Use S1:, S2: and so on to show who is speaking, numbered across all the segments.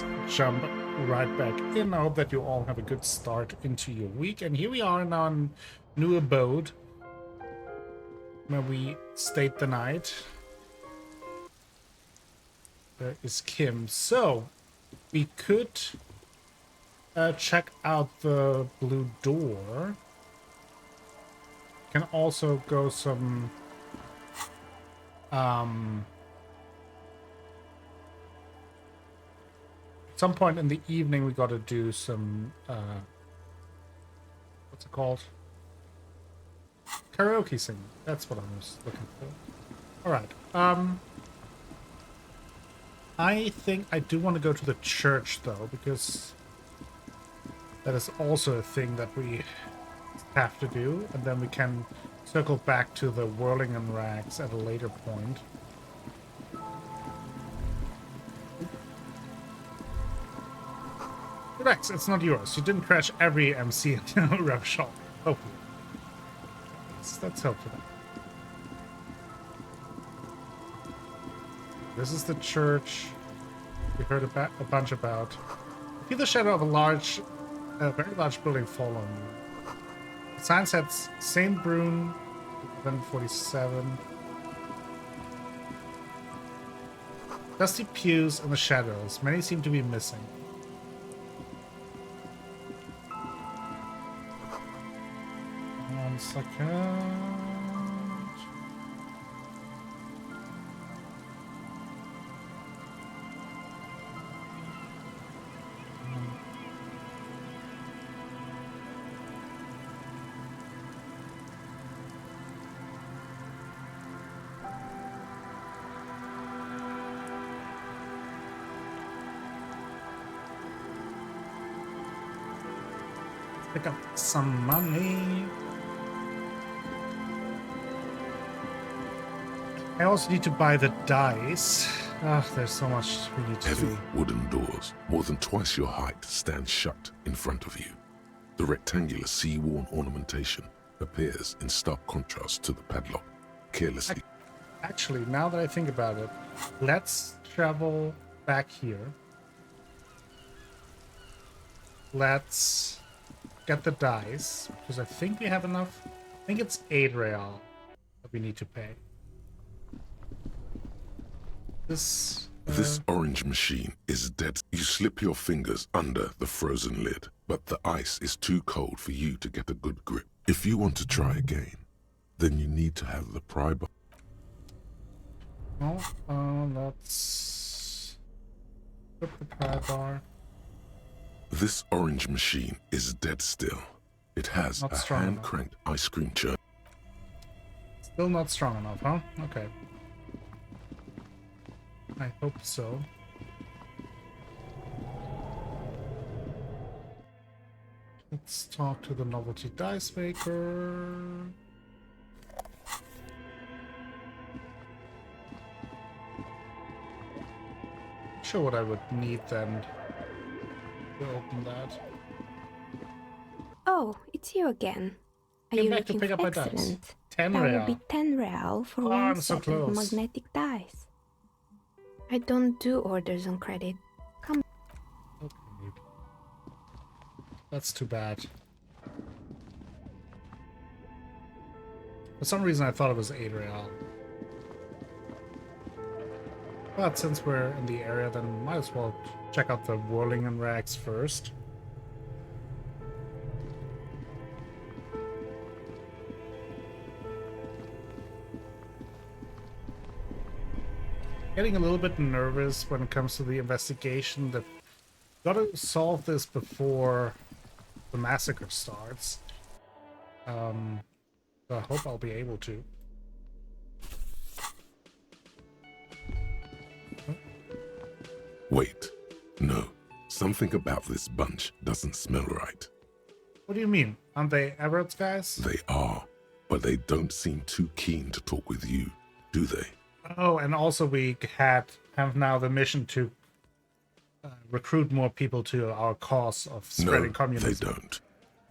S1: let's jump right back in. I hope that you all have a good start into your week. And here we are in our new abode where we stayed the night. There is Kim. So we could check out the blue door. Can also go some some point in the evening we got to do some what's it called, karaoke singing. That's what I was looking for. All right, I think I do want to go to the church though, because that is also a thing that we have to do, and then we can circle back to the whirling and rags at a later point. Rex, it's not yours. You didn't crash every MC in Revachol. Hopefully. Let's hope for that. This is the church we heard a bunch about. I feel the shadow of a very large building fall on you. The sign says St. Brune, 1147. Dusty pews in the shadows. Many seem to be missing. One second. Pick up some money. I also need to buy the dice. There's so much we need to do.
S2: Heavy wooden doors, more than twice your height, stand shut in front of you. The rectangular sea-worn ornamentation appears in stark contrast to the padlock, carelessly.
S1: Actually, now that I think about it, let's travel back here. Let's get the dice, because I think we have enough. I think it's 8 real that we need to pay. This
S2: orange machine is dead. You slip your fingers under the frozen lid, but the ice is too cold for you to get a good grip. If you want to try again, then you need to have the pry bar.
S1: Oh, let's put the pry bar.
S2: This orange machine is dead still. It has
S1: Not
S2: a
S1: strong enough.
S2: hand-cranked ice cream churn.
S1: Still not strong enough, huh? Okay. I hope so. Let's talk to the novelty dice maker. Not sure what I would need then to open that.
S3: Oh, it's you again. Are
S1: Came
S3: you
S1: back to
S3: looking
S1: pick up my dice.
S3: excellent?
S1: 10
S3: That
S1: real.
S3: will be 10 real for
S1: Oh,
S3: one
S1: I'm so
S3: set
S1: close.
S3: of magnetic dice. I don't do orders on credit. Come.
S1: Okay. That's too bad. For some reason I thought it was 8 real. But since we're in the area, then might as well check out the whirling and rags first. Getting a little bit nervous when it comes to the investigation. Gotta solve this before the massacre starts. So I hope I'll be able to.
S2: Wait, no. Something about this bunch doesn't smell right.
S1: What do you mean? Aren't they Everett's guys?
S2: They are, but they don't seem too keen to talk with you, do they?
S1: Oh, and also we have now the mission to recruit more people to our cause of spreading communism.
S2: No, they don't.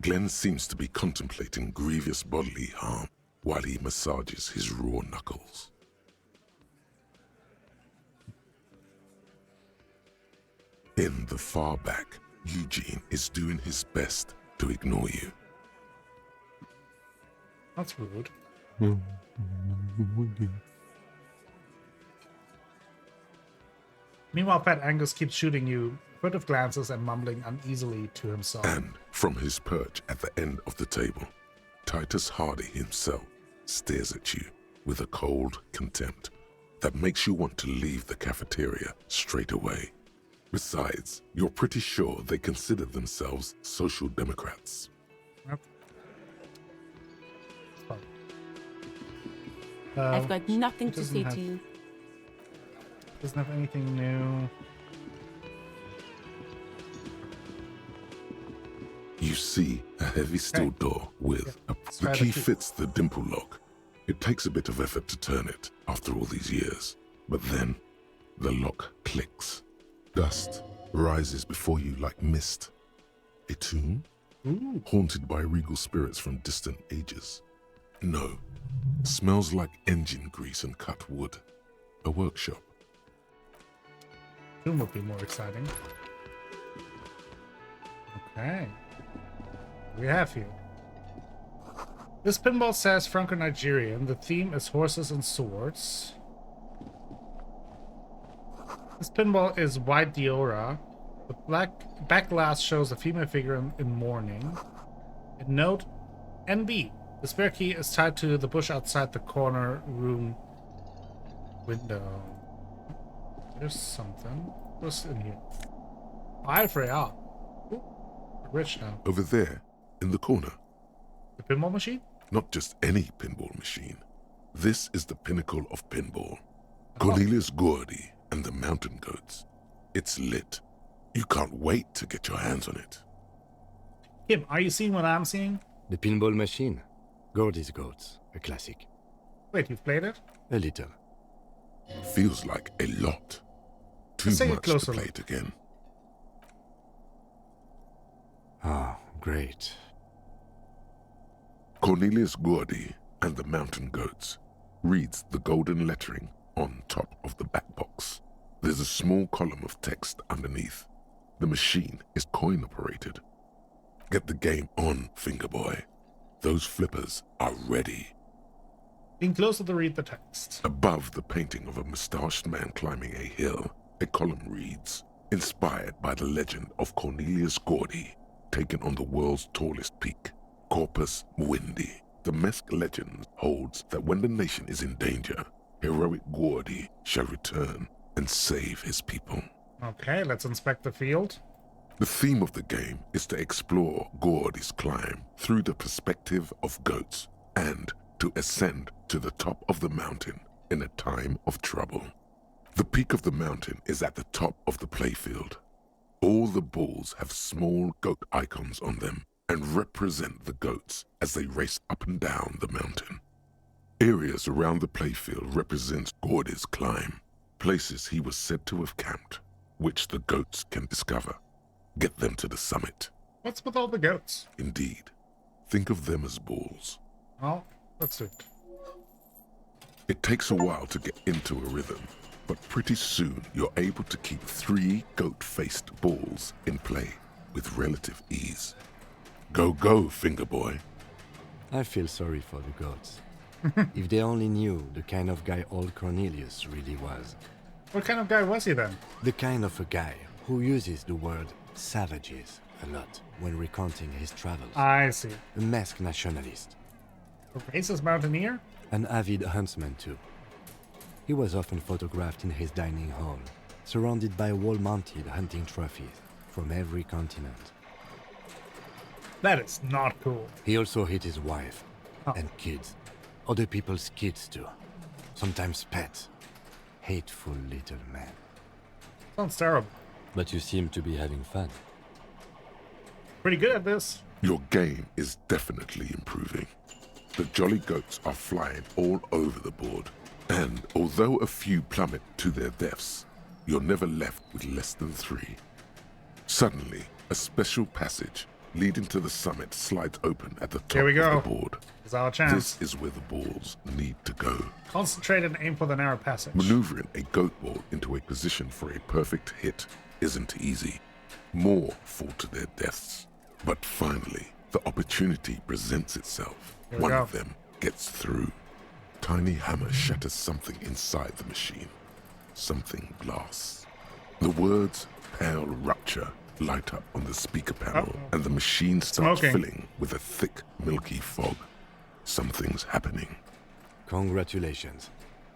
S2: Glenn seems to be contemplating grievous bodily harm while he massages his raw knuckles. In the far back, Eugene is doing his best to ignore you.
S1: That's rude. Meanwhile, Fat Angus keeps shooting you furtive glances and mumbling uneasily to himself.
S2: And from his perch at the end of the table, Titus Hardy himself stares at you with a cold contempt that makes you want to leave the cafeteria straight away. Besides, you're pretty sure they consider themselves social democrats.
S1: Yep. It's fine.
S4: I've got nothing
S1: it
S4: to
S1: doesn't
S4: say
S1: have-
S4: to you.
S1: Doesn't have anything new.
S2: You see a heavy steel door with
S1: Let's
S2: the
S1: try the
S2: key
S1: key.
S2: fits the dimple lock. It takes a bit of effort to turn it after all these years, but then the lock clicks. Dust rises before you like mist. A tomb
S1: Ooh.
S2: haunted by regal spirits from distant ages. No, smells like engine grease and cut wood. A workshop.
S1: Tomb would be more exciting. Okay. We have here. This pinball says Franco-Nigerian. The theme is horses and swords. This pinball is white Diora. The black back glass shows a female figure in mourning. And note NB. The spare key is tied to the bush outside the corner room window. There's something. What's in here? 5 real. Ooh, we're rich now.
S2: Over there, in the corner.
S1: The pinball machine?
S2: Not just any pinball machine. This is the pinnacle of pinball. Cornelius Gordy and the Mountain Goats. It's lit. You can't wait to get your hands on it.
S1: Kim, are you seeing what I'm seeing?
S5: The pinball machine. Gordy's Goats, a classic.
S1: Wait, you've played it?
S5: A little.
S2: Feels like a lot. Too
S1: Let's take a
S2: much to
S1: closer
S2: play
S1: look.
S2: it again.
S5: Ah, great.
S2: Cornelius Gordy and the Mountain Goats reads the golden lettering on top of the back box. There's a small column of text underneath. The machine is coin operated. Get the game on, Fingerboy. Those flippers are ready.
S1: Lean closer to read the text.
S2: Above the painting of a mustached man climbing a hill, a column reads, inspired by the legend of Cornelius Gordy, taken on the world's tallest peak, Corpus Muindi. The Mesk legend holds that when the nation is in danger, heroic Gordy shall return and save his people.
S1: Okay, let's inspect the field.
S2: The theme of the game is to explore Gordy's climb through the perspective of goats and to ascend to the top of the mountain in a time of trouble. The peak of the mountain is at the top of the playfield. All the balls have small goat icons on them and represent the goats as they race up and down the mountain. Areas around the playfield represent Gordy's climb, places he was said to have camped, which the goats can discover. Get them to the summit.
S1: What's with all the goats?
S2: Indeed. Think of them as balls.
S1: Well, let's do it.
S2: It takes a while to get into a rhythm, but pretty soon you're able to keep 3 goat-faced balls in play with relative ease. Go, go, Fingerboy.
S5: I feel sorry for the goats. If they only knew the kind of guy old Cornelius really was.
S1: What kind of guy was he then?
S5: The kind of a guy who uses the word savages a lot when recounting his travels.
S1: I see.
S5: A masked nationalist.
S1: A racist mountaineer?
S5: An avid huntsman too. He was often photographed in his dining hall, surrounded by wall-mounted hunting trophies from every continent.
S1: That is not cool.
S5: He also hit his wife
S1: Oh.
S5: and kids. Other people's kids too. Sometimes pets. Hateful little man.
S1: Sounds terrible.
S5: But you seem to be having fun.
S1: Pretty good at this.
S2: Your game is definitely improving. The jolly goats are flying all over the board, and although a few plummet to their deaths, you're never left with less than 3. Suddenly, a special passage leading to the summit slides open at the top
S1: Here we go.
S2: of the board.
S1: It's our chance.
S2: This is where the balls need to go.
S1: Concentrate and aim for the narrow passage.
S2: Maneuvering a goat ball into a position for a perfect hit isn't easy. More fall to their deaths. But finally, the opportunity presents itself.
S1: Here we
S2: One
S1: go.
S2: of them gets through. Tiny hammer shatters something inside the machine. Something glass. The words "pale rupture" light up on the speaker panel, and the machine starts
S1: Smoking.
S2: filling with a thick, milky fog. Something's happening.
S5: Congratulations.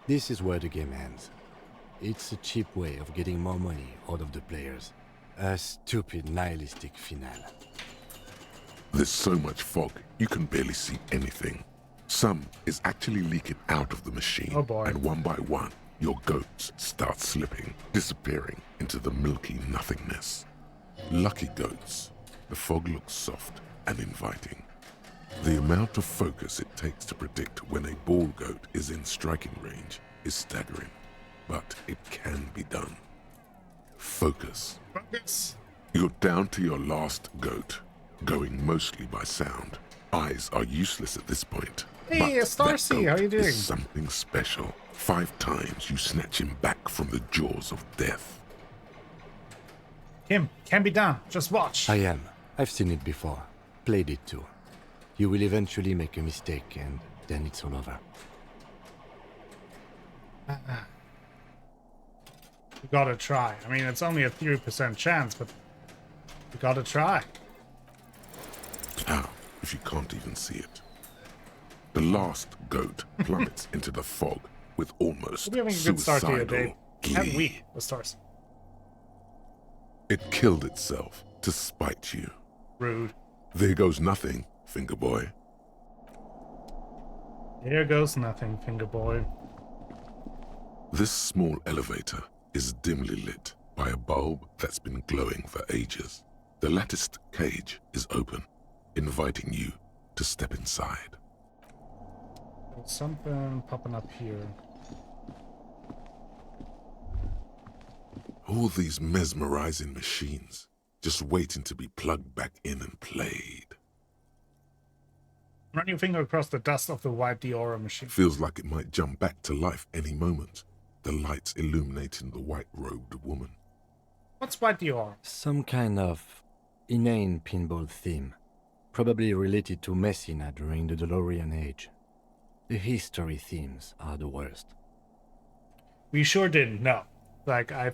S5: This is where the game ends. It's a cheap way of getting more money out of the players. A stupid nihilistic finale.
S2: There's so much fog, you can barely see anything. Some is actually leaking out of the machine,
S1: Oh boy.
S2: and one by one, your goats start slipping, disappearing into the milky nothingness. Lucky goats. The fog looks soft and inviting. The amount of focus it takes to predict when a ball goat is in striking range is staggering, but it can be done. Focus.
S1: Focus.
S2: You're down to your last goat, going mostly by sound. Eyes are useless at this point.
S1: Hey,
S2: but
S1: Starcy,
S2: that goat
S1: how you doing?
S2: is something special. 5 times you snatch him back from the jaws of death.
S1: Kim, can be done. Just watch.
S5: I am. I've seen it before. Played it too. You will eventually make a mistake and then it's all over.
S1: You gotta try. I mean, it's only a 3% chance, but you gotta try.
S2: How if you can't even see it? The last goat plummets into the fog with almost
S1: We're having a good start to your day.
S2: suicidal
S1: And
S2: glee.
S1: we, the stars.
S2: It killed itself to spite you.
S1: Rude.
S2: There goes nothing, finger boy.
S1: Here goes nothing, finger boy.
S2: This small elevator is dimly lit by a bulb that's been glowing for ages. The latticed cage is open, inviting you to step inside.
S1: There's something popping up here.
S2: All these mesmerizing machines, just waiting to be plugged back in and played.
S1: Run your finger across the dust of the white Diora machine.
S2: Feels like it might jump back to life any moment. The lights illuminating the white-robed woman.
S1: What's white Diora?
S5: Some kind of inane pinball theme. Probably related to Messina during the DeLorean age. The history themes are the worst.
S1: We sure didn't know. Like, I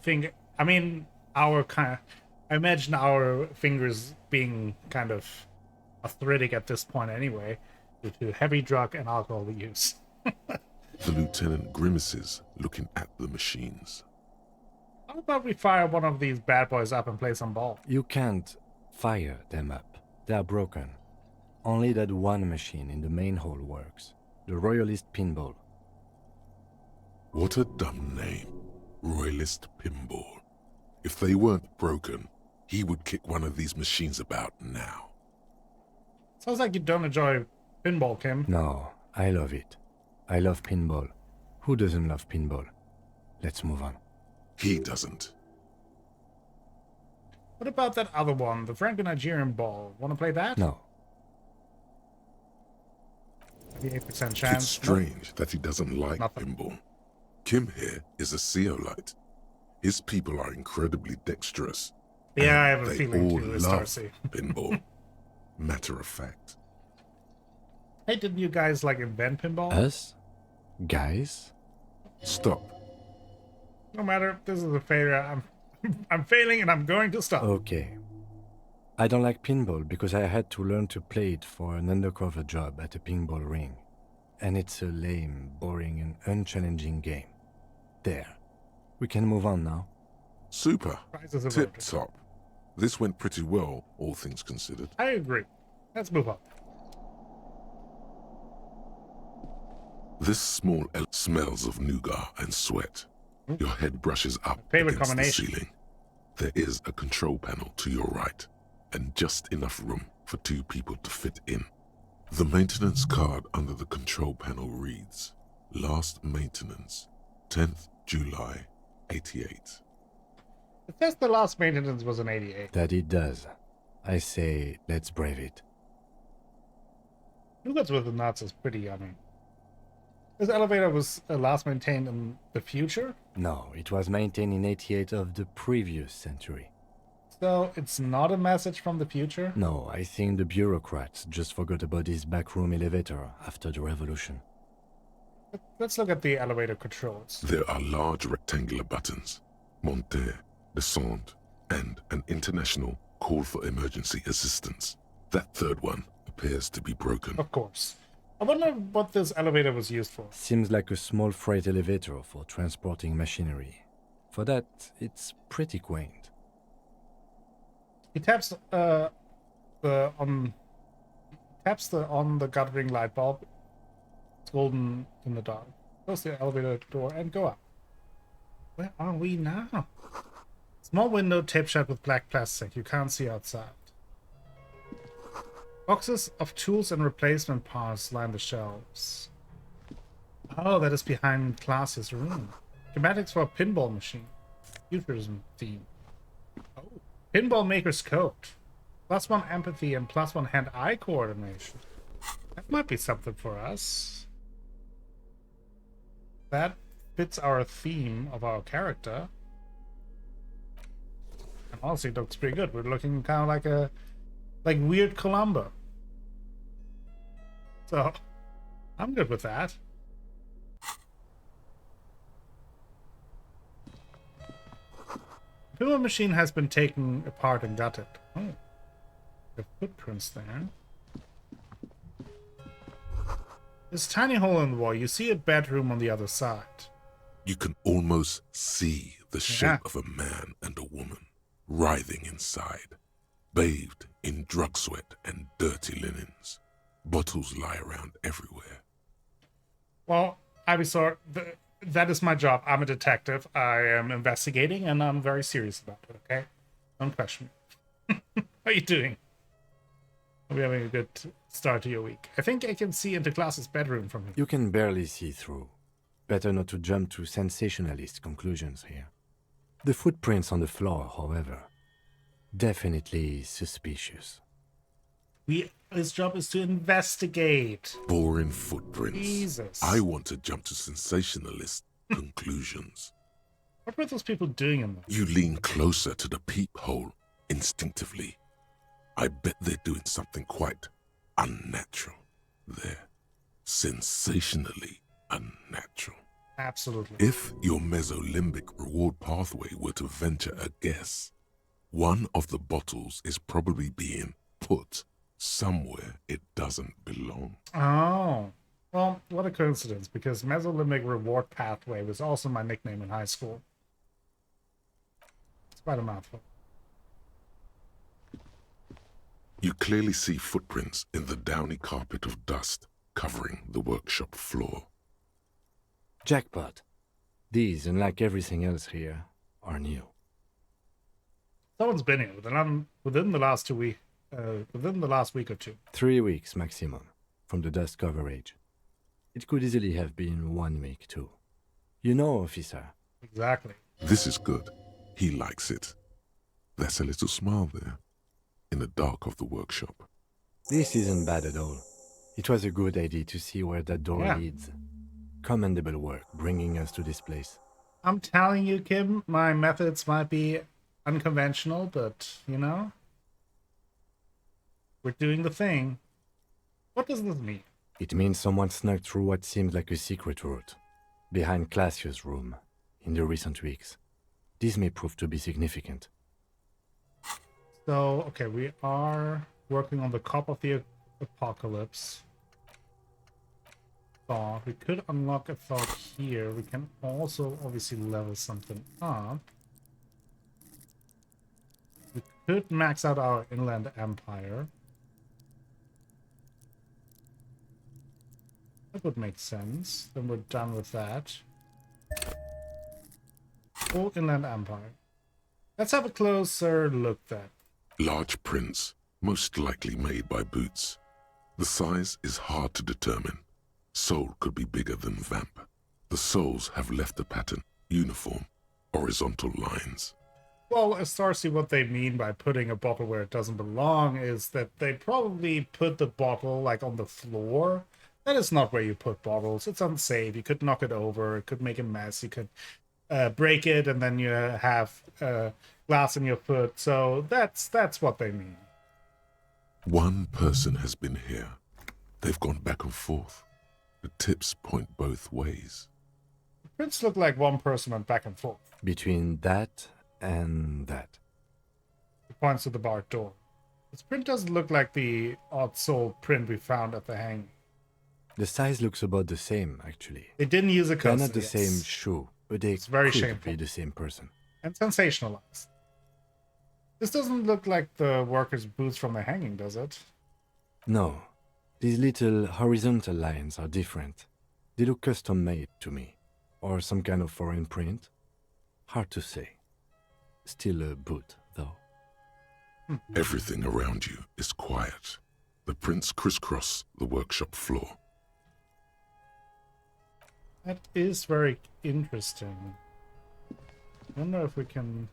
S1: imagine our fingers being kind of arthritic at this point anyway, due to heavy drug and alcohol use.
S2: The lieutenant grimaces, looking at the machines.
S1: How about we fire one of these bad boys up and play some ball?
S5: You can't fire them up. They are broken. Only that one machine in the main hall works. The Royalist Pinball.
S2: What a dumb name. Royalist Pinball. If they weren't broken, he would kick one of these machines about now.
S1: Sounds like you don't enjoy pinball, Kim.
S5: No, I love it. I love pinball. Who doesn't love pinball? Let's move on.
S2: He doesn't.
S1: What about that other one, the Franco-Nigerian ball? Want to play that?
S5: No.
S1: 88% chance.
S2: It's strange that he doesn't like
S1: Nothing.
S2: pinball. Kim here is a Ceolite. His people are incredibly dexterous.
S1: Yeah, I
S2: and
S1: have a
S2: they
S1: feeling
S2: all
S1: too, with
S2: love
S1: Starcy.
S2: pinball. Matter of fact.
S1: Hey, didn't you guys like invent pinball?
S5: Us? Guys?
S2: Stop.
S1: No matter, this is a failure. I'm failing and I'm going to stop.
S5: Okay. I don't like pinball because I had to learn to play it for an undercover job at a pinball ring. And it's a lame, boring, and unchallenging game. There. We can move on now.
S2: Super.
S1: Prizes are
S2: Tip
S1: voted.
S2: top. This went pretty well, all things considered.
S1: I agree. Let's move on.
S2: This small smells of nougat and sweat. Your head brushes up
S1: Favorite
S2: against
S1: combination.
S2: the ceiling. There is a control panel to your right, and just enough room for 2 people to fit in. The maintenance card under the control panel reads, Last maintenance, 10th July, 88.
S1: It says the last maintenance was in 88.
S5: That it does. I say, let's brave it.
S1: Nougats with the nuts is pretty yummy. This elevator was last maintained in the future,
S5: No, it was maintained in 88 of the previous century.
S1: so it's not a message from the future.
S5: No, I think the bureaucrats just forgot about this backroom elevator after the revolution.
S1: Let's look at the elevator controls.
S2: There are large rectangular buttons, monter, descente, and an international call for emergency assistance. That third one appears to be broken.
S1: Of course. I wonder what this elevator was used for.
S5: Seems like a small freight elevator for transporting machinery. For that, it's pretty quaint.
S1: He taps the on the guttering light bulb. It's golden in the dark. Close the elevator door and go up. Where are we now? Small window taped shut with black plastic. You can't see outside. Boxes of tools and replacement parts line the shelves. Oh, that is behind Classia's room. Schematics for a pinball machine. Futurism theme. Oh, pinball maker's coat. +1 empathy and +1 hand-eye coordination. That might be something for us. That fits our theme of our character. And honestly, it looks pretty good. We're looking kind of like weird Columbo. So, I'm good with that. The pinball machine has been taken apart and gutted. Oh, the footprints there. This tiny hole in the wall. You see a bedroom on the other side.
S2: You can almost see the shape
S1: Yeah.
S2: of a man and a woman writhing inside, bathed in drug sweat and dirty linens. Bottles lie around everywhere.
S1: Well, Ivysaur, that is my job. I'm a detective. I am investigating, and I'm very serious about it, okay? Don't question me. How are you doing? Are we having a good start to your week? I think I can see into Class's bedroom from here.
S5: You can barely see through. Better not to jump to sensationalist conclusions here. The footprints on the floor, however, definitely suspicious.
S1: His job is to investigate.
S2: Boring footprints.
S1: Jesus.
S2: I want to jump to sensationalist conclusions.
S1: What were those people doing in there?
S2: You lean closer to the peephole instinctively. I bet they're doing something quite unnatural there. Sensationally unnatural.
S1: Absolutely.
S2: If your mesolimbic reward pathway were to venture a guess, one of the bottles is probably being put somewhere it doesn't belong.
S1: Oh. Well, what a coincidence, because mesolimbic reward pathway was also my nickname in high school. It's quite a mouthful.
S2: You clearly see footprints in the downy carpet of dust covering the workshop floor.
S5: Jackpot. These, unlike everything else here, are new.
S1: Someone's been here within the last within the last week or two.
S5: 3 weeks maximum, from the dust coverage. It could easily have been 1 week too. You know, officer.
S1: Exactly.
S2: This is good. He likes it. There's a little smile there, in the dark of the workshop.
S5: This isn't bad at all. It was a good idea to see where that door
S1: Yeah.
S5: leads. Commendable work bringing us to this place.
S1: I'm telling you, Kim, my methods might be unconventional, but, you know, we're doing the thing. What does this mean?
S5: It means someone snuck through what seems like a secret route, behind Classia's room, in the recent weeks. This may prove to be significant.
S1: So, okay, we are working on the Cop of the Apocalypse. Thought. We could unlock a thought here. We can also obviously level something up. We could max out our Inland Empire. That would make sense. Then we're done with that. Full Inland Empire. Let's have a closer look then.
S2: Large prints, most likely made by Boots. The size is hard to determine. Soul could be bigger than Vamp. The soles have left a pattern, uniform, horizontal lines.
S1: Well, as far as what they mean by putting a bottle where it doesn't belong is that they probably put the bottle like on the floor. That is not where you put bottles. It's unsafe. You could knock it over. It could make a mess. You could break it, and then you have glass in your foot. So that's what they mean.
S2: One person has been here. They've gone back and forth. The tips point both ways.
S1: The prints look like one person went back and forth.
S5: Between that and that.
S1: He points to the barred door. This print doesn't look like the odd soul print we found at the hang.
S5: The size looks about the same, actually.
S1: They didn't use a
S5: They're
S1: coaster.
S5: not the same shoe, but they
S1: very
S5: could
S1: shameful.
S5: be the same person.
S1: And sensationalized. This doesn't look like the workers' boots from the hanging, does it?
S5: No. These little horizontal lines are different. They look custom-made to me. Or some kind of foreign print. Hard to say. Still a boot, though.
S2: Everything around you is quiet. The prints crisscross the workshop floor.
S1: That is very interesting. I wonder if we can...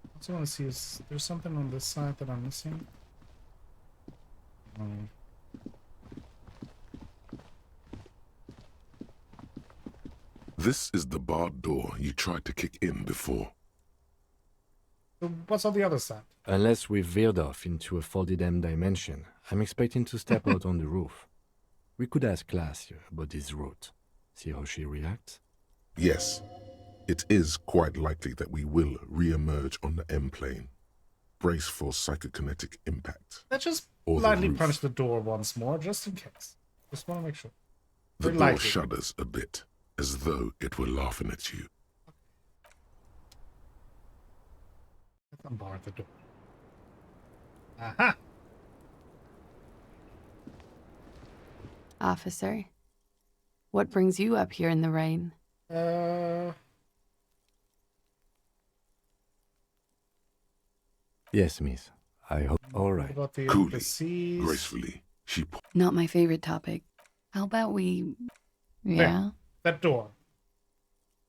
S1: I also want to see, is there something on this side that I'm missing?
S2: This is the barred door you tried to kick in before.
S1: So what's on the other side?
S5: Unless we've veered off into a 4D dimension, I'm expecting to step out on the roof. We could ask Glacia about this route. See how she reacts?
S2: Yes, it is quite likely that we will re-emerge on the M-plane. Brace for psychokinetic impact.
S1: Let's just
S2: Or the
S1: lightly
S2: roof.
S1: punch the door once more, just in case. Just want to make sure.
S2: The
S1: Very
S2: door
S1: lightly.
S2: shudders a bit, as though it were laughing at you.
S1: Let's unbar the door. Aha!
S4: Officer, what brings you up here in the rain?
S5: Yes, miss. I hope. All
S1: What
S5: right.
S1: about the
S2: Coolly,
S1: seas?
S2: gracefully, she
S4: Not my favorite topic. How about we... Yeah?
S1: That door.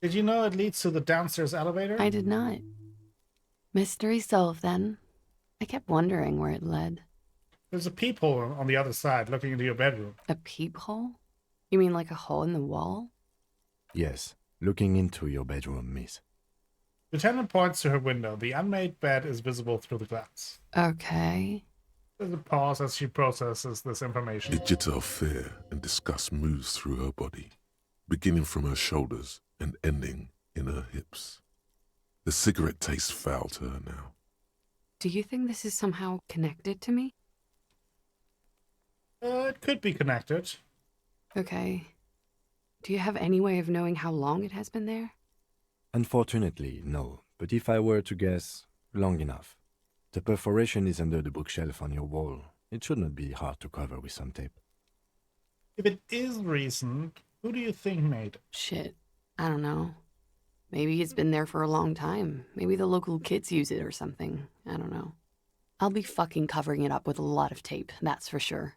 S1: Did you know it leads to the downstairs elevator?
S4: I did not. Mystery solved then. I kept wondering where it led.
S1: There's a peephole on the other side looking into your bedroom.
S4: A peephole? You mean like a hole in the wall?
S5: Yes. Looking into your bedroom, miss.
S1: Lieutenant points to her window. The unmade bed is visible through the glass.
S4: Okay.
S1: There's a pause as she processes this information.
S2: A jitter of fear and disgust moves through her body, beginning from her shoulders and ending in her hips. The cigarette tastes foul to her now.
S4: Do you think this is somehow connected to me?
S1: It could be connected.
S4: Okay. Do you have any way of knowing how long it has been there?
S5: Unfortunately, no. But if I were to guess, long enough. The perforation is under the bookshelf on your wall. It should not be hard to cover with some tape.
S1: If it is recent, who do you think made it?
S4: Shit. I don't know. Maybe it's been there for a long time. Maybe the local kids use it or something. I don't know. I'll be fucking covering it up with a lot of tape, that's for sure.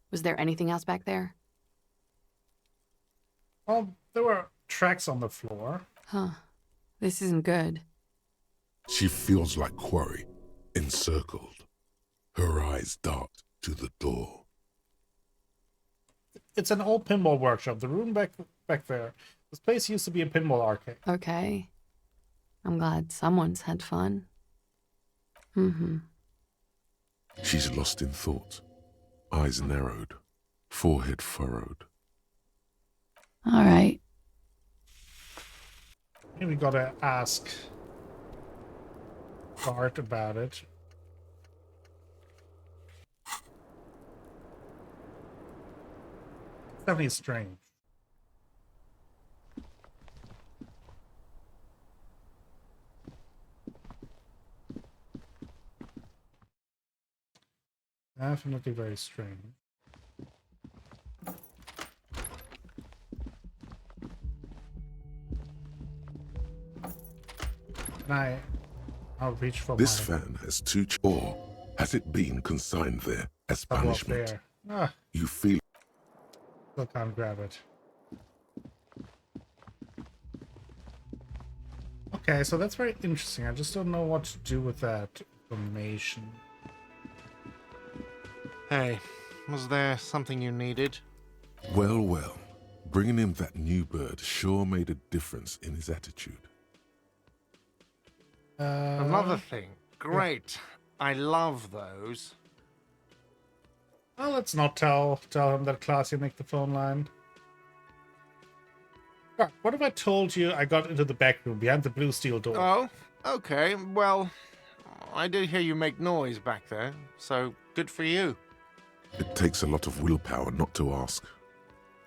S4: Was there anything else back there?
S1: Well, there were tracks on the floor.
S4: Huh. This isn't good.
S2: She feels like quarry, encircled. Her eyes dart to the door.
S1: It's an old pinball workshop. The room back there. This place used to be a pinball arcade.
S4: Okay. I'm glad someone's had fun. Mm-hmm.
S2: She's lost in thought, eyes narrowed, forehead furrowed.
S4: All right.
S1: Maybe we gotta ask Bart about it. It's definitely strange. Definitely very strange. And I'll reach for
S2: This
S1: my
S2: fan has or has it been consigned there as
S1: bubble up
S2: punishment?
S1: there. Ah,
S2: You feel
S1: still can't grab it. Okay, so that's very interesting. I just don't know what to do with that information.
S6: Hey, was there something you needed?
S2: Well, well. Bringing him that new bird sure made a difference in his attitude.
S6: Another thing. Great. I love those.
S1: Well, let's not tell him that Classy nicked the phone line. Right, what if I told you I got into the back room behind the blue steel door?
S6: Oh, okay. Well, I did hear you make noise back there, so good for you.
S2: It takes a lot of willpower not to ask.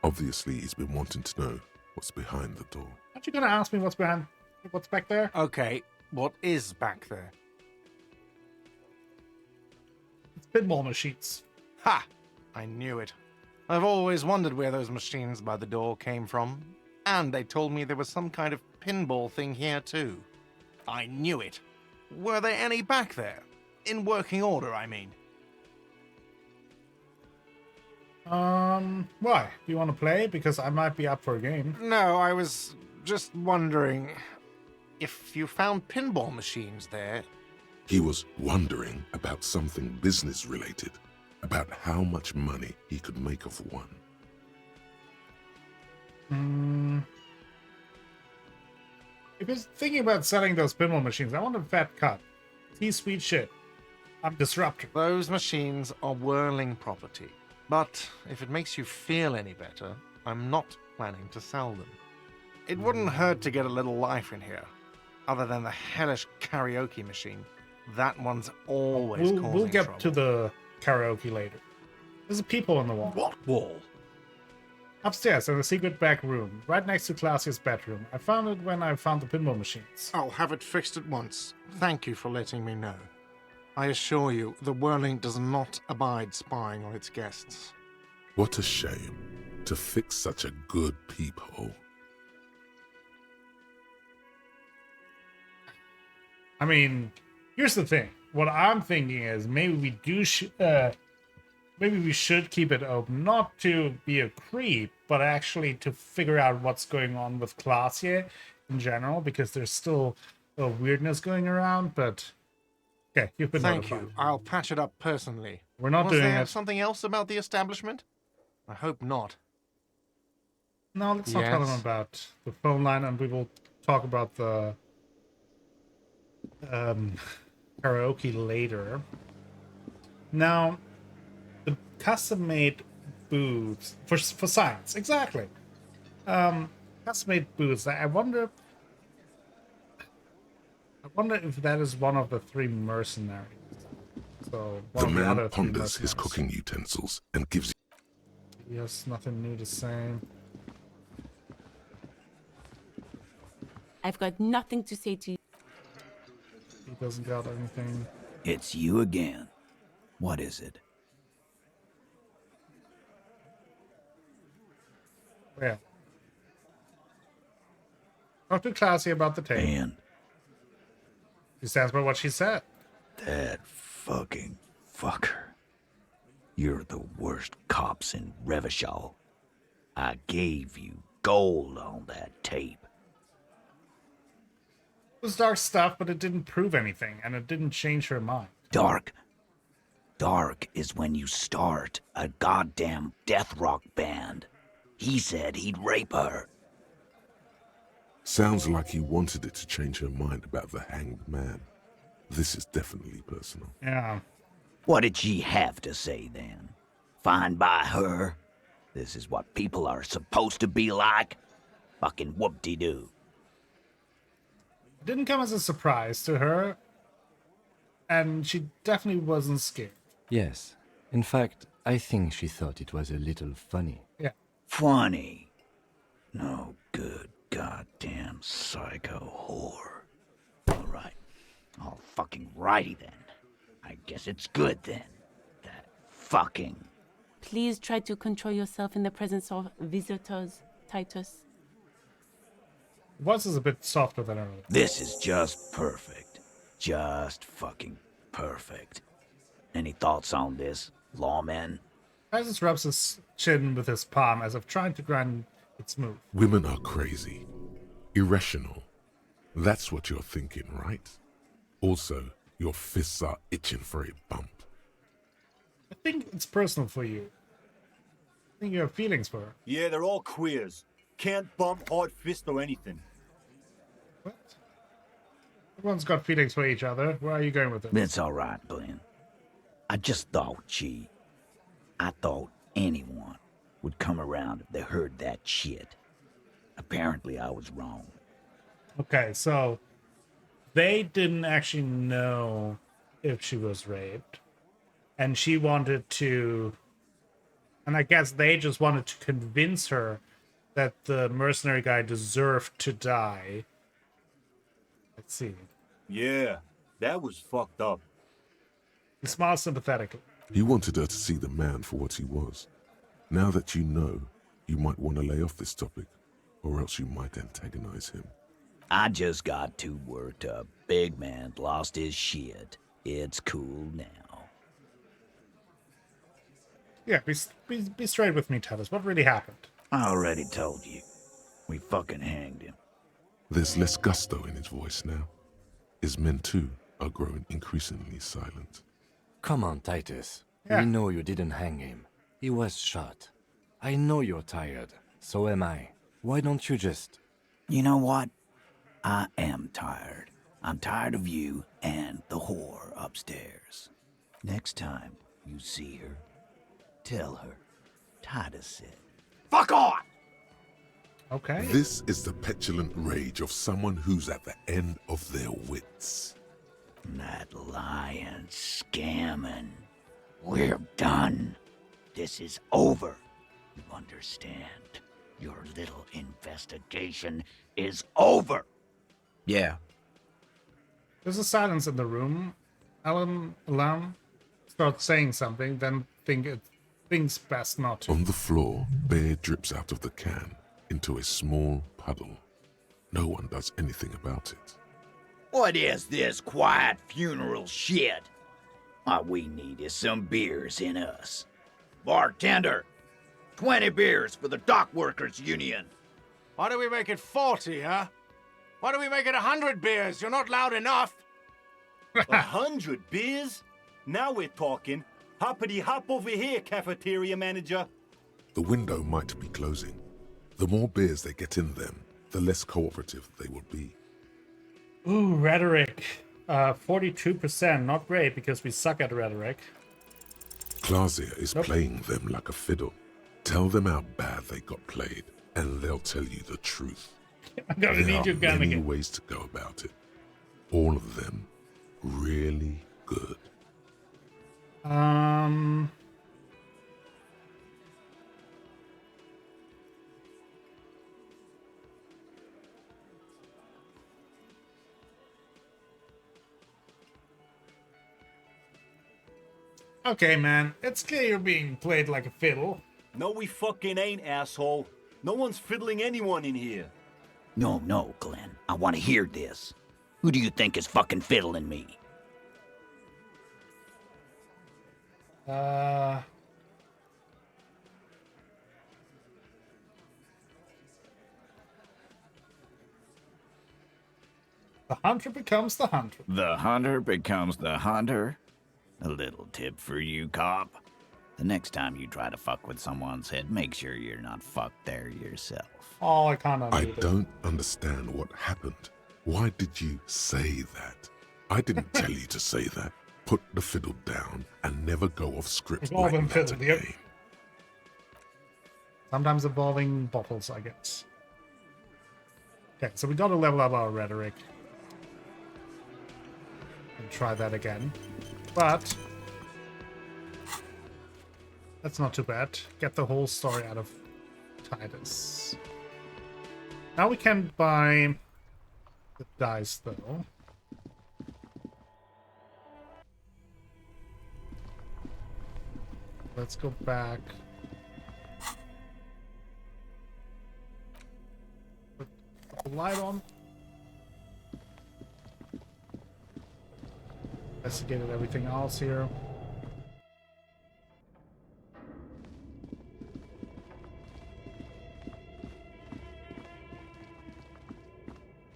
S2: Obviously, he's been wanting to know what's behind the door.
S1: Aren't you gonna ask me what's back there?
S6: Okay, what is back there?
S1: It's pinball machines.
S6: Ha! I knew it. I've always wondered where those machines by the door came from. And they told me there was some kind of pinball thing here too. I knew it. Were there any back there? In working order, I mean.
S1: Why? Do you want to play? Because I might be up for a game.
S6: No, I was just wondering if you found pinball machines there.
S2: He was wondering about something business-related, about how much money he could make of one.
S1: If you're thinking about selling those pinball machines, I want a fat cut. See, sweet shit. I'm disruptor.
S6: Those machines are whirling property. But if it makes you feel any better, I'm not planning to sell them. It wouldn't hurt to get a little life in here. Other than the hellish karaoke machine. That one's always causing
S1: We'll get
S6: trouble.
S1: to the karaoke later. There's a peephole in the wall.
S6: What wall?
S1: Upstairs in a secret back room, right next to Classy's bedroom. I found it when I found the pinball machines.
S6: I'll have it fixed at once. Thank you for letting me know. I assure you, the whirling does not abide spying on its guests.
S2: What a shame to fix such a good peephole.
S1: I mean, here's the thing. What I'm thinking is maybe we should keep it open, not to be a creep, but actually to figure out what's going on with Classy in general, because there's still a weirdness going around. But okay, you've been
S6: Thank
S1: notified.
S6: you. I'll patch it up personally.
S1: We're not
S6: Was
S1: doing
S6: there
S1: it.
S6: something else about the establishment? I hope not.
S1: No, let's not tell
S6: Yes.
S1: them about the phone line, and we will talk about the karaoke later. Now, the custom-made booths for science, exactly. Custom-made booths. I wonder if that is one of the three mercenaries. So one
S2: The
S1: of the
S2: man
S1: other three
S2: ponders his
S1: mercenaries.
S2: cooking utensils and gives
S1: Yes, nothing new to say.
S7: I've got nothing to say to you.
S1: He doesn't got anything.
S8: It's you again. What is it?
S1: Yeah. Talk to Classy about the tape.
S8: And
S1: She stands by what she said.
S8: that fucking fucker. You're the worst cops in Revachol. I gave you gold on that tape.
S1: It was dark stuff, but it didn't prove anything, and it didn't change her mind.
S8: Dark. Dark is when you start a goddamn death rock band. He said he'd rape her.
S2: Sounds like he wanted it to change her mind about the hanged man. This is definitely personal.
S1: Yeah.
S8: What did she have to say then? Fine by her? This is what people are supposed to be like? Fucking whoop-de-doo.
S1: It didn't come as a surprise to her, and she definitely wasn't scared.
S5: Yes. In fact, I think she thought it was a little funny.
S1: Yeah.
S8: Funny. No good goddamn psycho whore. All right. All fucking righty then. I guess it's good then. That fucking...
S7: Please try to control yourself in the presence of visitors, Titus.
S1: Voice is a bit softer than earlier.
S8: This is just perfect. Just fucking perfect. Any thoughts on this, lawman?
S1: Titus rubs his chin with his palm as if trying to grind it smooth.
S2: Women are crazy. Irrational. That's what you're thinking, right? Also, your fists are itching for a bump.
S1: I think it's personal for you. think you have feelings for her.
S9: Yeah, they're all queers. Can't bump, hard fist, or anything.
S1: What? Everyone's got feelings for each other. Where are you going with this?
S8: That's all right, Glenn. I just thought, I thought anyone would come around if they heard that shit. Apparently, I was wrong.
S1: Okay, so they didn't actually know if she was raped. And she wanted to... And I guess they just wanted to convince her that the mercenary guy deserved to die. Let's see.
S9: Yeah, that was fucked up.
S1: He smiles sympathetically.
S2: He wanted her to see the man for what he was. Now that you know, you might want to lay off this topic, or else you might antagonize him.
S8: I just got too worked up. Big man lost his shit. It's cool now.
S1: Yeah, be straight with me, Tavis. What really happened?
S8: I already told you. We fucking hanged him.
S2: There's less gusto in his voice now. His men too are growing increasingly silent.
S5: Come on, Titus.
S1: Yeah.
S5: We know you didn't hang him. He was shot. I know you're tired. So am I. Why don't you just...
S8: You know what? I am tired. I'm tired of you and the whore upstairs. Next time you see her, tell her Titus said, "Fuck off!"
S1: Okay.
S2: This is the petulant rage of someone who's at the end of their wits.
S8: That lying, scamming. We're done. This is over. You understand? Your little investigation is over. Yeah.
S1: There's a silence in the room. Alarm starts saying something, then thinks best not to.
S2: On the floor, beer drips out of the can into a small puddle. No one does anything about it.
S8: What is this quiet funeral shit? All we need is some beers in us. Bartender, 20 beers for the Dock Workers Union.
S6: Why do we make it 40, huh? Why do we make it 100 beers? You're not loud enough.
S9: 100 beers? Now we're talking. Hoppity hop over here, cafeteria manager.
S2: The window might be closing. The more beers they get in them, the less cooperative they will be.
S1: Ooh, rhetoric. 42%. Not great because we suck at rhetoric.
S2: Klasia is playing them like a fiddle. Tell them how bad they got played, and they'll tell you the truth.
S1: I'm gonna need your gun
S2: many
S1: again.
S2: ways to go about it. All of them really good.
S1: Okay, man. It's clear you're being played like a fiddle.
S9: No, we fucking ain't, asshole. No one's fiddling anyone in here.
S8: No, Glenn. I want to hear this. Who do you think is fucking fiddling me?
S1: The hunter becomes the hunter.
S8: The hunter becomes the hunter? A little tip for you, cop. The next time you try to fuck with someone's head, make sure you're not fucked there yourself.
S1: Oh, I can't undo
S2: I
S1: this.
S2: don't understand what happened. Why did you say that? I didn't tell you to say that. Put the fiddle down and never go off script
S1: We've all
S2: like
S1: been
S2: that
S1: fiddled, yep.
S2: again.
S1: Sometimes involving bottles, I guess. Okay, so we got to level up our rhetoric. And try that again. But that's not too bad. Get the whole story out of Titus. Now we can buy the dice, though. Let's go back. Put the light on. Investigated everything else here.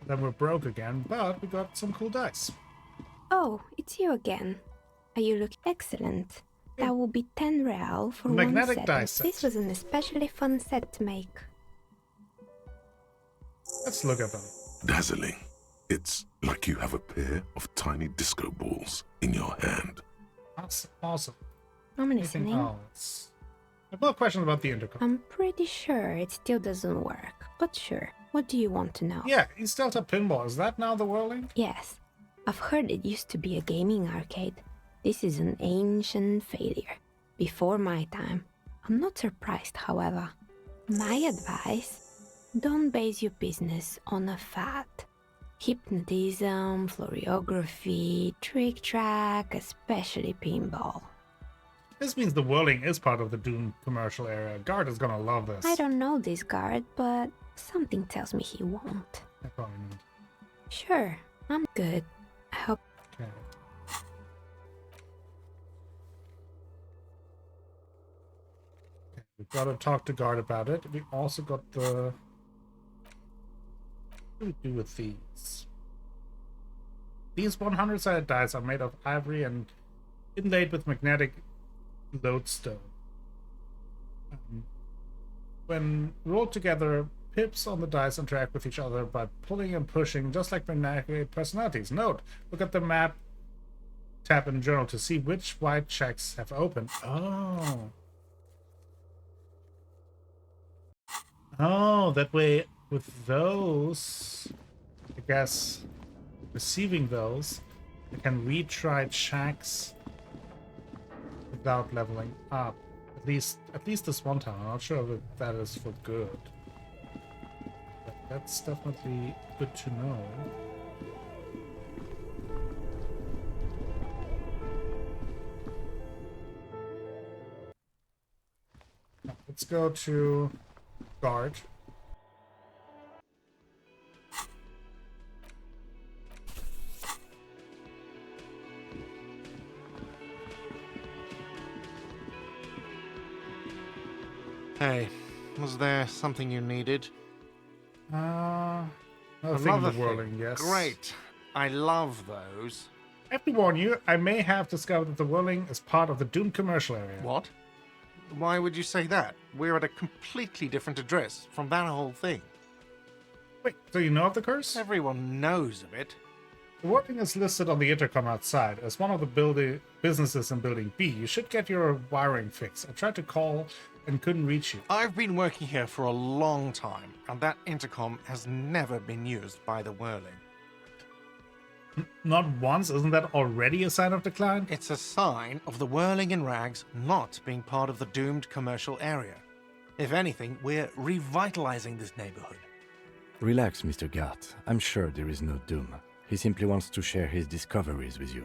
S1: Then we're broke again, but we got some cool dice.
S3: Oh, it's you again. You look excellent. That will be 10 real for
S1: Magnetic
S3: one set.
S1: dice
S3: This
S1: set.
S3: was an especially fun set to make.
S1: Let's look at them.
S2: Dazzling. It's like you have a pair of tiny disco balls in your hand.
S1: That's awesome.
S3: I'm
S1: Anything
S3: listening.
S1: else? I've got a question about the intercom.
S3: I'm pretty sure it still doesn't work, but sure. What do you want to know?
S1: Yeah, East Delta Pinball. Is that now the whirling?
S3: Yes, I've heard it used to be a gaming arcade. This is an ancient failure. Before my time. I'm not surprised, however. My advice, don't base your business on a fad. Hypnotism, florography, trick track, especially pinball.
S1: This means the whirling is part of the Doom commercial area. Guard is gonna love this.
S3: I don't know this guard, but something tells me he won't.
S1: I probably not.
S3: Sure, I'm good. I hope.
S1: Okay. We've got to talk to Guard about it. We also got the... What do we do with these? These 100-sided dice are made of ivory and inlaid with magnetic lodestone. When rolled together, pips on the dice interact with each other by pulling and pushing, just like magnetic personalities. Note, look at the map, tab in journal to see which white checks have opened. Oh. Oh, that way with those, I guess, receiving those, I can retry checks without leveling up. At least this one time. I'm not sure if that is for good. But that's definitely good to know. Now, let's go to Guard.
S6: Hey, was there something you needed?
S1: Another thing in
S6: Another
S1: the whirling,
S6: thing.
S1: yes.
S6: Great. I love those.
S1: I have to warn you, I may have discovered that the whirling is part of the Doom commercial area.
S6: What? Why would you say that? We're at a completely different address from that whole thing.
S1: Wait, so you know of the curse?
S6: Everyone knows of it.
S1: The whirling is listed on the intercom outside as one of the businesses in Building B. You should get your wiring fixed. I tried to call and couldn't reach you.
S6: I've been working here for a long time, and that intercom has never been used by the whirling.
S1: Not once? Isn't that already a sign of decline?
S6: It's a sign of the whirling in rags not being part of the doomed commercial area. If anything, we're revitalizing this neighborhood.
S5: Relax, Mr. Gart. I'm sure there is no doom. He simply wants to share his discoveries with you.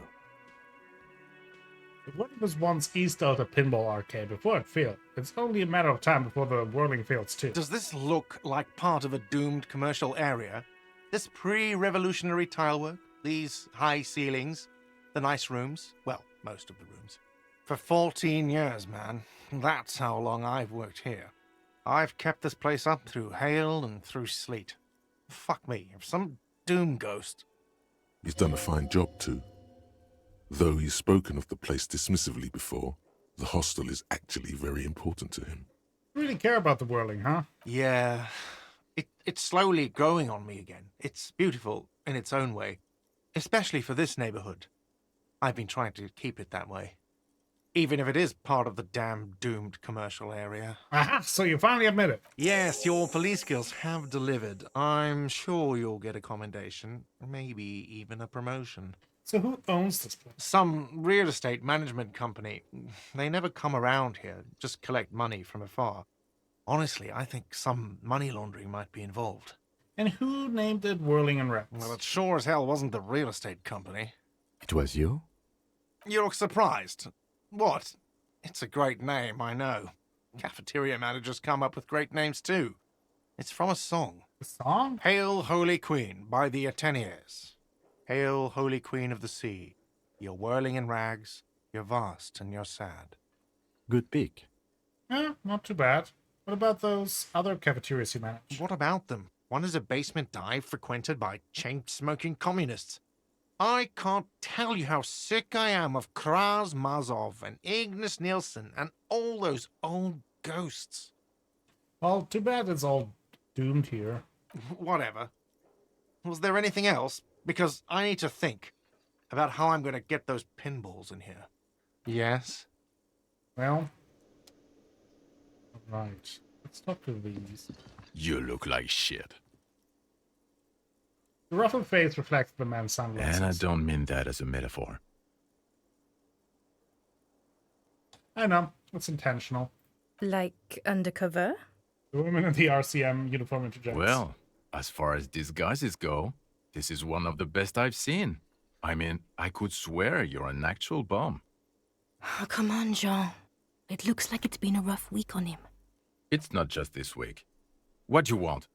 S1: The whirling was once East Delta Pinball Arcade before it failed. It's only a matter of time before the whirling fails too.
S6: Does this look like part of a doomed commercial area? This pre-revolutionary tilework? These high ceilings? The nice rooms? Well, most of the rooms. For 14 years, man. That's how long I've worked here. I've kept this place up through hail and through sleet. Fuck me, if some doom ghost...
S2: He's done a fine job too. Though he's spoken of the place dismissively before, the hostel is actually very important to him.
S1: You really care about the whirling, huh?
S6: Yeah, it's slowly growing on me again. It's beautiful in its own way, especially for this neighborhood. I've been trying to keep it that way, even if it is part of the damn doomed commercial area.
S1: Aha, so you finally admit it.
S6: Yes, your police skills have delivered. I'm sure you'll get a commendation, maybe even a promotion.
S1: So who owns this place?
S6: Some real estate management company. They never come around here, just collect money from afar. Honestly, I think some money laundering might be involved.
S1: And who named it Whirling and Raps?
S6: Well, it sure as hell wasn't the real estate company.
S5: It was you?
S6: You look surprised. What? It's a great name, I know. Cafeteria managers come up with great names too. It's from a song.
S1: The song?
S6: Hail, Holy Queen, by the Ateniers. Hail, Holy Queen of the Sea. You're whirling in rags, you're vast and you're sad.
S5: Good pick.
S1: Eh, not too bad. What about those other cafeterias you manage?
S6: What about them? One is a basement dive frequented by chain-smoking communists. I can't tell you how sick I am of Kraz Mazov and Ignis Nielsen and all those old ghosts.
S1: Well, too bad it's all doomed here.
S6: Whatever. Was there anything else? Because I need to think about how I'm going to get those pinballs in here. Yes?
S1: Well, right. Let's talk to these.
S10: You look like shit.
S1: The ruffled face reflects the man's sunglasses.
S10: And I don't mean that as a metaphor.
S1: I know, it's intentional.
S11: Like undercover?
S1: The woman in the RCM uniform interjects.
S10: Well, as far as disguises go, this is one of the best I've seen. I mean, I could swear you're an actual bum.
S11: Oh, come on, Jean. It looks like it's been a rough week on him.
S10: It's not just this week. What you want?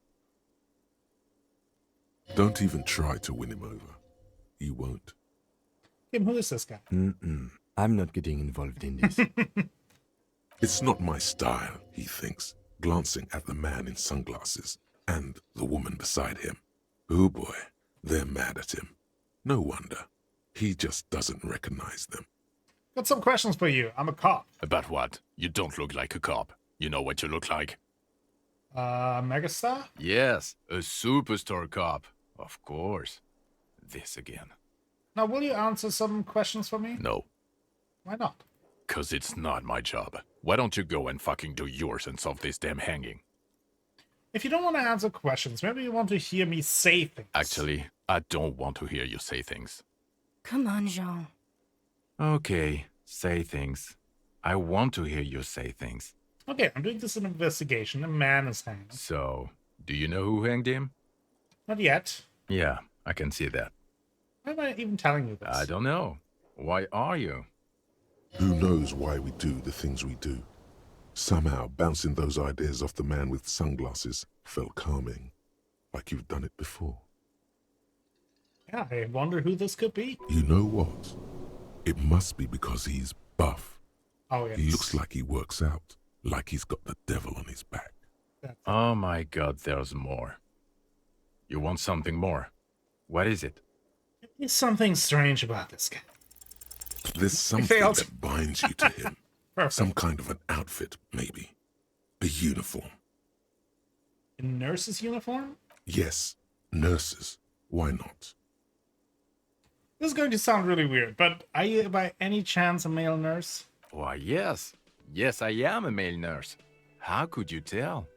S2: Don't even try to win him over. You won't.
S1: Kim, who is this guy?
S5: I'm not getting involved in this.
S2: It's not my style, he thinks, glancing at the man in sunglasses and the woman beside him. Oh boy, they're mad at him. No wonder. He just doesn't recognize them.
S1: Got some questions for you. I'm a cop.
S10: About what? You don't look like a cop. You know what you look like?
S1: Megastar?
S10: Yes, a superstar cop. Of course. This again.
S1: Now, will you answer some questions for me?
S10: No,
S1: Why not?
S10: 'cause it's not my job. Why don't you go and fucking do yours and solve this damn hanging?
S1: If you don't want to answer questions, maybe you want to hear me say things.
S10: Actually, I don't want to hear you say things.
S11: Come on, Jean.
S10: Okay, say things. I want to hear you say things.
S1: Okay, I'm doing this investigation. A man is hanged.
S10: So, do you know who hanged him?
S1: Not yet.
S10: Yeah, I can see that.
S1: Why am I even telling you this?
S10: I don't know. Why are you?
S2: Who knows why we do the things we do? Somehow, bouncing those ideas off the man with sunglasses felt calming, like you've done it before.
S1: Yeah, I wonder who this could be.
S2: You know what? It must be because he's buff.
S1: Oh, yes.
S2: He looks like he works out, like he's got the devil on his back.
S10: Oh my god, there's more. You want something more? What is it?
S1: There's something strange about this guy.
S2: There's something
S1: failed.
S2: that binds you to him.
S1: Perfect.
S2: Some kind of an outfit, maybe. A uniform.
S1: A nurse's uniform?
S2: Yes, nurses. Why not?
S1: This is going to sound really weird, but are you by any chance a male nurse?
S10: Why, yes. Yes, I am a male nurse. How could you tell?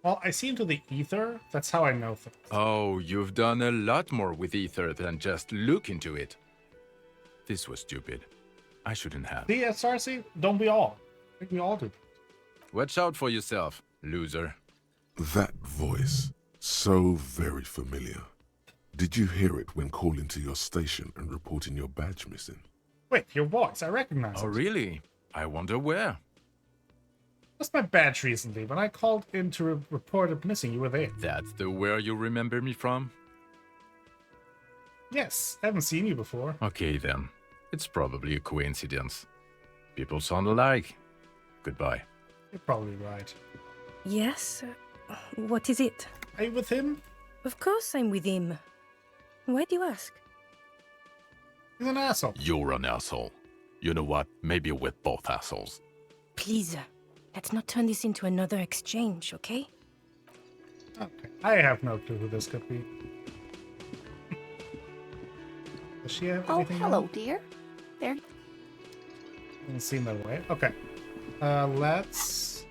S1: Well, I see into the ether. That's how I know things.
S10: Oh, you've done a lot more with ether than just look into it. This was stupid. I shouldn't have.
S1: See, SRC? Don't we all? I think we all do.
S10: Watch out for yourself, loser.
S2: That voice, so very familiar. Did you hear it when calling to your station and reporting your badge missing?
S1: Wait, your voice. I recognize
S10: Oh,
S1: it.
S10: really? I wonder where.
S1: Lost my badge recently. When I called in to report it missing, you were there.
S10: That's the where you remember me from?
S1: Yes, I haven't seen you before.
S10: Okay, then. It's probably a coincidence. People sound alike. Goodbye.
S1: You're probably right.
S11: Yes? What is it?
S1: Are you with him?
S11: Of course I'm with him. Why do you ask?
S1: He's an asshole.
S10: You're an asshole. You know what? Maybe we're both assholes.
S11: Please, let's not turn this into another exchange, okay?
S1: Okay. I have no clue who this could be. Does she have
S12: Oh,
S1: anything
S12: hello,
S1: on?
S12: dear. There.
S1: Doesn't seem that way. Okay. Let's...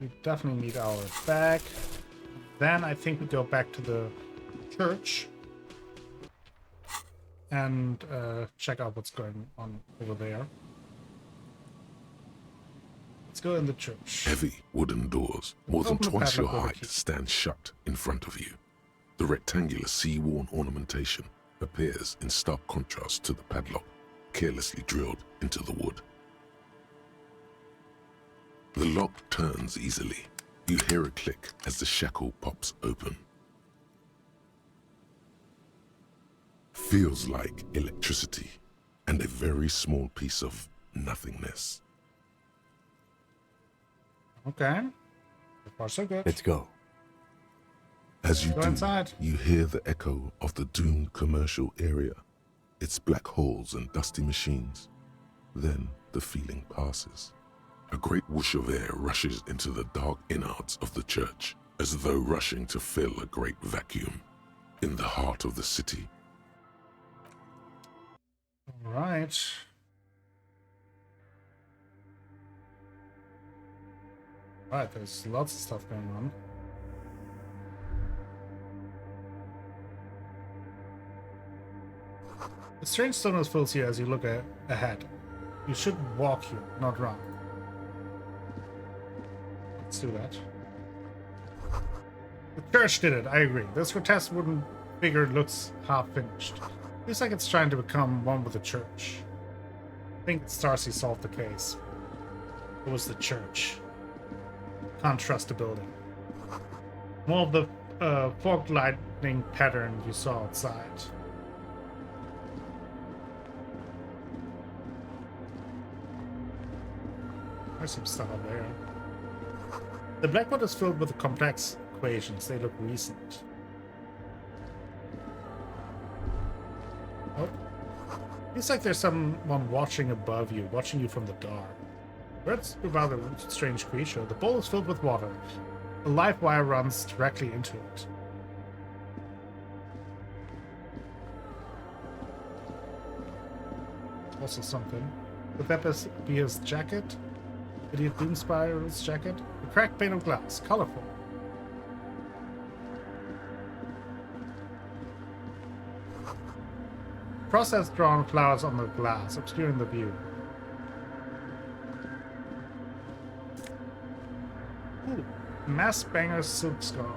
S1: We definitely need our bag. Then I think we go back to the church and check out what's going on over there. Let's go in the church.
S2: Heavy wooden doors, more than
S1: Open the
S2: twice your
S1: padlock with a
S2: height,
S1: key.
S2: stand shut in front of you. The rectangular sea-worn ornamentation appears in stark contrast to the padlock, carelessly drilled into the wood. The lock turns easily. You hear a click as the shackle pops open. Feels like electricity and a very small piece of nothingness.
S1: Okay. So far, so good.
S5: Let's go.
S2: As you
S1: Go
S2: do,
S1: inside.
S2: you hear the echo of the doomed commercial area, its black holes and dusty machines. Then the feeling passes. A great whoosh of air rushes into the dark innards of the church, as though rushing to fill a great vacuum in the heart of the city.
S1: All right. Right, there's lots of stuff going on. The strange stillness fills you as you look ahead. You should walk here, not run. Let's do that. The church did it, I agree. This grotesque wooden figure looks half-finished. Feels like it's trying to become one with the church. I think Starsy solved the case. It was the church. Can't trust the building. More of the fog lightning pattern you saw outside. There's some stuff up there. The blackboard is filled with complex equations. They look recent. Oh. Feels like there's someone watching above you, watching you from the dark. That's about a strange creature. The bowl is filled with water. A live wire runs directly into it. Also something. Would that be his jacket? Idiot Doomspire's jacket? A cracked pane of glass. Colorful. Frost has drawn clouds on the glass, obscuring the view. Ooh, Mass Banger Silk Scarf.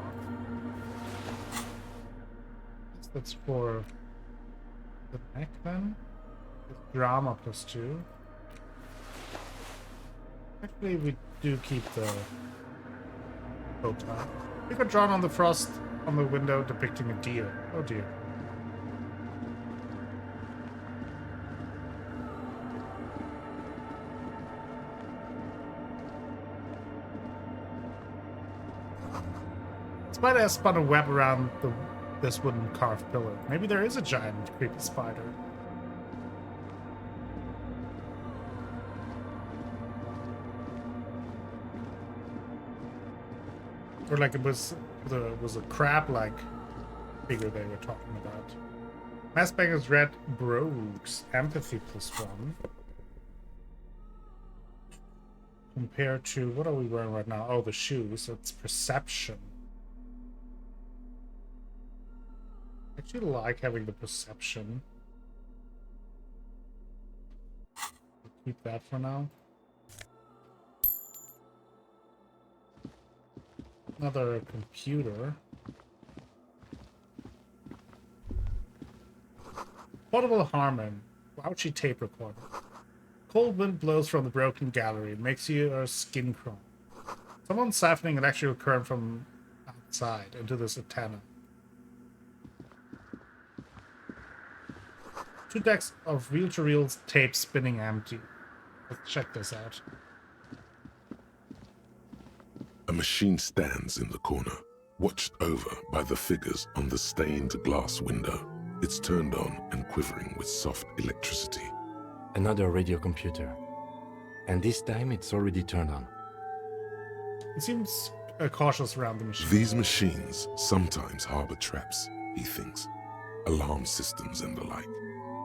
S1: That's for the neck then? Drama +2. Actually, we do keep the bow tie. We got drawn on the frost on the window depicting a deer. Oh dear. Spider has spun a web around this wooden carved pillar. Maybe there is a giant creepy spider. Or like it was a crab-like figure they were talking about. Massbanger's red brogues, empathy +1. Compared to, what are we wearing right now? Oh, the shoes. It's perception. I actually like having the perception. Keep that for now. Another computer. Portable Harmon. Grouchy tape recorder. Cold wind blows from the broken gallery. It makes your skin crawl. Someone's siphoning electrical current from outside into this antenna. 2 decks of reel-to-reel tape spinning empty. Let's check this out.
S2: A machine stands in the corner, watched over by the figures on the stained glass window. It's turned on and quivering with soft electricity.
S5: Another radio computer. And this time it's already turned on.
S1: He seems cautious around the machine.
S2: These machines sometimes harbor traps, he thinks. Alarm systems and the like.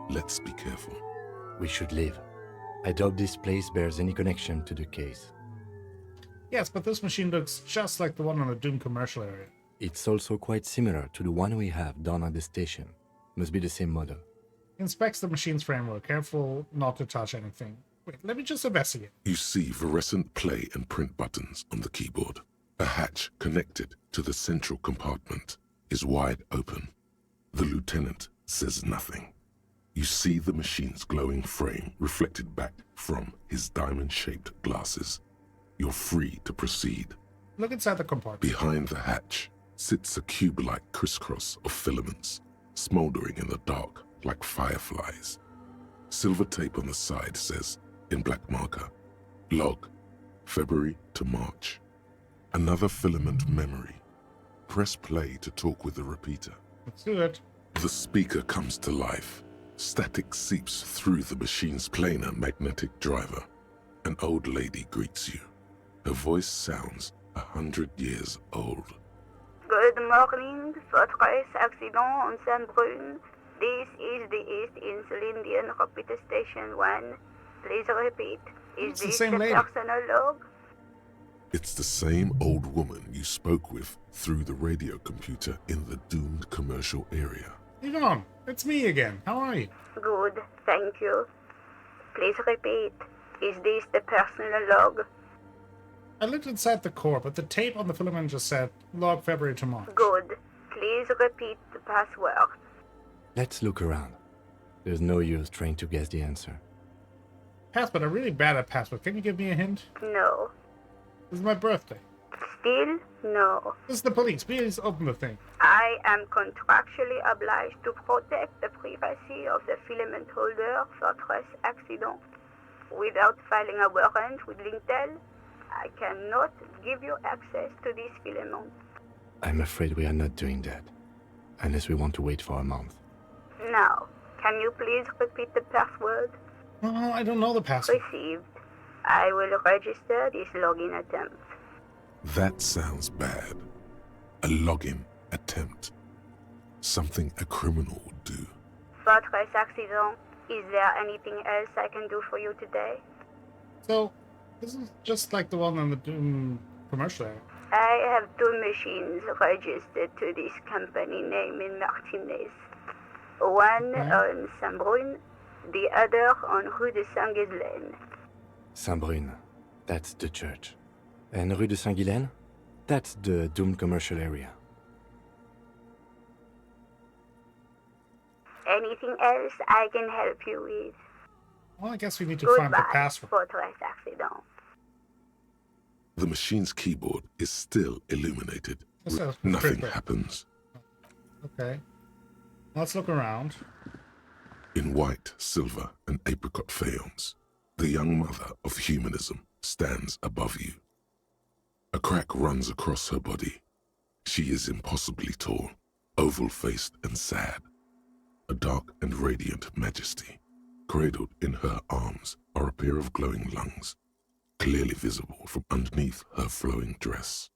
S2: Let's be careful.
S5: We should leave. I doubt this place bears any connection to the case.
S1: Yes, but this machine looks just like the one on the Doom commercial area.
S5: It's also quite similar to the one we have down at the station. Must be the same model.
S1: Inspects the machine's framework, careful not to touch anything. Wait, let me just investigate.
S2: You see fluorescent play and print buttons on the keyboard. A hatch connected to the central compartment is wide open. The lieutenant says nothing. You see the machine's glowing frame reflected back from his diamond-shaped glasses. You're free to proceed.
S1: Look inside the compartment.
S2: Behind the hatch sits a cube-like crisscross of filaments, smoldering in the dark like fireflies. Silver tape on the side says, in black marker, log, February to March. Another filament memory. Press play to talk with the repeater.
S1: Let's do it.
S2: The speaker comes to life. Static seeps through the machine's planar magnetic driver. An old lady greets you. Her voice sounds 100 years old.
S12: Good morning, Fortress Accident on Saint-Brun. This is the East Insulindian Repeater Station 1. Please repeat. Is this the personal log?
S2: It's the same old woman you spoke with through the radio computer in the doomed commercial area.
S1: Yvonne, it's me again. How are you?
S12: Good, thank you. Please repeat. Is this the personal log?
S1: I looked inside the core, but the tape on the filament just said log February to March.
S12: Good. Please repeat the password.
S5: Let's look around. There's no use trying to guess the answer.
S1: Password, I'm really bad at password. Can you give me a hint?
S12: No.
S1: This is my birthday.
S12: Still no.
S1: This is the police. Please open the thing.
S12: I am contractually obliged to protect the privacy of the filament holder for Fortress Accident. Without filing a warrant with Lintel, I cannot give you access to this filament.
S5: I'm afraid we are not doing that. Unless we want to wait for a month.
S12: Now, can you please repeat the password?
S1: Oh, I don't know the password.
S12: Received. I will register this login attempt.
S2: That sounds bad. A login attempt. Something a criminal would do.
S12: Fortress Accident, is there anything else I can do for you today?
S1: So, this is just like the one on the Doom commercial.
S12: I have two machines registered to this company name in Martinez. One on Saint-Brun, the other on Rue de Saint-Ghislaine.
S5: Saint-Brun, that's the church. And Rue de Saint-Ghislaine? That's the doomed commercial area.
S12: Anything else I can help you with?
S1: Well, I guess we need to
S12: Goodbye,
S1: find the password.
S12: Fortress Accident.
S2: The machine's keyboard is still illuminated.
S1: That's
S2: Nothing
S1: perfect.
S2: happens.
S1: Okay. Let's look around.
S2: In white, silver, and apricot faience, the young mother of humanism stands above you. A crack runs across her body. She is impossibly tall, oval-faced and sad. A dark and radiant majesty. Cradled in her arms are a pair of glowing lungs, clearly visible from underneath her flowing dress.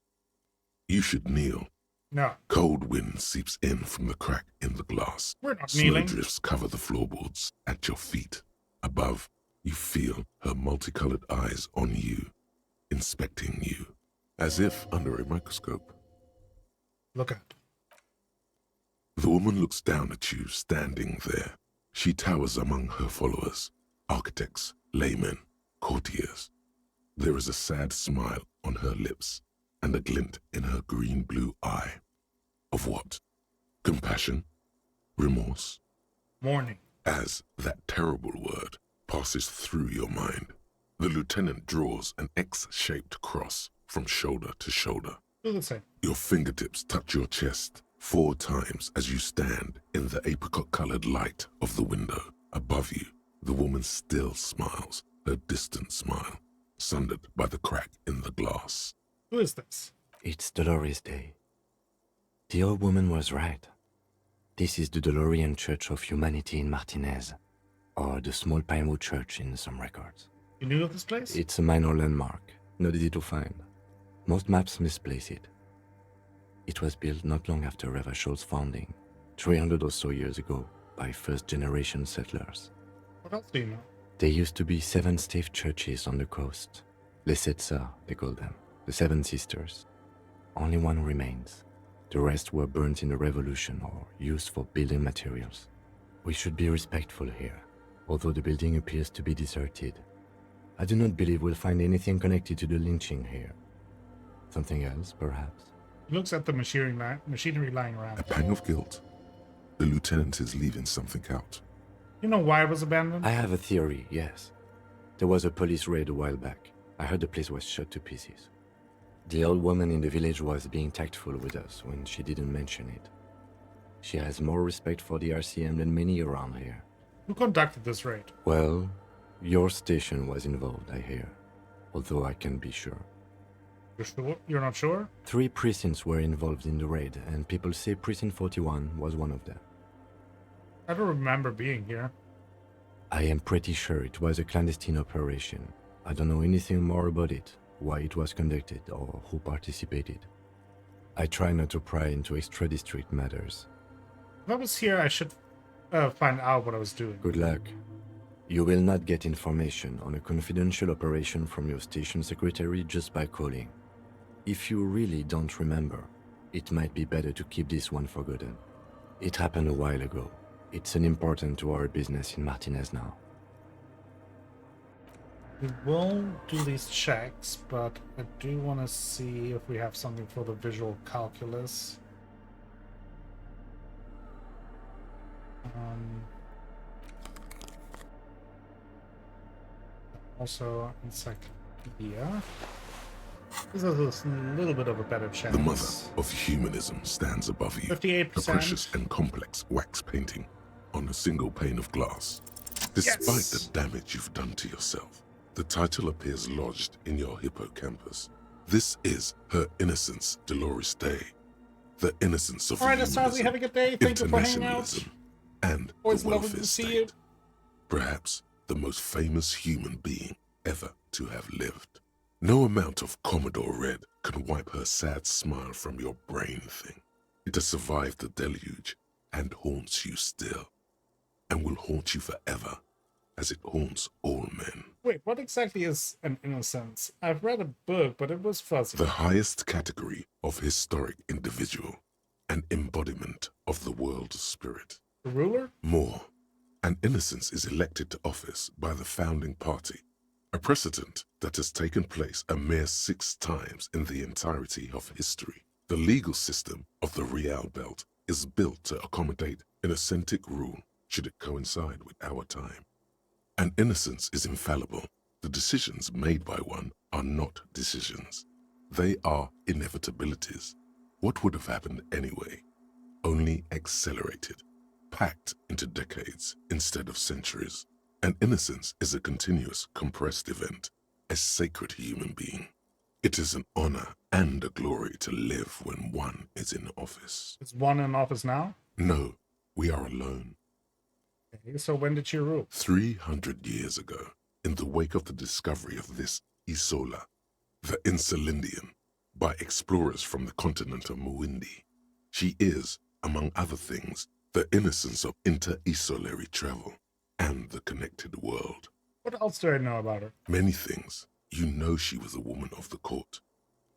S2: You should kneel.
S1: No.
S2: Cold wind seeps in from the crack in the glass.
S1: We're not kneeling.
S2: Snowdrifts cover the floorboards at your feet. Above, you feel her multicolored eyes on you, inspecting you, as if under a microscope.
S1: Look at.
S2: The woman looks down at you, standing there. She towers among her followers, architects, laymen, courtiers. There is a sad smile on her lips and a glint in her green-blue eye. Of what? Compassion? Remorse?
S1: Mourning.
S2: As that terrible word passes through your mind, the lieutenant draws an X-shaped cross from shoulder to shoulder.
S1: Do the same.
S2: Your fingertips touch your chest 4 times as you stand in the apricot-colored light of the window. Above you, the woman still smiles, her distant smile, sundered by the crack in the glass.
S1: Who is this?
S5: It's Dolores Day. The old woman was right. This is the DeLorean Church of Humanity in Martinez, or the Small Pinewood Church in some records.
S1: You knew of this place?
S5: It's a minor landmark, not easy to find. Most maps misplace it. It was built not long after Revachol's founding, 300 or so years ago, by first-generation settlers.
S1: What else do you know?
S5: There used to be 7 stave churches on the coast. Les Sept Sœurs, they call them. The 7 Sisters. Only one remains. The rest were burnt in the revolution or used for building materials. We should be respectful here, although the building appears to be deserted. I do not believe we'll find anything connected to the lynching here. Something else, perhaps?
S1: He looks at the machinery lying around.
S2: A pang of guilt. The lieutenant is leaving something out.
S1: You know why it was abandoned?
S5: I have a theory, yes. There was a police raid a while back. I heard the place was shot to pieces. The old woman in the village was being tactful with us when she didn't mention it. She has more respect for the RCM than many around here.
S1: Who conducted this raid?
S5: Well, your station was involved, I hear. Although I can't be sure.
S1: You're sure? You're not sure?
S5: 3 precincts were involved in the raid, and people say Precinct 41 was one of them.
S1: I don't remember being here.
S5: I am pretty sure it was a clandestine operation. I don't know anything more about it, why it was conducted, or who participated. I try not to pry into extra-district matters.
S1: If I was here, I should find out what I was doing.
S5: Good luck. You will not get information on a confidential operation from your station secretary just by calling. If you really don't remember, it might be better to keep this one forgotten. It happened a while ago. It's unimportant to our business in Martinez now.
S1: We will do these checks, but I do want to see if we have something for the visual calculus. Also, encyclopedia. This is a little bit of a better chance.
S2: The mother of humanism stands above you.
S1: 58%.
S2: A precious and complex wax painting on a single pane of glass. Despite the damage you've done to yourself, the title appears lodged in your hippocampus. This is Her Innocence, Dolores Day. The innocence of
S1: Alright, Astasi, have a good day. Thank you for hanging out.
S2: internationalism, and
S1: Always
S2: the
S1: lovely
S2: welfare
S1: to see
S2: state.
S1: you.
S2: Perhaps the most famous human being ever to have lived. No amount of Commodore Red can wipe her sad smile from your brain thing. It has survived the deluge and haunts you still, and will haunt you forever, as it haunts all men.
S1: Wait, what exactly is an innocence? I've read a book, but it was fuzzy.
S2: The highest category of historic individual, an embodiment of the world spirit.
S1: The ruler?
S2: More, an innocence is elected to office by the founding party, a precedent that has taken place a mere 6 times in the entirety of history. The legal system of the Real Belt is built to accommodate an authentic rule should it coincide with our time. An innocence is infallible. The decisions made by one are not decisions. They are inevitabilities. What would have happened anyway? Only accelerated, packed into decades instead of centuries. An innocence is a continuous, compressed event, a sacred human being. It is an honor and a glory to live when one is in office.
S1: Is one in office now?
S2: No, we are alone.
S1: Okay, so when did she rule?
S2: 300 years ago, in the wake of the discovery of this Isola, the Insulindian, by explorers from the continent of Muindi. She is, among other things, the innocence of inter-isolary travel and the connected world.
S1: What else do I know about her?
S2: Many things. You know she was a woman of the court,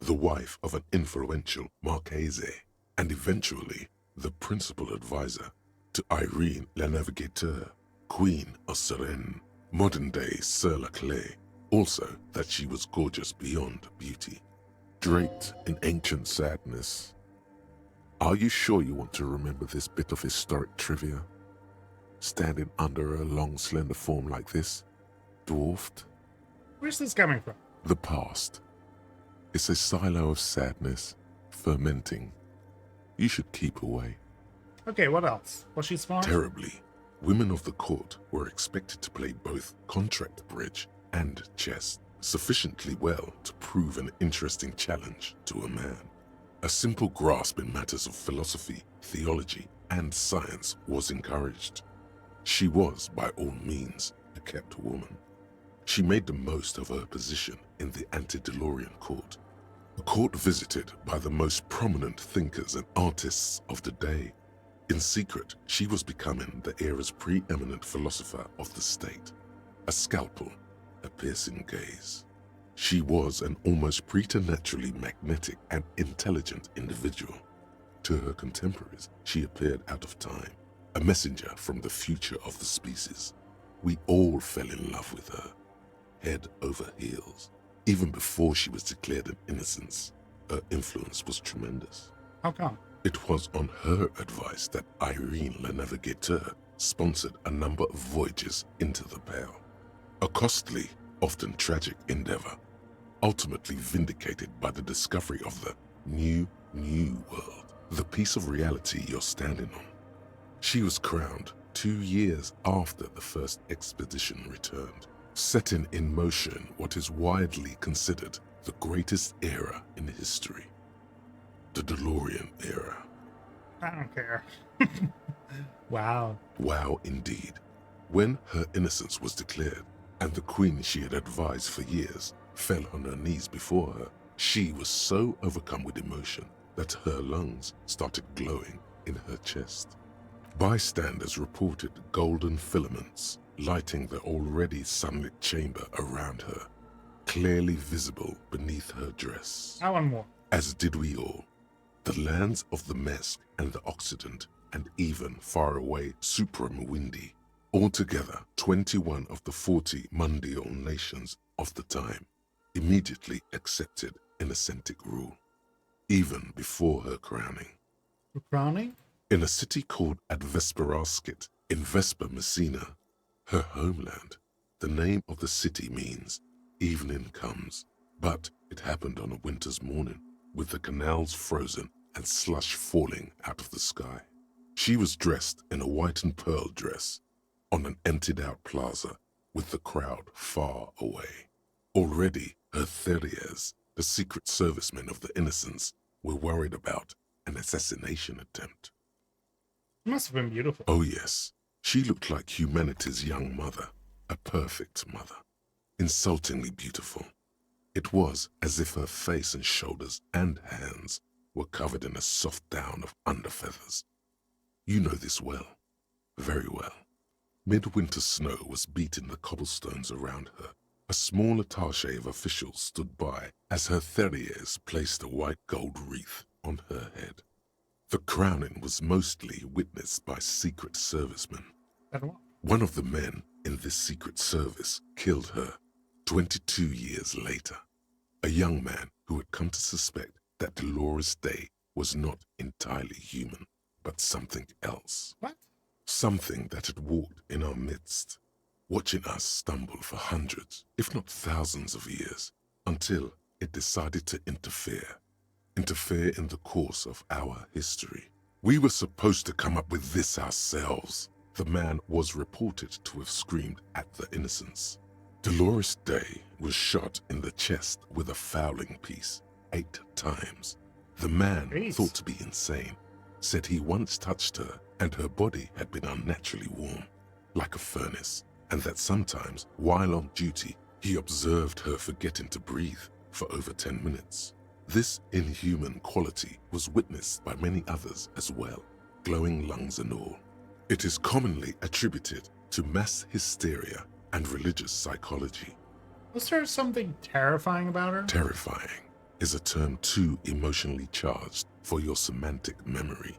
S2: the wife of an influential Marchese, and eventually the principal advisor to Irene La Navigateur, Queen of Suresnes, modern-day Sir La Clé. Also that she was gorgeous beyond beauty, draped in ancient sadness. Are you sure you want to remember this bit of historic trivia? Standing under a long, slender form like this, dwarfed?
S1: Where's this coming from?
S2: The past. It's a silo of sadness, fermenting. You should keep away.
S1: Okay, what else? Was she smart?
S2: Terribly, women of the court were expected to play both contract bridge and chess sufficiently well to prove an interesting challenge to a man. A simple grasp in matters of philosophy, theology, and science was encouraged. She was, by all means, a kept woman. She made the most of her position in the antediluvian court, a court visited by the most prominent thinkers and artists of the day. In secret, she was becoming the era's preeminent philosopher of the state, a scalpel, a piercing gaze. She was an almost preternaturally magnetic and intelligent individual. To her contemporaries, she appeared out of time, a messenger from the future of the species. We all fell in love with her, head over heels. Even before she was declared an innocence, her influence was tremendous.
S1: How come?
S2: It was on her advice that Irene La Navigateur sponsored a number of voyages into the Pale. A costly, often tragic endeavor, ultimately vindicated by the discovery of the new world, the piece of reality you're standing on. She was crowned 2 years after the first expedition returned, setting in motion what is widely considered the greatest era in history. The DeLorean era.
S1: I don't care. Wow.
S2: Wow, indeed. When her innocence was declared, and the queen she had advised for years fell on her knees before her, she was so overcome with emotion that her lungs started glowing in her chest. Bystanders reported golden filaments lighting the already sunlit chamber around her, clearly visible beneath her dress.
S1: I want more.
S2: As did we all. The lands of the Mesk and the Occident, and even faraway Supramawindi, altogether 21 of the 40 mundial nations of the time, immediately accepted Innocentic rule, even before her crowning.
S1: The crowning?
S2: In a city called Advesperaskit in Vesper Messina, her homeland, the name of the city means evening comes, but it happened on a winter's morning, with the canals frozen and slush falling out of the sky. She was dressed in a white and pearl dress on an emptied-out plaza with the crowd far away. Already, her Theriers, the secret servicemen of the Innocents, were worried about an assassination attempt.
S1: It must have been beautiful.
S2: Oh yes, she looked like humanity's young mother, a perfect mother, insultingly beautiful. It was as if her face and shoulders and hands were covered in a soft down of underfeathers. You know this well, very well. Midwinter snow was beating the cobblestones around her. A small attaché of officials stood by as her Theriers placed a white gold wreath on her head. The crowning was mostly witnessed by secret servicemen. One of the men in this secret service killed her 22 years later. A young man who had come to suspect that Dolores Day was not entirely human, but something else.
S1: What?
S2: Something that had walked in our midst, watching us stumble for hundreds, if not thousands of years, until it decided to interfere in the course of our history. We were supposed to come up with this ourselves. The man was reported to have screamed at the Innocents. Dolores Day was shot in the chest with a fowling piece 8 times. The man, thought to be insane, said he once touched her and her body had been unnaturally warm, like a furnace, and that sometimes, while on duty, he observed her forgetting to breathe for over 10 minutes. This inhuman quality was witnessed by many others as well, glowing lungs and all. It is commonly attributed to mass hysteria and religious psychology.
S1: Was there something terrifying about her?
S2: Terrifying is a term too emotionally charged for your semantic memory,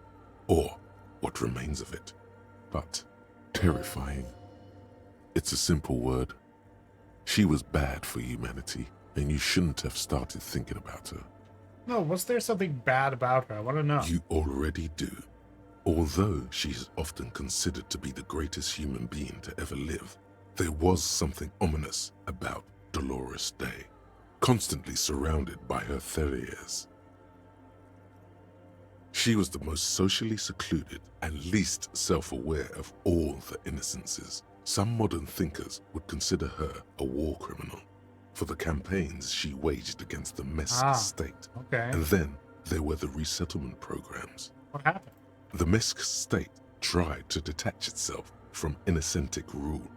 S2: or what remains of it. But terrifying, it's a simple word. She was bad for humanity, and you shouldn't have started thinking about her.
S1: No, was there something bad about her? I want to know.
S2: You already do. Although she is often considered to be the greatest human being to ever live, there was something ominous about Dolores Day, constantly surrounded by her Theriers. She was the most socially secluded and least self-aware of all the Innocences. Some modern thinkers would consider her a war criminal for the campaigns she waged against the Mesk state.
S1: Okay.
S2: And then there were the resettlement programs.
S1: What happened?
S2: The Mesk state tried to detach itself from Innocentic rule.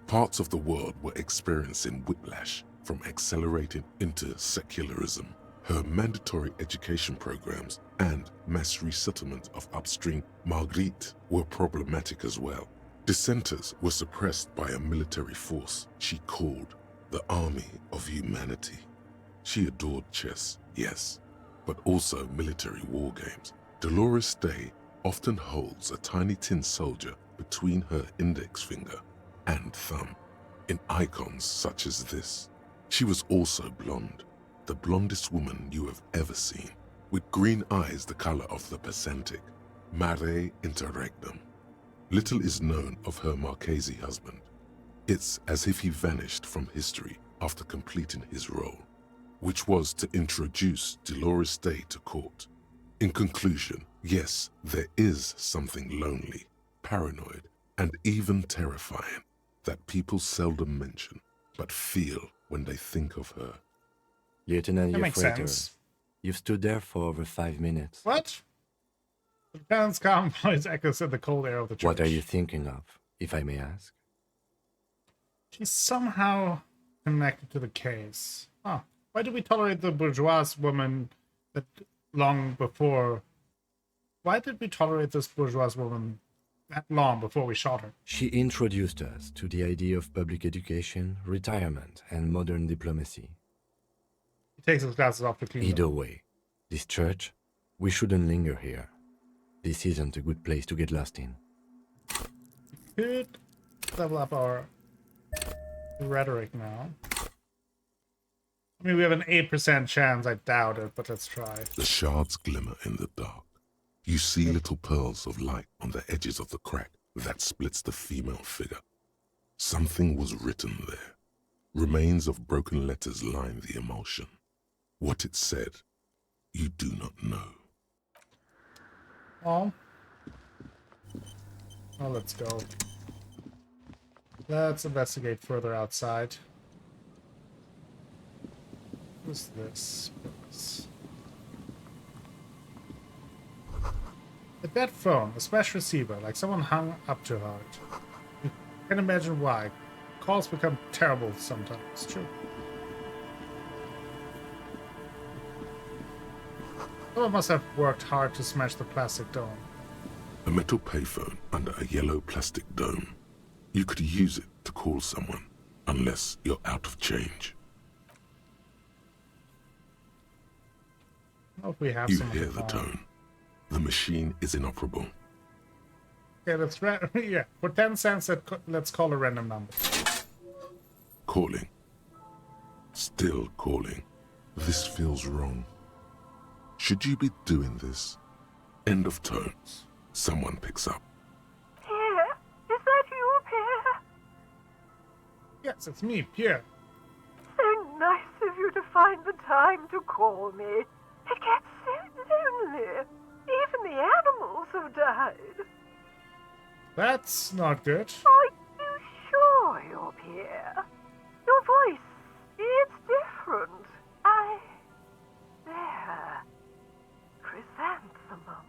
S2: Parts of the world were experiencing whiplash from accelerating into secularism. Her mandatory education programs and mass resettlement of upstream Marguerite were problematic as well. Dissenters were suppressed by a military force she called the Army of Humanity. She adored chess, yes, but also military war games. Dolores Day often holds a tiny tin soldier between her index finger and thumb in icons such as this. She was also blonde, the blondest woman you have ever seen, with green eyes the color of the Pacentic, mare interregnum. Little is known of her Marchese husband. It's as if he vanished from history after completing his role, which was to introduce Dolores Day to court. In conclusion, yes, there is something lonely, paranoid, and even terrifying that people seldom mention, but feel when they think of her.
S5: Lieutenant
S1: That makes
S5: Yefreiter,
S1: sense.
S5: you've stood there for over 5 minutes.
S1: What? The lieutenant's calm voice echoes in the cold air of the church.
S5: What are you thinking of, if I may ask?
S1: She's somehow connected to the case. Huh. Why did we tolerate the bourgeois woman that long before? Why did we tolerate this bourgeois woman that long before we shot her?
S5: She introduced us to the idea of public education, retirement, and modern diplomacy.
S1: He takes his glasses off to clean them.
S5: Either way, this church, we shouldn't linger here. This isn't a good place to get lost in.
S1: Could level up our rhetoric now. I mean, we have an 8% chance. I doubt it, but let's try.
S2: The shards glimmer in the dark. You see little pearls of light on the edges of the crack that splits the female figure. Something was written there. Remains of broken letters line the emulsion. What it said, you do not know.
S1: Oh. Well, let's go. Let's investigate further outside. What's this? A dead phone, a smashed receiver, like someone hung up too hard. You can imagine why. Calls become terrible sometimes. True. Someone must have worked hard to smash the plastic dome.
S2: A metal payphone under a yellow plastic dome. You could use it to call someone, unless you're out of change.
S1: I hope we have
S2: You
S1: some
S2: hear the tone. The machine is inoperable.
S1: Okay, let's yeah. For 10 cents, let's call a random number.
S2: Calling. Still calling. This feels wrong. Should you be doing this? End of tones. Someone picks up.
S12: Pierre, is that you, Pierre?
S1: Yes, it's me, Pierre.
S12: So nice of you to find the time to call me. It gets so lonely. Even the animals have died.
S1: That's not good.
S12: Are you sure you're Pierre? Your voice, it's different. There. Chrysanthemum.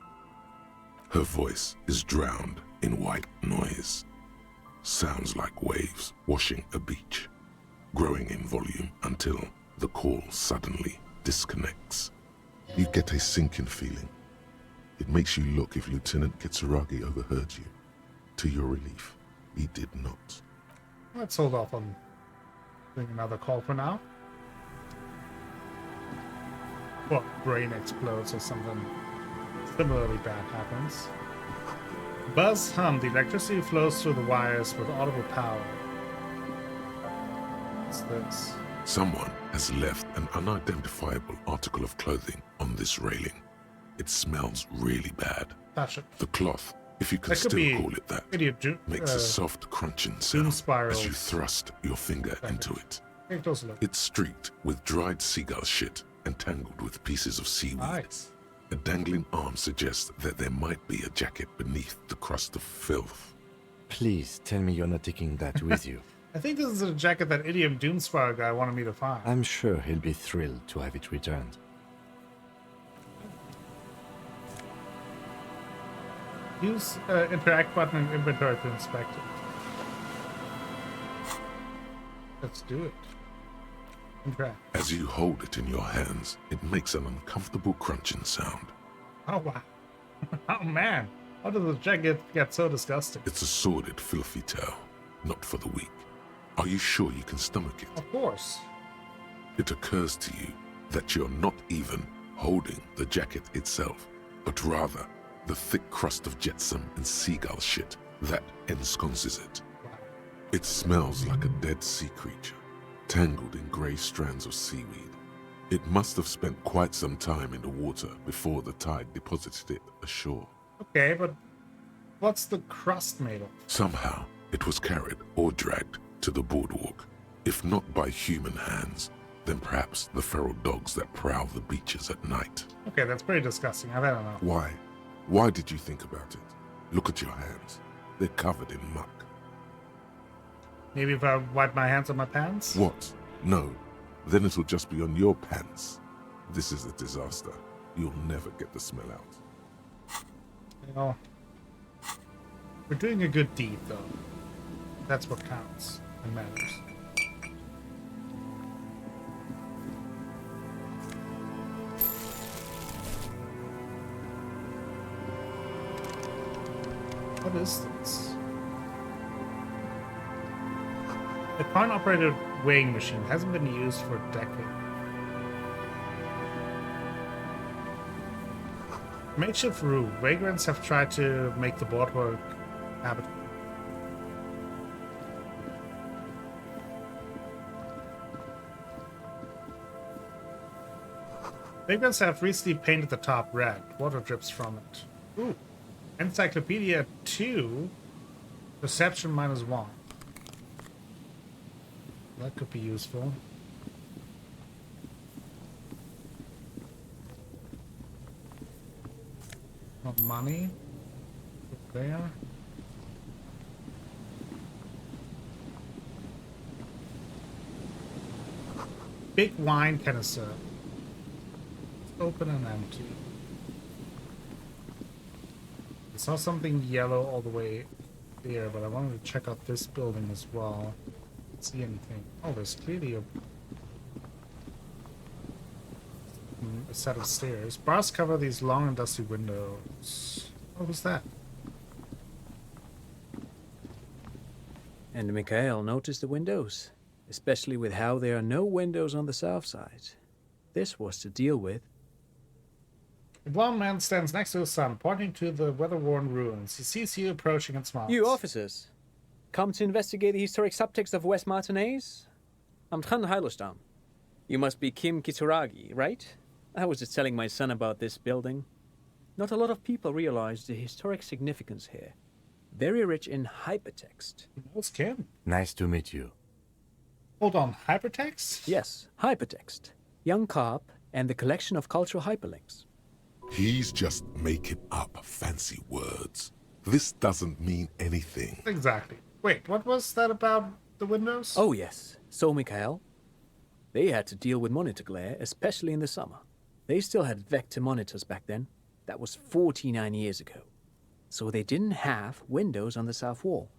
S2: Her voice is drowned in white noise. Sounds like waves washing a beach, growing in volume until the call suddenly disconnects. You get a sinking feeling. It makes you look if Lieutenant Kitsuragi overheard you. To your relief, he did not.
S1: Let's hold off on doing another call for now. Well, brain explodes or something similarly bad happens. Buzz hum. The electricity flows through the wires with audible power. What's this?
S2: Someone has left an unidentifiable article of clothing on this railing. It smells really bad.
S1: Touch it.
S2: The cloth, if you can
S1: That could
S2: still
S1: be
S2: call it that,
S1: idiot
S2: makes a soft crunching sound as
S1: spirals.
S2: you thrust your finger into it.
S1: Take a closer look.
S2: It's streaked with dried seagull shit and tangled with pieces of seaweed.
S1: Nice.
S2: A dangling arm suggests that there might be a jacket beneath the crust of filth.
S5: Please tell me you're not taking that with you.
S1: I think this is a jacket that idiom Doomspire guy wanted me to find.
S5: I'm sure he'll be thrilled to have it returned.
S1: Use interact button in inventory to inspect it. Let's do it. Interact.
S2: As you hold it in your hands, it makes an uncomfortable crunching sound.
S1: Oh wow. Oh man. How does the jacket get so disgusting?
S2: It's a sordid, filthy tale, not for the weak. Are you sure you can stomach it?
S1: Of course.
S2: It occurs to you that you're not even holding the jacket itself, but rather the thick crust of jetsam and seagull shit that ensconces it. It smells like a dead sea creature, tangled in grey strands of seaweed. It must have spent quite some time in the water before the tide deposited it ashore.
S1: Okay, but what's the crust made of?
S2: Somehow, it was carried or dragged to the boardwalk. If not by human hands, then perhaps the feral dogs that prowl the beaches at night.
S1: Okay, that's pretty disgusting. I don't know.
S2: Why? Why did you think about it? Look at your hands. They're covered in muck.
S1: Maybe if I wipe my hands on my pants?
S2: What? No. Then it'll just be on your pants. This is a disaster. You'll never get the smell out.
S1: Well, we're doing a good deed, though. That's what counts and matters. What is this? A coin-operated weighing machine hasn't been used for a decade. Makeshift roof. Vagrants have tried to make the boardwalk habitable. Vagrants have recently painted the top red. Water drips from it. Ooh. Encyclopedia 2. Perception -1. That could be useful. Not money. There. Big wine canister. Open and empty. I saw something yellow all the way there, but I wanted to check out this building as well. See anything? Oh, there's clearly a set of stairs. Bars cover these long and dusty windows. What was that?
S13: And Mikhail noticed the windows, especially with how there are no windows on the south side. This was to deal with.
S1: A blond man stands next to his son, pointing to the weather-worn ruins. He sees you approaching and smiles.
S13: You officers, come to investigate the historic subtext of West Martinez? I'm Tran Heilostam. You must be Kim Kituragi, right? I was just telling my son about this building. Not a lot of people realize the historic significance here. Very rich in hypertext.
S1: What's Kim?
S5: Nice to meet you.
S1: Hold on, hypertext?
S13: Yes, hypertext. Young Carp and the collection of cultural hyperlinks.
S2: He's just making up fancy words. This doesn't mean anything.
S1: Exactly. Wait, what was that about the windows?
S13: Oh, yes. So, Mikhail, they had to deal with monitor glare, especially in the summer. They still had vector monitors back then. That was 49 years ago. So they didn't have windows on the south wall.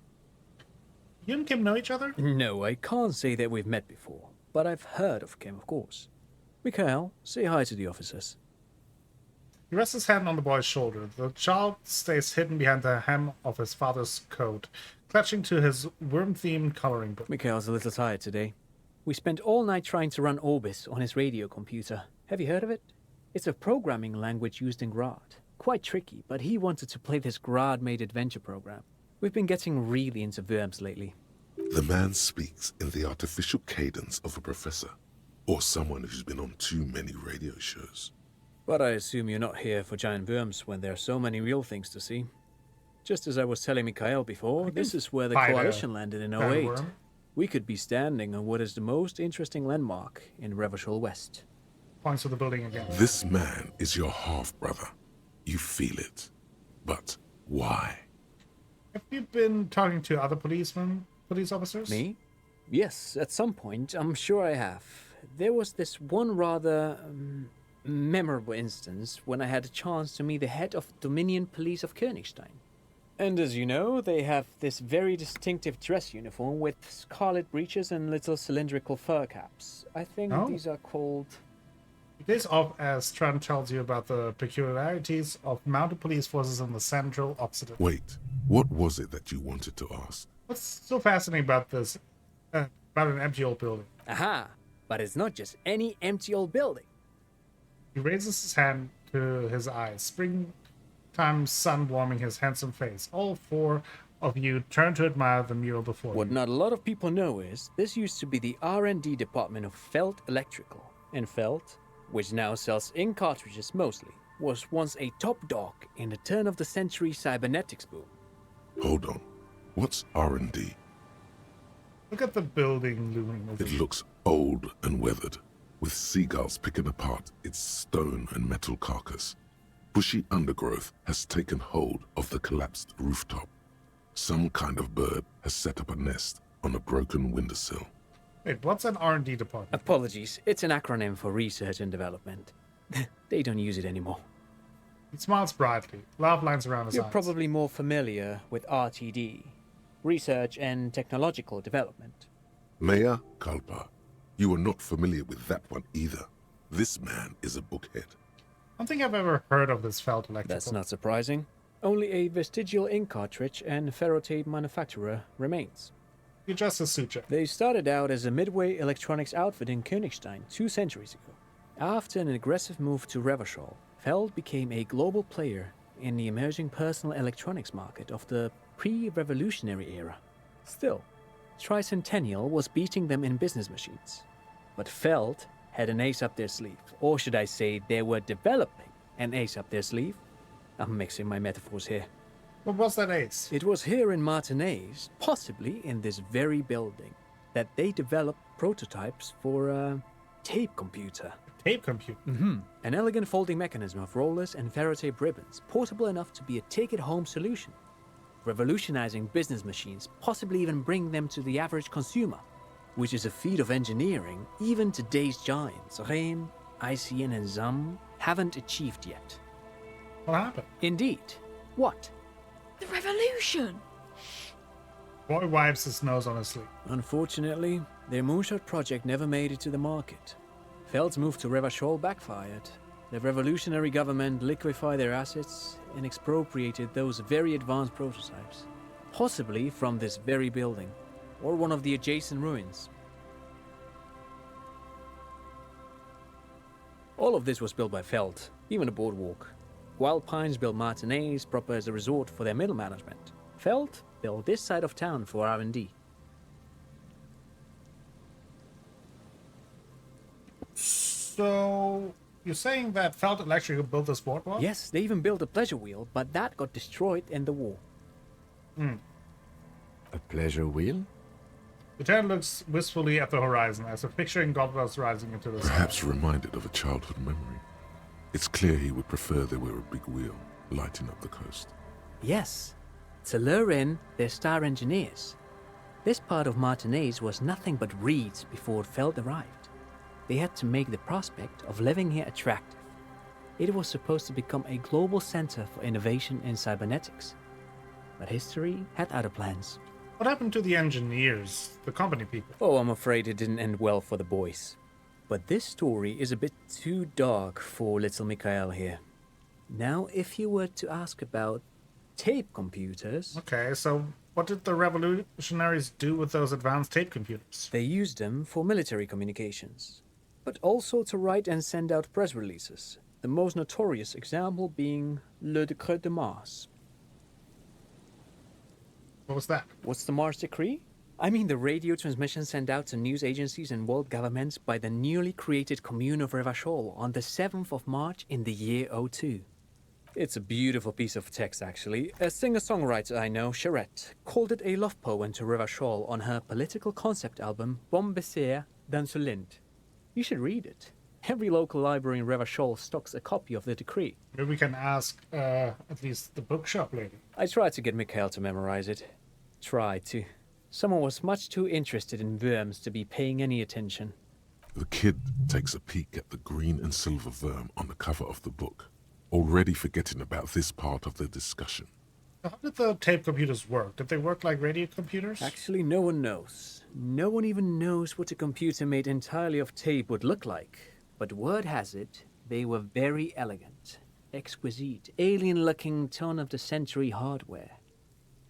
S1: You and Kim know each other?
S13: No, I can't say that we've met before, but I've heard of Kim, of course. Mikhail, say hi to the officers.
S1: He rests his hand on the boy's shoulder. The child stays hidden behind the hem of his father's coat, clutching to his worm-themed coloring book.
S13: Mikhail's a little tired today. We spent all night trying to run Orbis on his radio computer. Have you heard of it? It's a programming language used in Grad. Quite tricky, but he wanted to play this Grad-made adventure program. We've been getting really into Worms lately.
S2: The man speaks in the artificial cadence of a professor, or someone who's been on too many radio shows.
S13: But I assume you're not here for giant worms when there are so many real things to see. Just as I was telling Mikhail before, this is where the Coalition landed in 08.
S1: Worm.
S13: We could be standing on what is the most interesting landmark in Revachol West.
S1: Points to the building again.
S2: This man is your half-brother. You feel it. But why?
S1: Have you been talking to other police officers?
S13: Me? Yes, at some point, I'm sure I have. There was this one rather memorable instance when I had a chance to meet the head of Dominion Police of Königstein. And as you know, they have this very distinctive dress uniform with scarlet breeches and little cylindrical fur caps. I think these are called...
S1: It is off as Tran tells you about the peculiarities of mounted police forces in the Central Occident.
S2: Wait, what was it that you wanted to ask?
S1: What's so fascinating about this, about an empty old building?
S13: Aha! But it's not just any empty old building.
S1: He raises his hand to his eyes, springtime sun warming his handsome face. All four of you turn to admire the mural before
S13: What
S1: you.
S13: not a lot of people know is this used to be the R&D department of Felt Electrical. And Felt, which now sells ink cartridges mostly, was once a top dog in the turn-of-the-century cybernetics boom.
S2: Hold on. What's R&D?
S1: Look at the building looming over
S2: It
S1: you.
S2: looks old and weathered, with seagulls picking apart its stone and metal carcass. Bushy undergrowth has taken hold of the collapsed rooftop. Some kind of bird has set up a nest on a broken windowsill.
S1: Wait, what's an R&D department?
S13: Apologies, it's an acronym for research and development. They don't use it anymore.
S1: He smiles brightly. Love lines around his
S13: You're
S1: eyes.
S13: probably more familiar with RTD, Research and Technological Development.
S2: Mea culpa. You are not familiar with that one either. This man is a bookhead.
S1: I don't think I've ever heard of this Felt Electrical.
S13: That's not surprising. Only a vestigial ink cartridge and ferrotape manufacturer remains.
S1: You're just a suture.
S13: They started out as a midway electronics outfit in Königstein 2 centuries ago. After an aggressive move to Revachol, Feld became a global player in the emerging personal electronics market of the pre-revolutionary era. Still, Tricentennial was beating them in business machines. But Feld had an ace up their sleeve, or should I say they were developing an ace up their sleeve. I'm mixing my metaphors here.
S1: What was that ace?
S13: It was here in Martinez, possibly in this very building, that they developed prototypes for a tape computer.
S1: Tape computer?
S13: An elegant folding mechanism of rollers and ferrotape ribbons, portable enough to be a take-it-home solution. Revolutionizing business machines, possibly even bring them to the average consumer, which is a feat of engineering even today's giants, Rehm, ICN and ZAM, haven't achieved yet.
S1: What happened?
S13: Indeed. What?
S11: The revolution!
S1: Boy wipes his nose on his sleeve.
S13: Unfortunately, their moonshot project never made it to the market. Feld's move to Revachol backfired. The revolutionary government liquefied their assets and expropriated those very advanced prototypes, possibly from this very building, or one of the adjacent ruins. All of this was built by Feld, even the boardwalk. Wild Pines built Martinez proper as a resort for their middle management. Feld built this side of town for R&D.
S1: So, you're saying that Felt Electrical built this boardwalk?
S13: Yes, they even built a pleasure wheel, but that got destroyed in the war.
S5: A pleasure wheel?
S1: Lieutenant looks wistfully at the horizon, as if picturing gondolas rising into the sky.
S2: Perhaps reminded of a childhood memory. It's clear he would prefer there were a big wheel lighting up the coast.
S13: Yes, to lure in their star engineers. This part of Martinez was nothing but reeds before Feld arrived. They had to make the prospect of living here attractive. It was supposed to become a global center for innovation in cybernetics. But history had other plans.
S1: What happened to the engineers, the company people?
S13: Oh, I'm afraid it didn't end well for the boys. But this story is a bit too dark for little Mikhail here. Now, if you were to ask about tape computers...
S1: Okay, so what did the revolutionaries do with those advanced tape computers?
S13: They used them for military communications, but also to write and send out press releases, the most notorious example being Le Décret de Mars.
S1: What was that?
S13: What's the Mars Decree? I mean the radio transmission sent out to news agencies and world governments by the newly created commune of Revachol on the 7th of March in the year 02. It's a beautiful piece of text, actually. A singer-songwriter I know, Charette, called it a love poem to Revachol on her political concept album, Bombessier dans le Lind. You should read it. Every local library in Revachol stocks a copy of the decree.
S1: Maybe we can ask, at least the bookshop lady.
S13: I tried to get Mikhail to memorize it. Tried to. Someone was much too interested in worms to be paying any attention.
S2: The kid takes a peek at the green and silver worm on the cover of the book, already forgetting about this part of the discussion.
S1: How did the tape computers work? Did they work like radio computers?
S13: Actually, no one knows. No one even knows what a computer made entirely of tape would look like. But word has it, they were very elegant, exquisite, alien-looking turn-of-the-century hardware.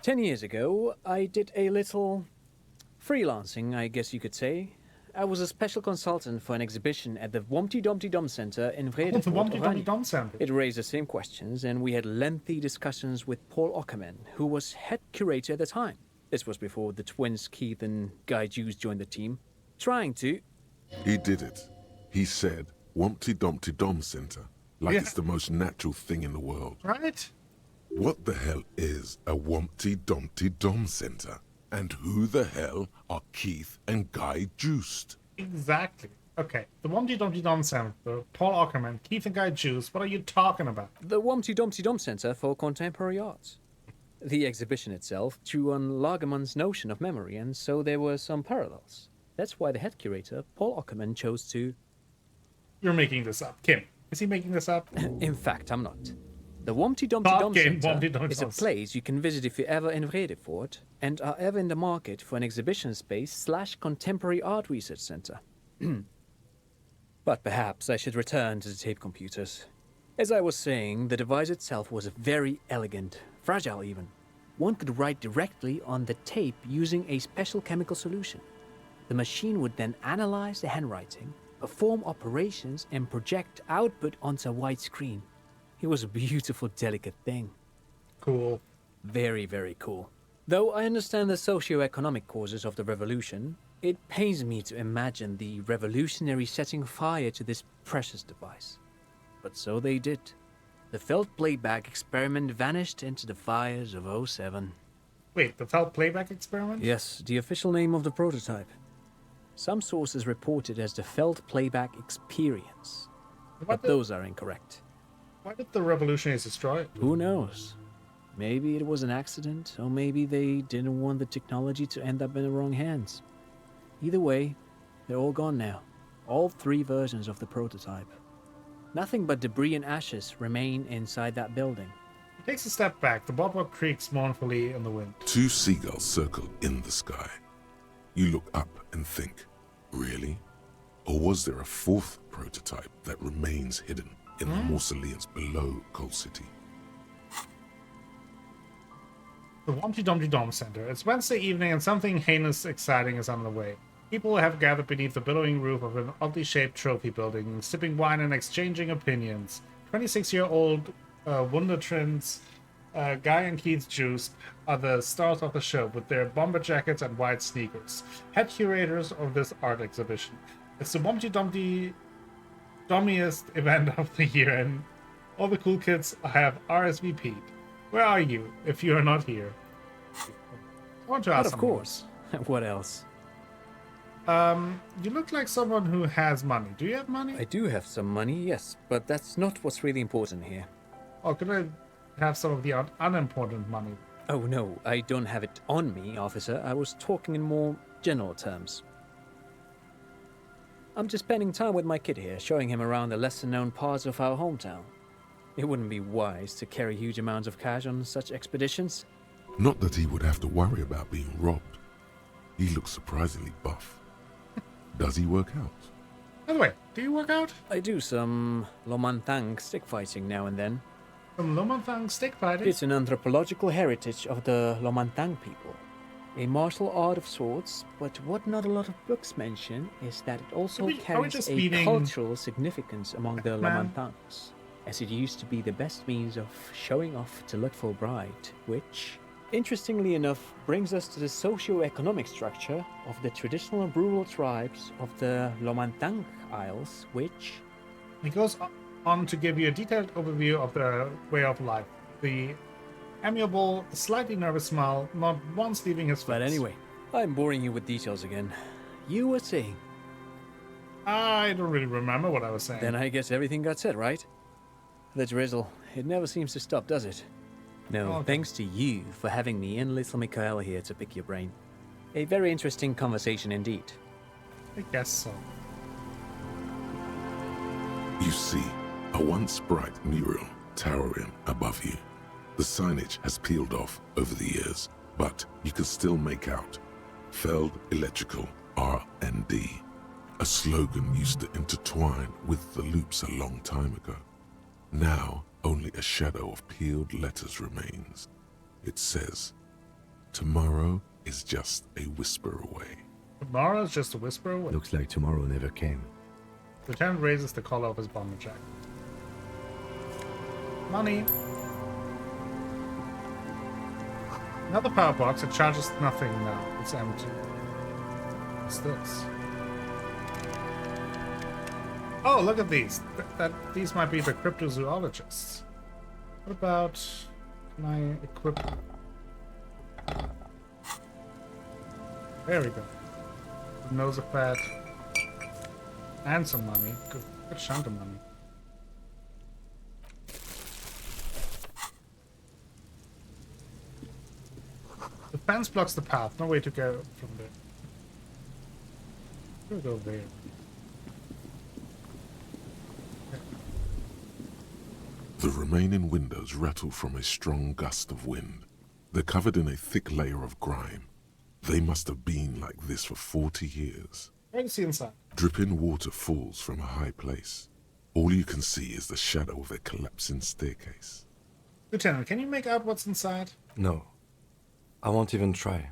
S13: 10 years ago, I did a little freelancing, I guess you could say. I was a special consultant for an exhibition at the Womty Dumpty Dum Center in Vrede.
S1: The Womty Dumpty Dum Center.
S13: It raised the same questions, and we had lengthy discussions with Paul Ockerman, who was head curator at the time. This was before the twins Keith and Guy Jews joined the team, trying to...
S2: He did it. He said, Wumpty Dumpty Dum Center, like it's the most natural thing in the world.
S1: Right?
S2: What the hell is a Wumpty Dumpty Dum Center? And who the hell are Keith and Guy Juiced?
S1: Exactly. Okay, the Wumpty Dumpty Dum Center, Paul Ockerman, Keith and Guy Juice, what are you talking about?
S13: The Wumpty Dumpty Dum Center for Contemporary Arts. The exhibition itself drew on Lagerman's notion of memory, and so there were some parallels. That's why the head curator, Paul Ockerman, chose to...
S1: You're making this up. Kim, is he making this up?
S13: In fact, I'm not. The Wompty Dumpty
S1: Card
S13: Dum
S1: game,
S13: Center
S1: Wompty Dumpty
S13: is a
S1: Dum.
S13: place you can visit if you're ever in Vredefort and are ever in the market for an exhibition space / contemporary art research center. But perhaps I should return to the tape computers. As I was saying, the device itself was very elegant, fragile even. One could write directly on the tape using a special chemical solution. The machine would then analyze the handwriting, perform operations, and project output onto a white screen. It was a beautiful, delicate thing.
S1: Cool.
S13: Very, very cool. Though I understand the socio-economic causes of the revolution, it pains me to imagine the revolutionaries setting fire to this precious device. But so they did. The felt playback experiment vanished into the fires of '07.
S1: Wait, the felt playback experiment?
S13: Yes, the official name of the prototype. Some sources report it as the felt playback experience. But those are incorrect.
S1: Why did the revolutionaries destroy it?
S13: Who knows? Maybe it was an accident, or maybe they didn't want the technology to end up in the wrong hands. Either way, they're all gone now. All 3 versions of the prototype. Nothing but debris and ashes remain inside that building.
S1: He takes a step back. The boardwalk creaks mournfully in the wind.
S2: 2 seagulls circle in the sky. You look up and think, really? Or was there a 4th prototype that remains hidden in the mausoleums below Coal City?
S1: The Wompty Dumpty Dom Center. It's Wednesday evening and something heinous exciting is on the way. People have gathered beneath the billowing roof of an oddly shaped trophy building, sipping wine and exchanging opinions. 26-year-old Wundertrins, Guy and Keith Juice are the stars of the show with their bomber jackets and white sneakers. Head curators of this art exhibition. It's the Wompty Dumpty dummiest event of the year, and all the cool kids have RSVP'd. Where are you if you are not here? I want to ask
S13: But of course. What else?
S1: You look like someone who has money. Do you have money?
S13: I do have some money, yes, but that's not what's really important here.
S1: Oh, could I have some of the unimportant money?
S13: Oh no, I don't have it on me, officer. I was talking in more general terms. I'm just spending time with my kid here, showing him around the lesser-known parts of our hometown. It wouldn't be wise to carry huge amounts of cash on such expeditions.
S2: Not that he would have to worry about being robbed. He looks surprisingly buff. Does he work out?
S1: By the way, do you work out?
S13: I do some Lomanthang stick fighting now and then.
S1: Some Lomanthang stick fighting?
S13: It's an anthropological heritage of the Lomanthang people. A martial art of sorts, but what not a lot of books mention is that it also carries a cultural significance among the Lomanthangs, as it used to be the best means of showing off to lookful bride, which, interestingly enough, brings us to the socio-economic structure of the traditional rural tribes of the Lomanthang Isles, which...
S1: He goes on to give you a detailed overview of their way of life. The amiable, slightly nervous smile, not once leaving his face.
S13: But anyway, I'm boring you with details again. You were saying?
S1: I don't really remember what I was saying.
S13: Then I guess everything got said, right? The drizzle. It never seems to stop, does it? No, thanks to you for having me and little Mikael here to pick your brain. A very interesting conversation indeed.
S1: I guess so.
S2: You see, a once bright mural towering above you. The signage has peeled off over the years, but you can still make out Feld Electrical R&D. A slogan used to intertwine with the loops a long time ago. Now, only a shadow of peeled letters remains. It says, tomorrow is just a whisper away.
S1: Tomorrow is just a whisper away.
S5: Looks like tomorrow never came.
S1: Lieutenant raises the collar of his bomber jacket. Money. Another power box. It charges nothing now. It's empty. What's this? Oh, look at these. These might be the cryptozoologists. What about... Can I equip... There we go. Nose of fat. And some money. Good chunk of money. The fence blocks the path. No way to go from there. We'll go there.
S2: The remaining windows rattle from a strong gust of wind. They're covered in a thick layer of grime. They must have been like this for 40 years.
S1: Try to see inside.
S2: Dripping water falls from a high place. All you can see is the shadow of a collapsing staircase.
S1: Lieutenant, can you make out what's inside?
S5: No. I won't even try.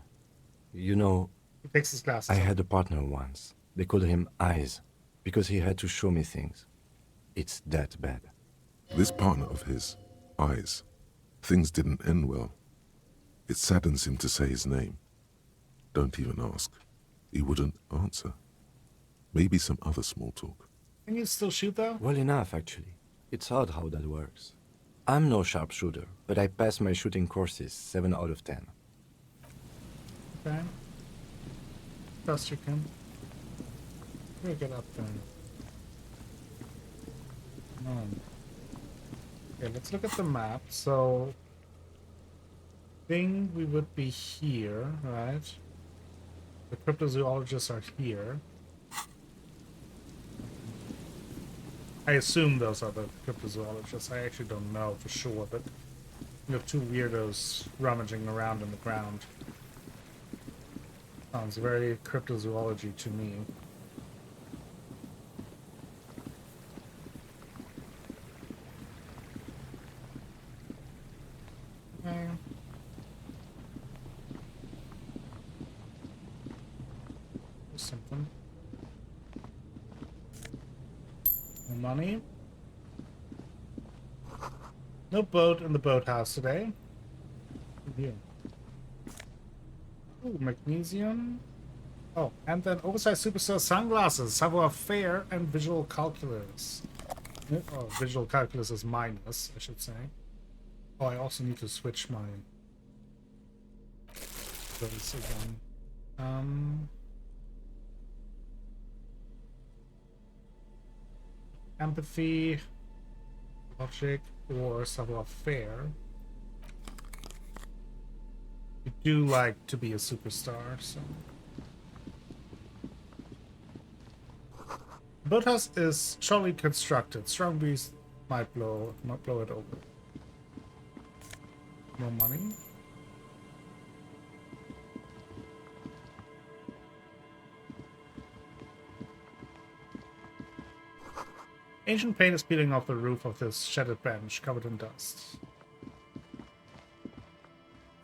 S5: You know,
S1: He takes his glasses
S5: I
S1: off.
S5: had a partner once. They called him Eyes, because he had to show me things. It's that bad.
S2: This partner of his, Eyes, things didn't end well. It saddens him to say his name. Don't even ask. He wouldn't answer. Maybe some other small talk.
S1: Can you still shoot though?
S5: Well enough, actually. It's odd how that works. I'm no sharpshooter, but I pass my shooting courses 7 out of 10.
S1: Okay. Trust you can. We'll get up there. Come on. Okay, let's look at the map. So, I think we would be here, right? The cryptozoologists are here. I assume those are the cryptozoologists. I actually don't know for sure, but you have two weirdos rummaging around in the ground. Sounds very cryptozoology to me. Okay. There's something. No money. No boat in the boathouse today. Here. Ooh, magnesium. Oh, and then oversized superstar sunglasses, savoir faire, and visual calculus. Oh, visual calculus is minus, I should say. Oh, I also need to switch my those again. Empathy, logic, or savoir faire. You do like to be a superstar, so. Boathouse is shortly constructed. Strong breeze might blow it over. No money. Ancient paint is peeling off the roof of this shattered bench, covered in dust.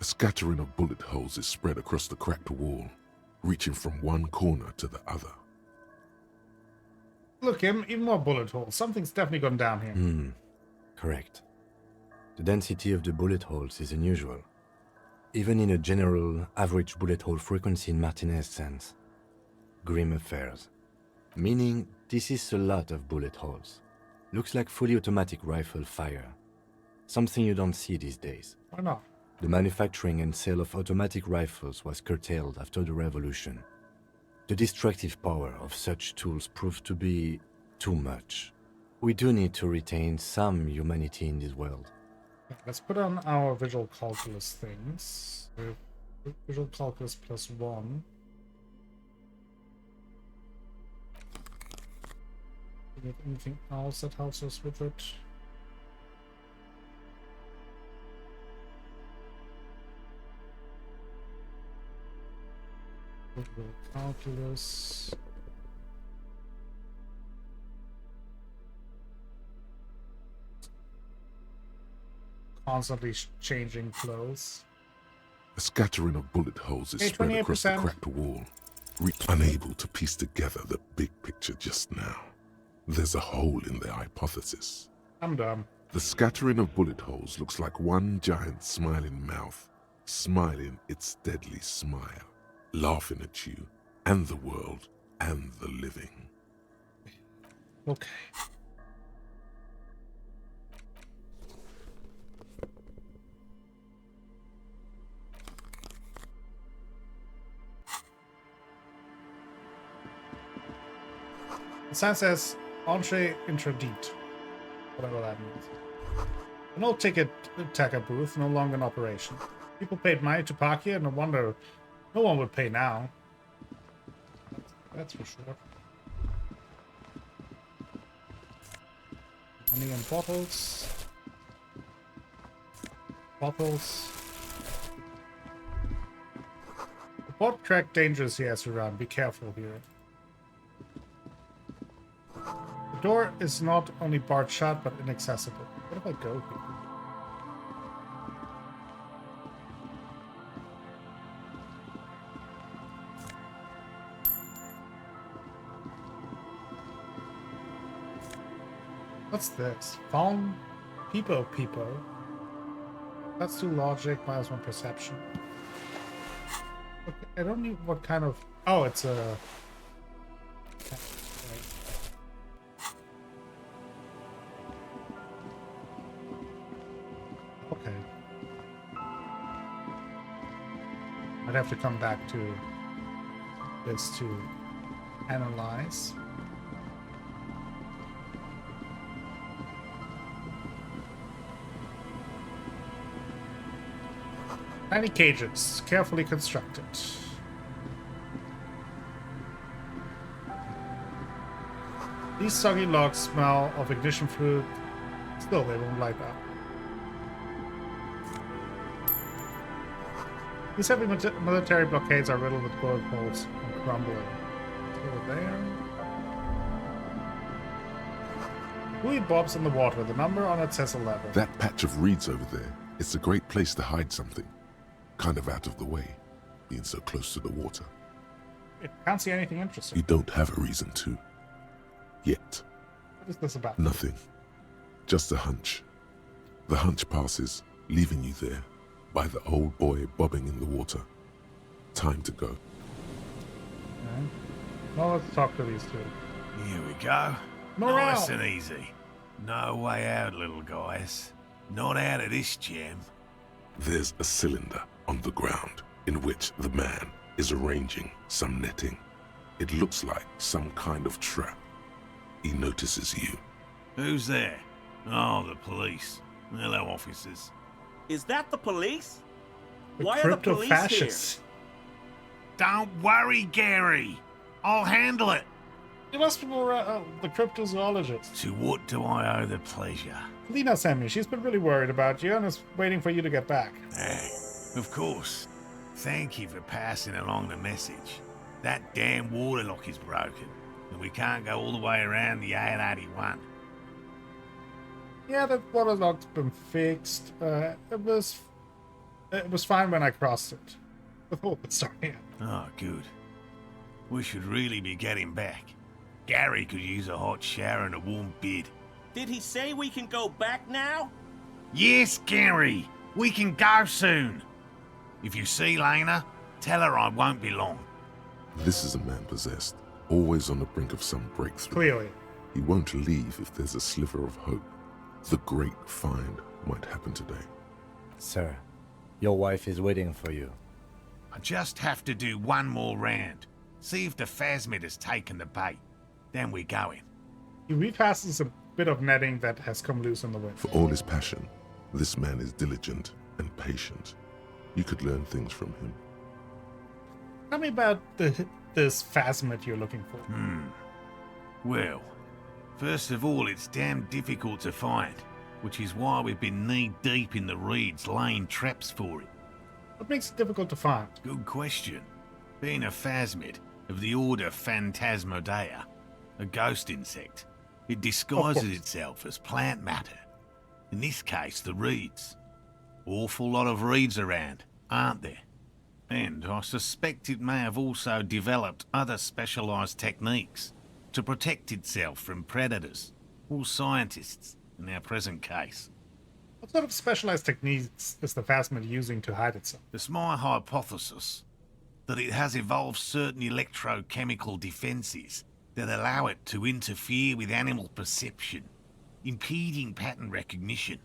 S2: A scattering of bullet holes is spread across the cracked wall, reaching from one corner to the other.
S1: Look, even more bullet holes. Something's definitely gone down here.
S5: Correct. The density of the bullet holes is unusual. Even in a general average bullet hole frequency in Martinez sense. Grim affairs. Meaning, this is a lot of bullet holes. Looks like fully automatic rifle fire. Something you don't see these days.
S1: Why not?
S5: The manufacturing and sale of automatic rifles was curtailed after the revolution. The destructive power of such tools proved to be too much. We do need to retain some humanity in this world.
S1: Let's put on our visual calculus things. Visual calculus +1. Do we have anything else that helps us with it? Visual calculus. Constantly changing clothes.
S2: A scattering of bullet holes is
S1: Hey,
S2: spread across the
S1: 28%.
S2: cracked wall, unable to piece together the big picture just now. There's a hole in their hypothesis.
S1: I'm dumb.
S2: The scattering of bullet holes looks like one giant smiling mouth, smiling its deadly smile, laughing at you, and the world, and the living.
S1: Okay. The sign says entree interdit. Whatever that means. An old ticket tacker booth, no longer in operation. People paid money to park here, no wonder no one would pay now. That's for sure. Money and bottles. Bottles. The boat track dangerous he has to run. Be careful here. The door is not only barred shut, but inaccessible. Where do I go here? What's this? Found Peepo Peepo. That's too logic, -1 perception. Okay, I don't need what kind of... Oh, it's a... Okay. I'd have to come back to this to analyze. Tiny cages, carefully constructed. These soggy logs smell of ignition fluid. Still, they won't light up. These heavy military blockades are riddled with bullet holes and crumbling. Over there. Buoy bobs in the water. The number on it says 11.
S2: That patch of reeds over there, it's a great place to hide something. Kind of out of the way, being so close to the water.
S1: I can't see anything interesting.
S2: You don't have a reason to. Yet.
S1: What is this about?
S2: Nothing. Just a hunch. The hunch passes, leaving you there, by the old boy bobbing in the water. Time to go.
S1: Okay. Now let's talk to these two.
S8: Here we go.
S1: Morale.
S8: Nice and easy. No way out, little guys. Not out of this jam.
S2: There's a cylinder on the ground in which the man is arranging some netting. It looks like some kind of trap. He notices you.
S8: Who's there? Oh, the police. Hello, officers.
S14: Is that the police?
S1: The
S14: Why are the police here?
S1: crypto-fascists.
S8: Don't worry, Gary. I'll handle it.
S1: You must be the cryptozoologist.
S8: To what do I owe the pleasure?
S1: Lena sent me. She's been really worried about you and is waiting for you to get back.
S8: Of course. Thank you for passing along the message. That damn waterlock is broken, and we can't go all the way around the 881.
S1: Yeah, that waterlock's been fixed. It was fine when I crossed it. Oh, sorry.
S8: Oh, good. We should really be getting back. Gary could use a hot shower and a warm bed.
S14: Did he say we can go back now?
S8: Yes, Gary. We can go soon. If you see Lena, tell her I won't be long.
S2: This is a man possessed, always on the brink of some breakthrough.
S1: Clearly.
S2: He won't leave if there's a sliver of hope. The great find might happen today.
S5: Sir, your wife is waiting for you.
S8: I just have to do one more round. See if the phasmid has taken the bait. Then we're going.
S1: He repasses a bit of netting that has come loose in the wind.
S2: For all his passion, this man is diligent and patient. You could learn things from him.
S1: Tell me about this phasmid you're looking for.
S8: Well, first of all, it's damn difficult to find, which is why we've been knee-deep in the reeds laying traps for it.
S1: What makes it difficult to find?
S8: Good question. Being a phasmid of the order Phantasmodea, a ghost insect, it disguises itself as plant matter. In this case, the reeds. Awful lot of reeds around, aren't there? And I suspect it may have also developed other specialised techniques to protect itself from predators, or scientists, in our present case.
S1: What sort of specialized techniques is the phasmid using to hide itself?
S8: It's my hypothesis that it has evolved certain electrochemical defences that allow it to interfere with animal perception, impeding pattern recognition,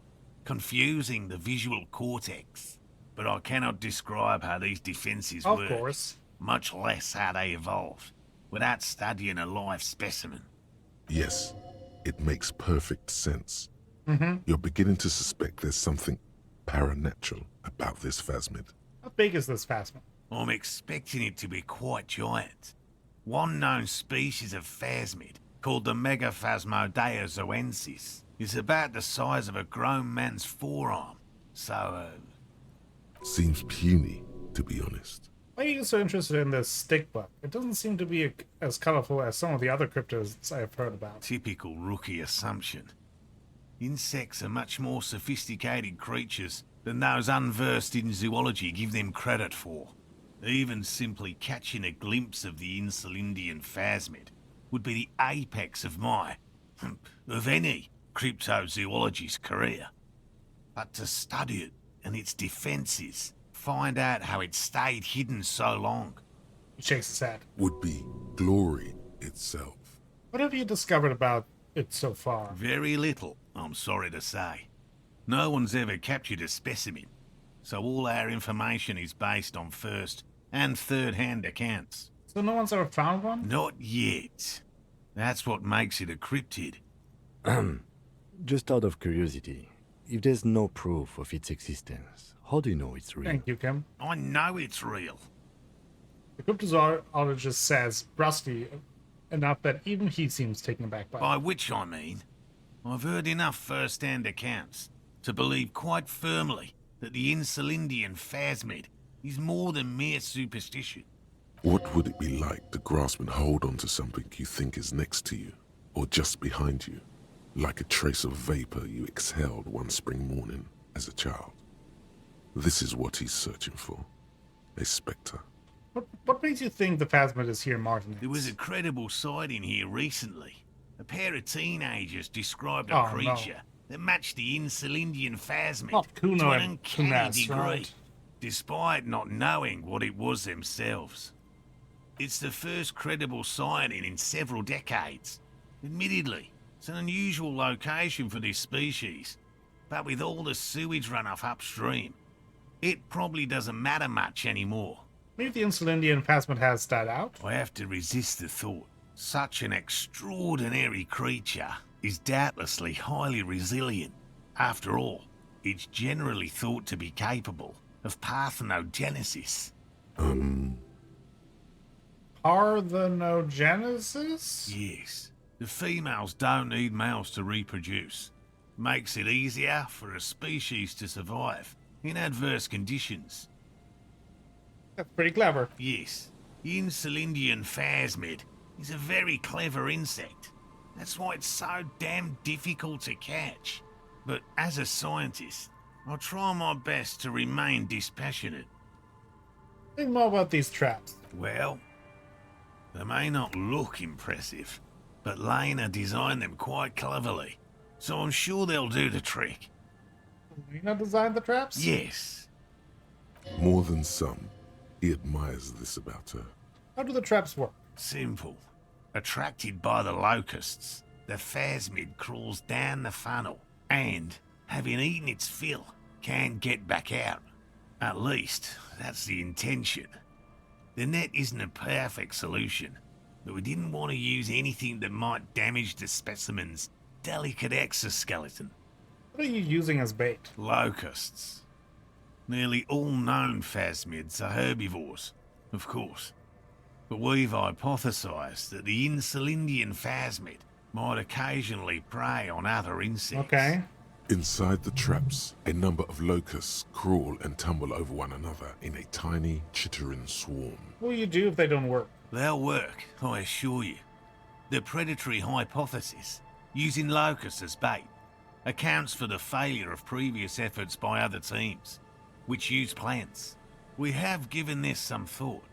S8: confusing the visual cortex. But I cannot describe how these defences work,
S1: of course,
S8: much less how they evolved, without studying a live specimen.
S2: Yes, it makes perfect sense.
S1: Mm-hmm.
S2: You're beginning to suspect there's something paranatural about this phasmid.
S1: How big is this phasmid?
S8: I'm expecting it to be quite giant. One known species of phasmid, called the Megaphasmodeozoensis, is about the size of a grown man's forearm. So,
S2: Seems puny, to be honest.
S1: Why are you so interested in this stick bug? It doesn't seem to be as colorful as some of the other cryptids I've heard about.
S8: typical rookie assumption. Insects are much more sophisticated creatures than those unversed in zoology give them credit for. Even simply catching a glimpse of the Insulindian phasmid would be the apex of of any cryptozoologist's career. But to study it and its defenses, find out how it stayed hidden so long.
S1: He shakes his head.
S2: Would be glory itself.
S1: What have you discovered about it so far?
S8: Very little, I'm sorry to say. No one's ever captured a specimen, so all our information is based on first and third-hand accounts.
S1: So no one's ever found one?
S8: Not yet. That's what makes it a cryptid.
S5: Just out of curiosity, if there's no proof of its existence, how do you know it's real?
S1: Thank you, Kim.
S8: I know it's real.
S1: The cryptozoologist says brusty enough that even he seems taken aback by it.
S8: By which I mean, I've heard enough first-hand accounts to believe quite firmly that the Insulindian phasmid is more than mere superstition.
S2: What would it be like to grasp and hold onto something you think is next to you, or just behind you, like a trace of vapor you exhaled one spring morning as a child? This is what he's searching for. A spectre.
S1: What makes you think the phasmid is here, Martin?
S8: There was a credible sighting here recently. A pair of teenagers described a
S1: Oh,
S8: creature that matched the Insulindian phasmid
S1: Not Kuno
S8: to an
S1: and
S8: uncanny
S1: Kunas,
S8: degree,
S1: right?
S8: despite not knowing what it was themselves. It's the first credible sighting in several decades. Admittedly, it's an unusual location for this species, but with all the sewage runoff upstream, it probably doesn't matter much anymore.
S1: Maybe the Insulindian phasmid has died out?
S8: I have to resist the thought. Such an extraordinary creature is doubtlessly highly resilient. After all, it's generally thought to be capable of parthenogenesis.
S1: Parthenogenesis?
S8: Yes. The females don't need males to reproduce. Makes it easier for a species to survive in adverse conditions.
S1: That's pretty clever.
S8: Yes. The Insulindian phasmid is a very clever insect. That's why it's so damn difficult to catch. But as a scientist, I'll try my best to remain dispassionate.
S1: Think more about these traps.
S8: Well, they may not look impressive, but Lena designed them quite cleverly, so I'm sure they'll do the trick.
S1: Lena designed the traps?
S8: Yes.
S2: More than some, he admires this about her.
S1: How do the traps work?
S8: Simple. Attracted by the locusts, the phasmid crawls down the funnel and, having eaten its fill, can't get back out. At least, that's the intention. The net isn't a perfect solution, but we didn't want to use anything that might damage the specimen's delicate exoskeleton.
S1: What are you using as bait?
S8: Locusts. Nearly all known phasmids are herbivores, of course. But we've hypothesized that the Insulindian phasmid might occasionally prey on other insects.
S1: Okay.
S2: Inside the traps, a number of locusts crawl and tumble over one another in a tiny, chittering swarm.
S1: What will you do if they don't work?
S8: They'll work, I assure you. The predatory hypothesis, using locusts as bait, accounts for the failure of previous efforts by other teams, which use plants. We have given this some thought.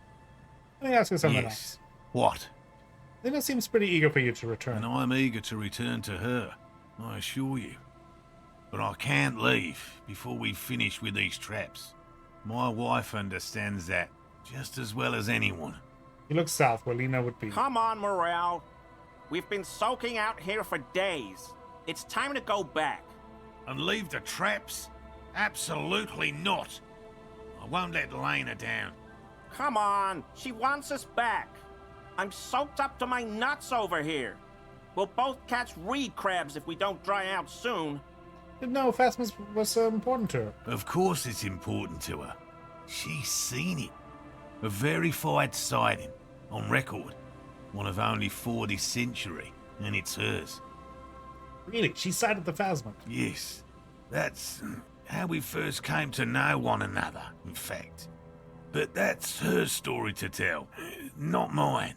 S1: Let me ask you something
S8: Yes.
S1: else.
S8: What?
S1: Lena seems pretty eager for you to return.
S8: And I'm eager to return to her, I assure you. But I can't leave before we finish with these traps. My wife understands that just as well as anyone.
S1: You look south where Lena would be.
S14: Come on, Morale. We've been soaking out here for days. It's time to go back.
S8: And leave the traps? Absolutely not. I won't let Lena down.
S14: Come on, she wants us back. I'm soaked up to my nuts over here. We'll both catch reed crabs if we don't dry out soon.
S1: Didn't know phasmids was so important to her.
S8: Of course it's important to her. She's seen it. A verified sighting, on record. One of only 4 this century, and it's hers.
S1: Really? She sighted the phasmid?
S8: Yes. That's how we first came to know one another, in fact. But that's her story to tell, not mine.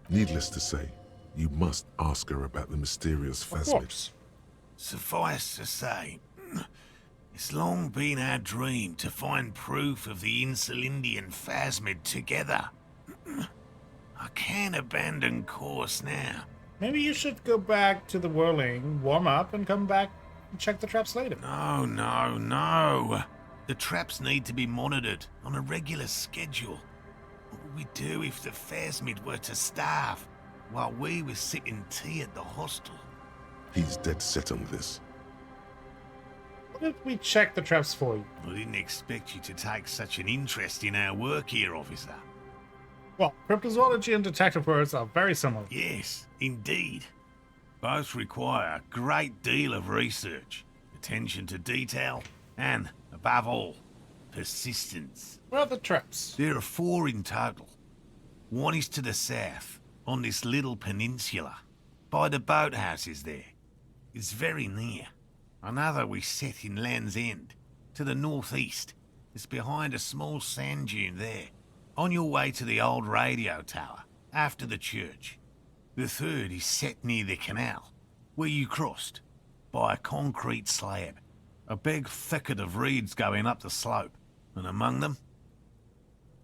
S2: Needless to say, you must ask her about the mysterious phasmid.
S8: Suffice to say, it's long been our dream to find proof of the Insulindian phasmid together. I can't abandon course now.
S1: Maybe you should go back to the whirling, warm up, and come back and check the traps later.
S8: No, no, no. The traps need to be monitored on a regular schedule. What would we do if the phasmid were to starve while we were sipping tea at the hostel?
S2: He's dead set on this.
S1: What if we check the traps for you?
S8: I didn't expect you to take such an interest in our work here, officer.
S1: Well, cryptozoology and detective works are very similar.
S8: Yes, indeed. Both require a great deal of research, attention to detail, and, above all, persistence.
S1: Where are the traps?
S8: There are 4 in total. One is to the south, on this little peninsula, by the boathouses there. It's very near. Another we set in Land's End, to the northeast. It's behind a small sand dune there, on your way to the old radio tower, after the church. The third is set near the canal, where you crossed, by a concrete slab. A big thicket of reeds going up the slope, and among them,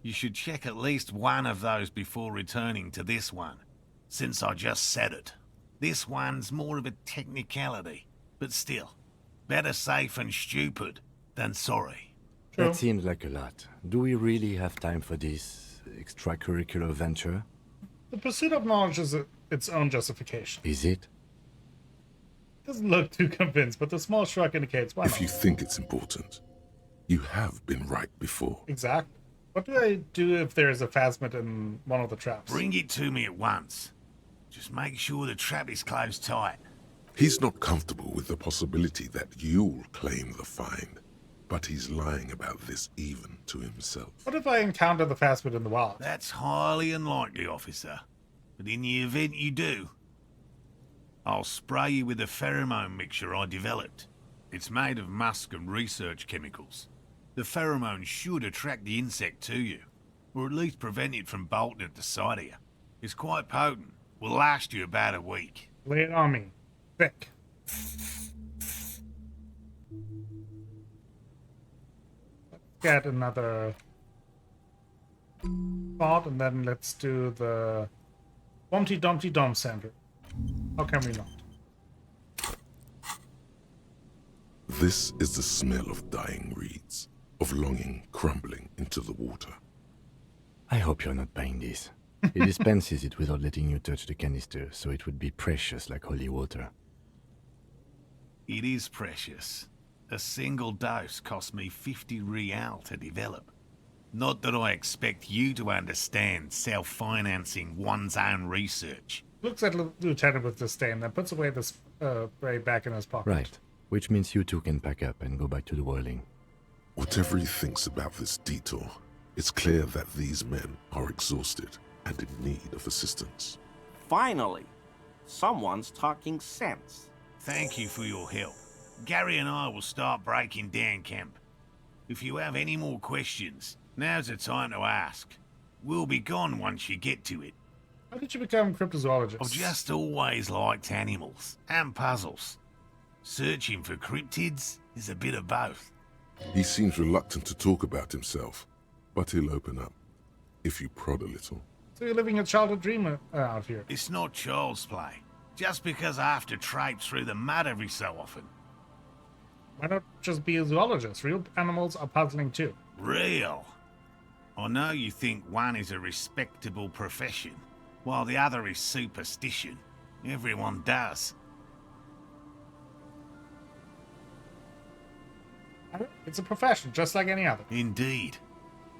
S8: you should check at least one of those before returning to this one, since I just said it. This one's more of a technicality, but still, better safe and stupid than sorry.
S5: That seems like a lot. Do we really have time for this extracurricular venture?
S1: The pursuit of knowledge is its own justification.
S5: Is it?
S1: Doesn't look too convinced, but the small shrug indicates why
S2: If
S1: not.
S2: you think it's important, you have been right before.
S1: Exactly. What do I do if there is a phasmid in one of the traps?
S8: Bring it to me at once. Just make sure the trap is closed tight.
S2: He's not comfortable with the possibility that you'll claim the find, but he's lying about this even to himself.
S1: What if I encounter the phasmid in the wild?
S8: That's highly unlikely, officer. But in the event you do, I'll spray you with a pheromone mixture I developed. It's made of musk and research chemicals. The pheromone should attract the insect to you, or at least prevent it from bolting at the sight of you. It's quite potent. Will last you about a week.
S1: Lay it on me. Thick. Let's get another thought, and then let's do the Humpty Dumpty Dum Center. How can we not?
S2: This is the smell of dying reeds, of longing crumbling into the water.
S5: I hope you're not buying this. He dispenses it without letting you touch the canister, so it would be precious like holy water.
S8: It is precious. A single dose cost me 50 real to develop. Not that I expect you to understand self-financing one's own research.
S1: Looks at Lieutenant with disdain, then puts away the spray back in his pocket.
S5: Right. Which means you two can pack up and go back to the whirling.
S2: Whatever he thinks about this detour, it's clear that these men are exhausted and in need of assistance.
S14: Finally, someone's talking sense.
S8: Thank you for your help. Gary and I will start breaking down camp. If you have any more questions, now's the time to ask. We'll be gone once you get to it.
S1: How did you become a cryptozoologist?
S8: I've just always liked animals and puzzles. Searching for cryptids is a bit of both.
S2: He seems reluctant to talk about himself, but he'll open up, if you prod a little.
S1: So you're living a childhood dream out here.
S8: It's not child's play. Just because I have to traipse through the mud every so often.
S1: Why not just be a zoologist? Real animals are puzzling too.
S8: Real? I know you think one is a respectable profession, while the other is superstition. Everyone does.
S1: It's a profession, just like any other.
S8: Indeed.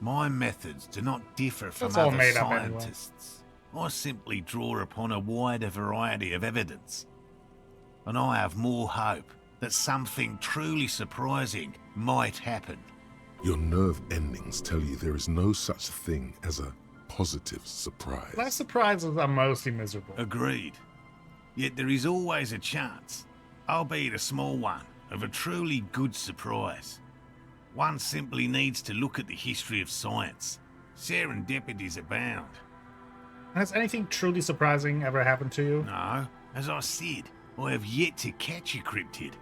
S8: My methods do not differ from
S1: It's all
S8: other
S1: made up anyway.
S8: scientists. I simply draw upon a wider variety of evidence. And I have more hope that something truly surprising might happen.
S2: Your nerve endings tell you there is no such thing as a positive surprise.
S1: My surprises are mostly miserable.
S8: Agreed. Yet there is always a chance, albeit a small one, of a truly good surprise. One simply needs to look at the history of science. Serendipities abound.
S1: Has anything truly surprising ever happened to you?
S8: No, as I said, I have yet to catch a cryptid,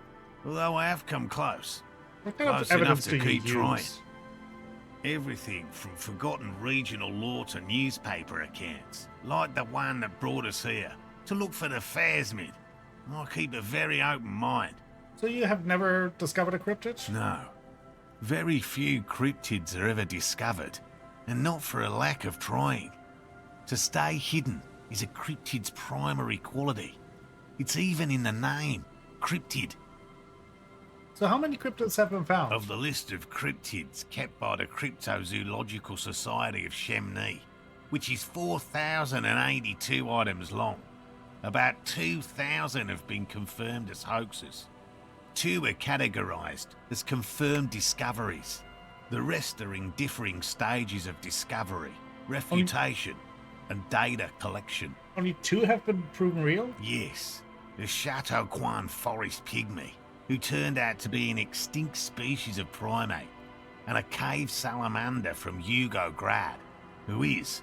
S8: although I have come close.
S1: What kind
S8: Close
S1: of
S8: enough
S1: evidence
S8: to
S1: do you
S8: keep
S1: use?
S8: trying. Everything from forgotten regional lore to newspaper accounts, like the one that brought us here, to look for the phasmid. I keep a very open mind.
S1: So you have never discovered a cryptid?
S8: No. Very few cryptids are ever discovered, and not for a lack of trying. To stay hidden is a cryptid's primary quality. It's even in the name, cryptid.
S1: So how many cryptids have been found?
S8: Of the list of cryptids kept by the Cryptozoological Society of Chemnee, which is 4,082 items long, about 2,000 have been confirmed as hoaxes. 2 are categorized as confirmed discoveries. The rest are in differing stages of discovery, refutation, and data collection.
S1: Only 2 have been proven real?
S8: Yes, the Chateau Quan forest pygmy, who turned out to be an extinct species of primate, and a cave salamander from Yugograd, who is,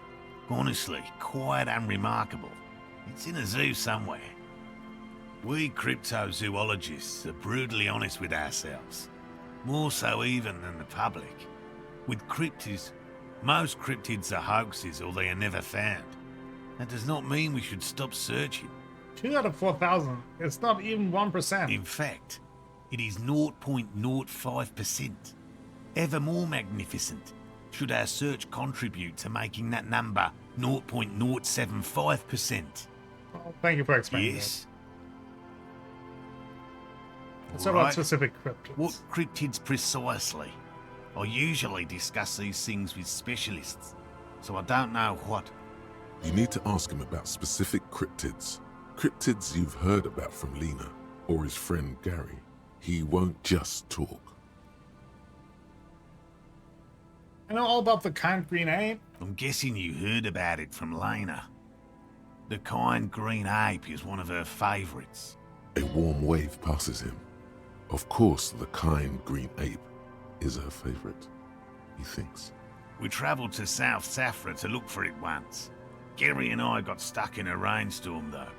S8: honestly, quite unremarkable. It's in a zoo somewhere. We cryptozoologists are brutally honest with ourselves, more so even than the public. With cryptids, most cryptids are hoaxes or they are never found. That does not mean we should stop searching.
S1: 2 out of 4,000. It's not even 1%.
S8: In fact, it is 0.05%. Ever more magnificent, should our search contribute to making that number 0.075%.
S1: Well, thank you for explaining
S8: Yes.
S1: that. So about specific cryptids.
S8: What cryptids precisely? I usually discuss these things with specialists, so I don't know what.
S2: You need to ask him about specific cryptids. Cryptids you've heard about from Lena or his friend Gary. He won't just talk.
S1: I know all about the kind green ape.
S8: I'm guessing you heard about it from Lena. The kind green ape is one of her favourites.
S2: A warm wave passes him. Of course, the kind green ape is her favorite, he thinks.
S8: We travelled to South Safra to look for it once. Gary and I got stuck in a rainstorm though,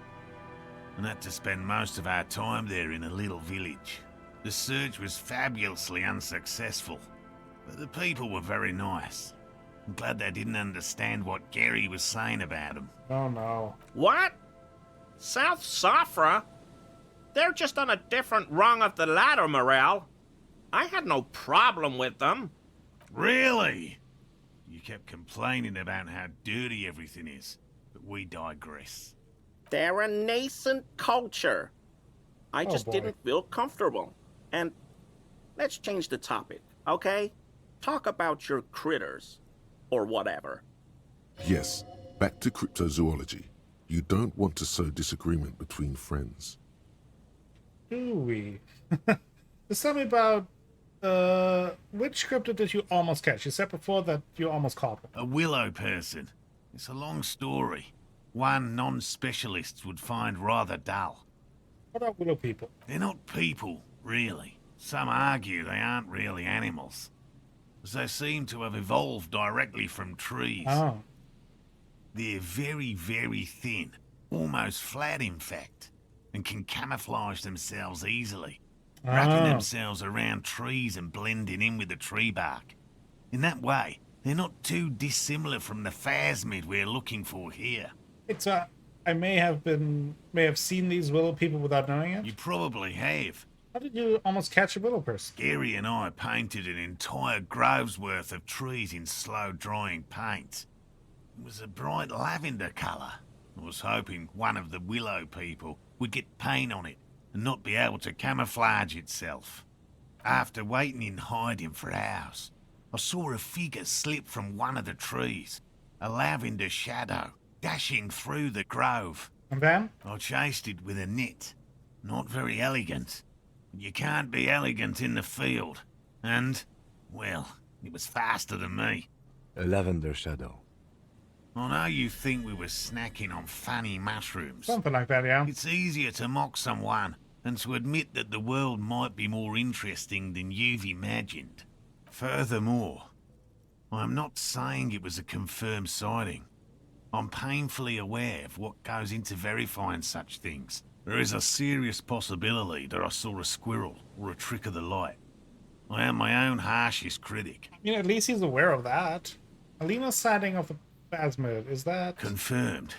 S8: and had to spend most of our time there in a little village. The search was fabulously unsuccessful, but the people were very nice. I'm glad they didn't understand what Gary was saying about them.
S1: Oh no.
S14: What? South Safra? They're just on a different rung of the ladder, Morale. I had no problem with them.
S8: Really? You kept complaining about how dirty everything is, but we digress.
S14: They're a nascent culture. I just didn't feel comfortable. And let's change the topic, okay? Talk about your critters. Or whatever.
S2: Yes, back to cryptozoology. You don't want to sow disagreement between friends.
S1: Do we? Just tell me about which cryptid did you almost catch? You said before that you almost caught one.
S8: A willow person. It's a long story. One non-specialists would find rather dull.
S1: What are willow people?
S8: They're not people, really. Some argue they aren't really animals, as they seem to have evolved directly from trees.
S1: Oh.
S8: They're very, very thin, almost flat in fact, and can camouflage themselves easily, wrapping themselves around trees and blending in with the tree bark. In that way, they're not too dissimilar from the phasmid we're looking for here.
S1: It's I may have seen these willow people without knowing it.
S8: You probably have.
S1: How did you almost catch a willow person?
S8: Gary and I painted an entire grove's worth of trees in slow-drying paint. It was a bright lavender colour. I was hoping one of the willow people would get paint on it and not be able to camouflage itself. After waiting in hiding for hours, I saw a figure slip from one of the trees, a lavender shadow, dashing through the grove.
S1: And then?
S8: I chased it with a net. Not very elegant. You can't be elegant in the field. And, well, it was faster than me.
S5: A lavender shadow.
S8: I know you think we were snacking on funny mushrooms.
S1: Something like that, yeah.
S8: It's easier to mock someone than to admit that the world might be more interesting than you've imagined. Furthermore, I'm not saying it was a confirmed sighting. I'm painfully aware of what goes into verifying such things. There is a serious possibility that I saw a squirrel or a trick of the light. I am my own harshest critic.
S1: I mean, at least he's aware of that. Alina's sighting of the phasmid, is that...
S8: Confirmed.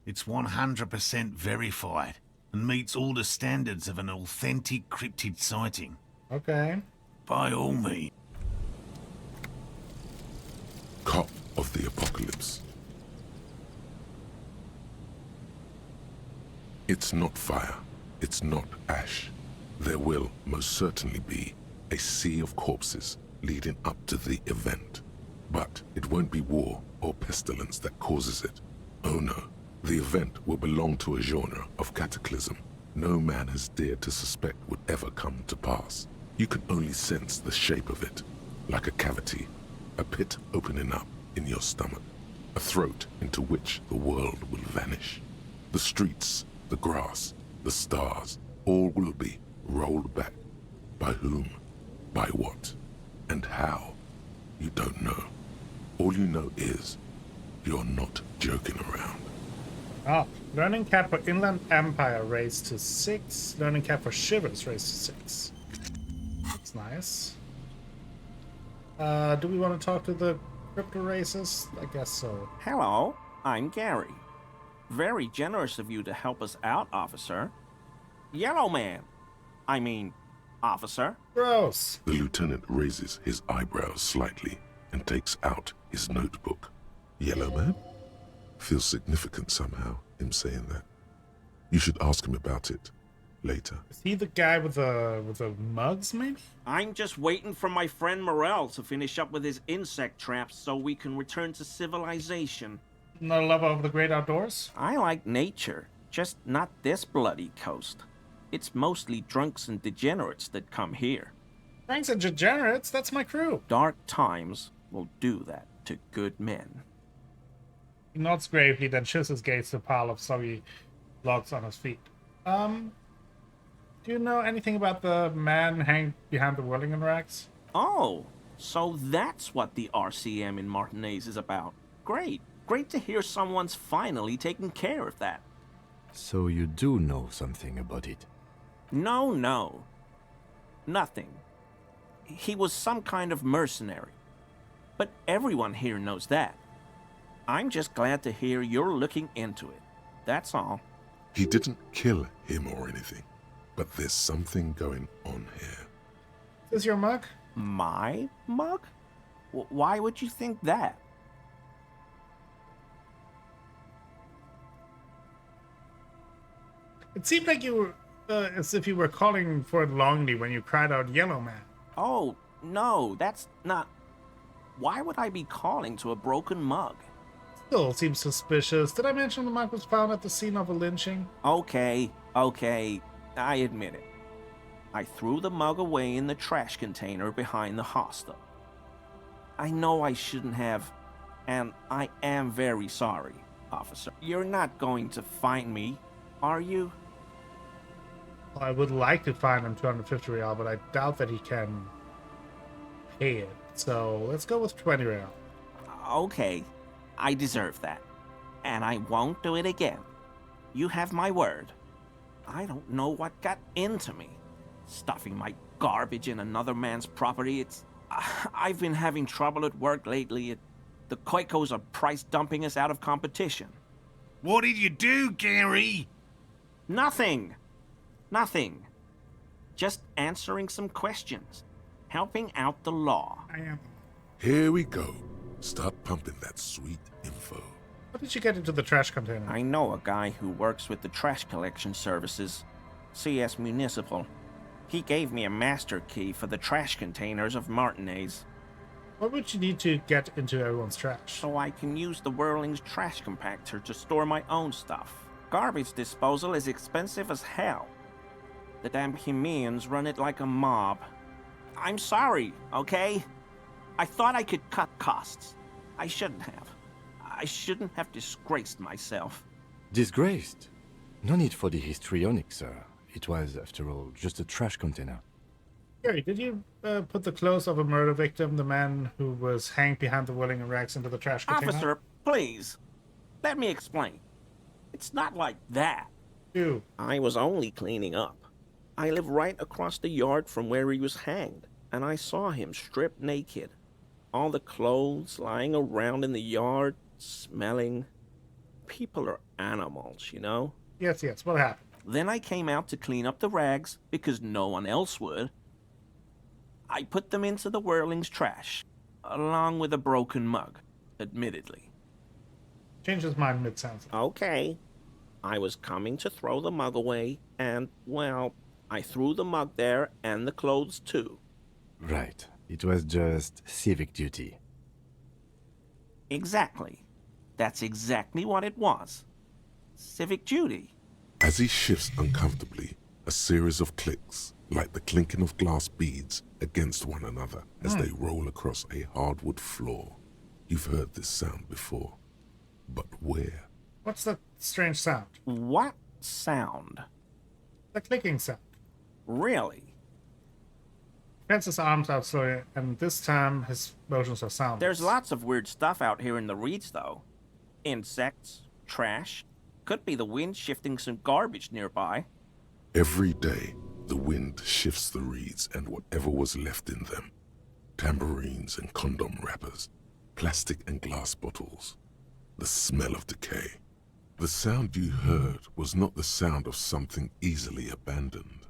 S8: It's 100% verified and meets all the standards of an authentic cryptid sighting.
S1: Okay.
S8: By all means.
S2: Cop of the Apocalypse. It's not fire. It's not ash. There will most certainly be a sea of corpses leading up to the event. But it won't be war or pestilence that causes it. Oh no, the event will belong to a genre of cataclysm no man has dared to suspect would ever come to pass. You can only sense the shape of it, like a cavity, a pit opening up in your stomach, a throat into which the world will vanish. The streets, the grass, the stars, all will be rolled back. By whom, by what, and how, you don't know. All you know is, you're not joking around.
S1: Ah, learning cap for Inland Empire raised to 6. Learning cap for Shivers raised to 6. That's nice. Do we want to talk to the crypto races? I guess so.
S14: Hello, I'm Gary. Very generous of you to help us out, officer. Yellow man. I mean, officer.
S1: Gross.
S2: The lieutenant raises his eyebrows slightly and takes out his notebook. Yellow man? Feels significant somehow, him saying that. You should ask him about it later.
S1: Is he the guy with the mugs, maybe?
S14: I'm just waiting for my friend Morel to finish up with his insect traps so we can return to civilization.
S1: No lover of the great outdoors?
S14: I like nature, just not this bloody coast. It's mostly drunks and degenerates that come here.
S1: Drunks and degenerates? That's my crew.
S14: Dark times will do that to good men.
S1: He nods gravely, then shifts his gaze to a pile of soggy logs on his feet. Do you know anything about the man hanging behind the whirling racks?
S14: Oh, so that's what the RCM in Martinez is about. Great. Great to hear someone's finally taking care of that.
S5: So you do know something about it?
S14: No. Nothing. He was some kind of mercenary. But everyone here knows that. I'm just glad to hear you're looking into it. That's all.
S2: He didn't kill him or anything, but there's something going on here.
S1: Is this your mug?
S14: My mug? Why would you think that?
S1: It seemed like you were, as if you were calling for it longly when you cried out, "Yellow man."
S14: Oh, no, that's not... Why would I be calling to a broken mug?
S1: Still seems suspicious. Did I mention the mug was found at the scene of a lynching?
S14: Okay, I admit it. I threw the mug away in the trash container behind the hostel. I know I shouldn't have, and I am very sorry, officer. You're not going to find me, are you?
S1: Well, I would like to find him 250 real, but I doubt that he can pay it. So let's go with 20 real.
S14: Okay, I deserve that. And I won't do it again. You have my word. I don't know what got into me. Stuffing my garbage in another man's property, I've been having trouble at work lately. The Koikos are price dumping us out of competition.
S8: What did you do, Gary?
S14: Nothing. Just answering some questions. Helping out the law.
S1: I am.
S2: Here we go. Start pumping that sweet info.
S1: How did you get into the trash container?
S14: I know a guy who works with the trash collection services, CS Municipal. He gave me a master key for the trash containers of Martinez.
S1: What would you need to get into everyone's trash?
S14: So I can use the Whirling's trash compactor to store my own stuff. Garbage disposal is expensive as hell. The damn Hemians run it like a mob. I'm sorry, okay? I thought I could cut costs. I shouldn't have. I shouldn't have disgraced myself.
S5: Disgraced? No need for the histrionic, sir. It was, after all, just a trash container.
S1: Gary, did you put the clothes of a murder victim, the man who was hanged behind the whirling rags, into the trash container?
S14: Officer, please. Let me explain. It's not like that.
S1: Ew.
S14: I was only cleaning up. I live right across the yard from where he was hanged, and I saw him stripped naked. All the clothes lying around in the yard, smelling. People are animals, you know?
S1: Yes, what happened?
S14: Then I came out to clean up the rags, because no one else would. I put them into the whirling's trash, along with a broken mug, admittedly.
S1: Changed his mind mid-sentence.
S14: Okay. I was coming to throw the mug away, and, well, I threw the mug there and the clothes too.
S5: Right. It was just civic duty.
S14: Exactly. That's exactly what it was. Civic duty.
S2: As he shifts uncomfortably, a series of clicks, like the clinking of glass beads, against one another as they roll across a hardwood floor. You've heard this sound before. But where?
S1: What's that strange sound?
S14: What sound?
S1: The clicking sound.
S14: Really?
S1: Spreads his arms out slowly, and this time his motions are soundless.
S14: There's lots of weird stuff out here in the reeds, though. Insects, trash. Could be the wind shifting some garbage nearby.
S2: Every day, the wind shifts the reeds and whatever was left in them. Tambourines and condom wrappers, plastic and glass bottles. The smell of decay. The sound you heard was not the sound of something easily abandoned.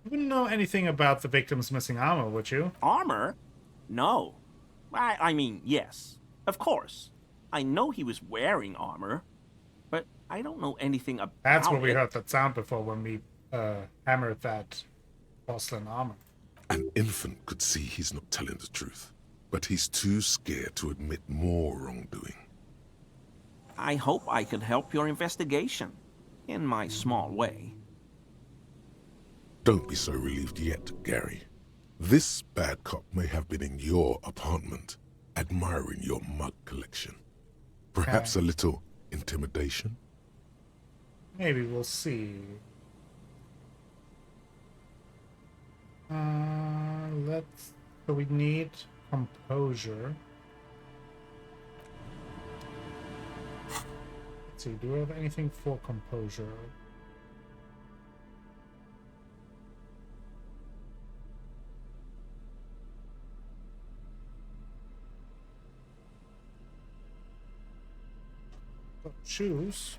S1: You wouldn't know anything about the victim's missing armor, would you?
S14: Armor? No. I mean, yes. Of course. I know he was wearing armor, but I don't know anything about
S1: That's where we
S14: it.
S1: heard that sound before, when we hammered that porcelain armor.
S2: An infant could see he's not telling the truth, but he's too scared to admit more wrongdoing.
S14: I hope I could help your investigation, in my small way.
S2: Don't be so relieved yet, Gary. This bad cop may have been in your apartment, admiring your mug collection. Perhaps a little intimidation?
S1: Maybe we'll see. So we need composure. Let's see, do we have anything for composure? Choose.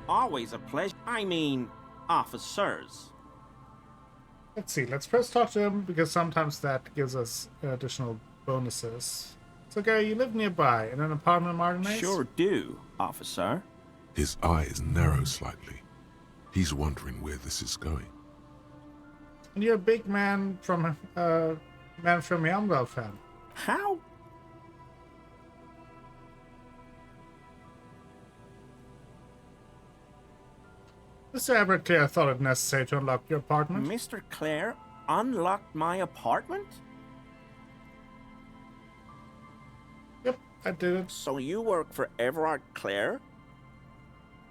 S14: Always a pleasure. I mean, officers.
S1: Let's see, let's first talk to him, because sometimes that gives us additional bonuses. So, Gary, you live nearby in an apartment in Martinez?
S14: Sure do, officer.
S2: His eyes narrow slightly. He's wondering where this is going.
S1: And you're a big man from Unravel fan.
S14: How?
S1: Mr. Everett Clare thought it necessary to unlock your apartment.
S14: Mr. Clare unlocked my apartment?
S1: Yep, I did it.
S14: So you work for Everard Clare?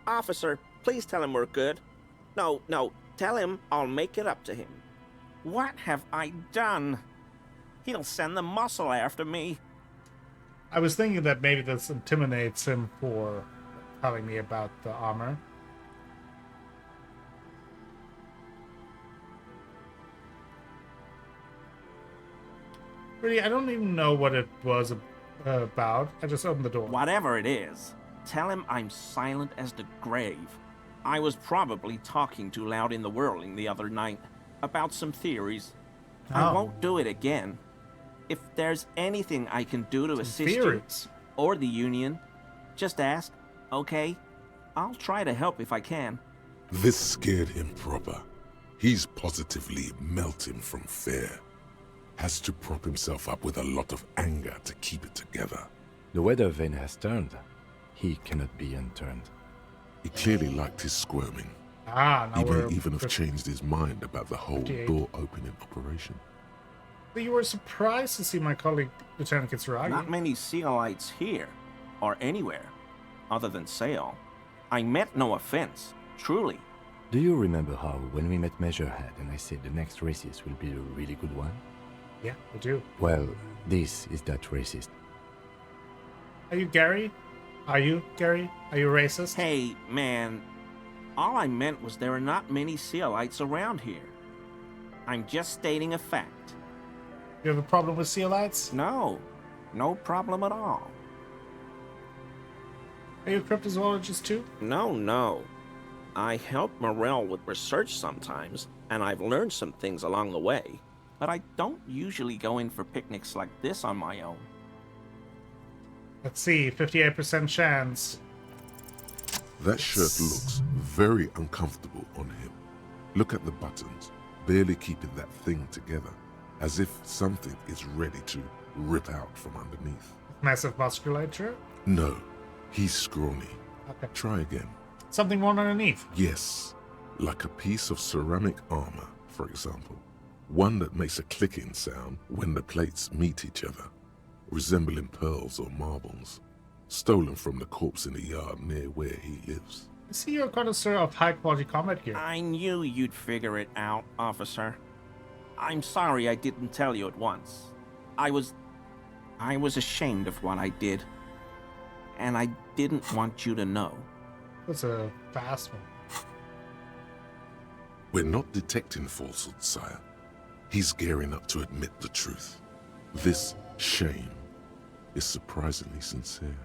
S14: Officer, please tell him we're good. No, tell him I'll make it up to him. What have I done? He'll send the muscle after me.
S1: I was thinking that maybe this intimidates him for telling me about the armor. Really, I don't even know what it was about. I just opened the door.
S14: Whatever it is, tell him I'm silent as the grave. I was probably talking too loud in the whirling the other night about some theories. I won't do it again. If there's anything I can do to assist you, or the Union, just ask, okay? I'll try to help if I can.
S2: This scared him proper. He's positively melting from fear. Has to prop himself up with a lot of anger to keep it together.
S5: The weather vane has turned. He cannot be unturned.
S2: He clearly liked his squirming.
S1: Ah, now
S2: He
S1: we're...
S2: may even have changed his mind about the whole
S1: 58.
S2: door-opening operation.
S1: So you were surprised to see my colleague, Lieutenant Kitsuragi.
S14: Not many Sealites here, or anywhere, other than Sail. I meant no offense, truly.
S5: Do you remember how, when we met Measurehead and I said the next racist will be a really good one?
S1: Yeah, I do.
S5: Well, this is that racist.
S1: Are you Gary? Are you Gary? Are you racist?
S14: Hey, man, all I meant was there are not many Sealites around here. I'm just stating a fact.
S1: You have a problem with Sealites?
S14: No, no problem at all.
S1: Are you a cryptozoologist too?
S14: No. I help Morel with research sometimes, and I've learned some things along the way. But I don't usually go in for picnics like this on my own.
S1: Let's see, 58% chance.
S2: That shirt looks very uncomfortable on him. Look at the buttons, barely keeping that thing together, as if something is ready to rip out from underneath.
S1: Massive musculature?
S2: No, he's scrawny.
S1: Okay.
S2: Try again.
S1: Something more underneath.
S2: Yes, like a piece of ceramic armor, for example. One that makes a clicking sound when the plates meet each other, resembling pearls or marbles, stolen from the corpse in the yard near where he lives.
S1: I see you're a connoisseur of high-quality combat gear.
S14: I knew you'd figure it out, officer. I'm sorry I didn't tell you at once. I was ashamed of what I did. And I didn't want you to know.
S1: That's a fast one.
S2: We're not detecting falsehood, sire. He's gearing up to admit the truth. This shame is surprisingly sincere.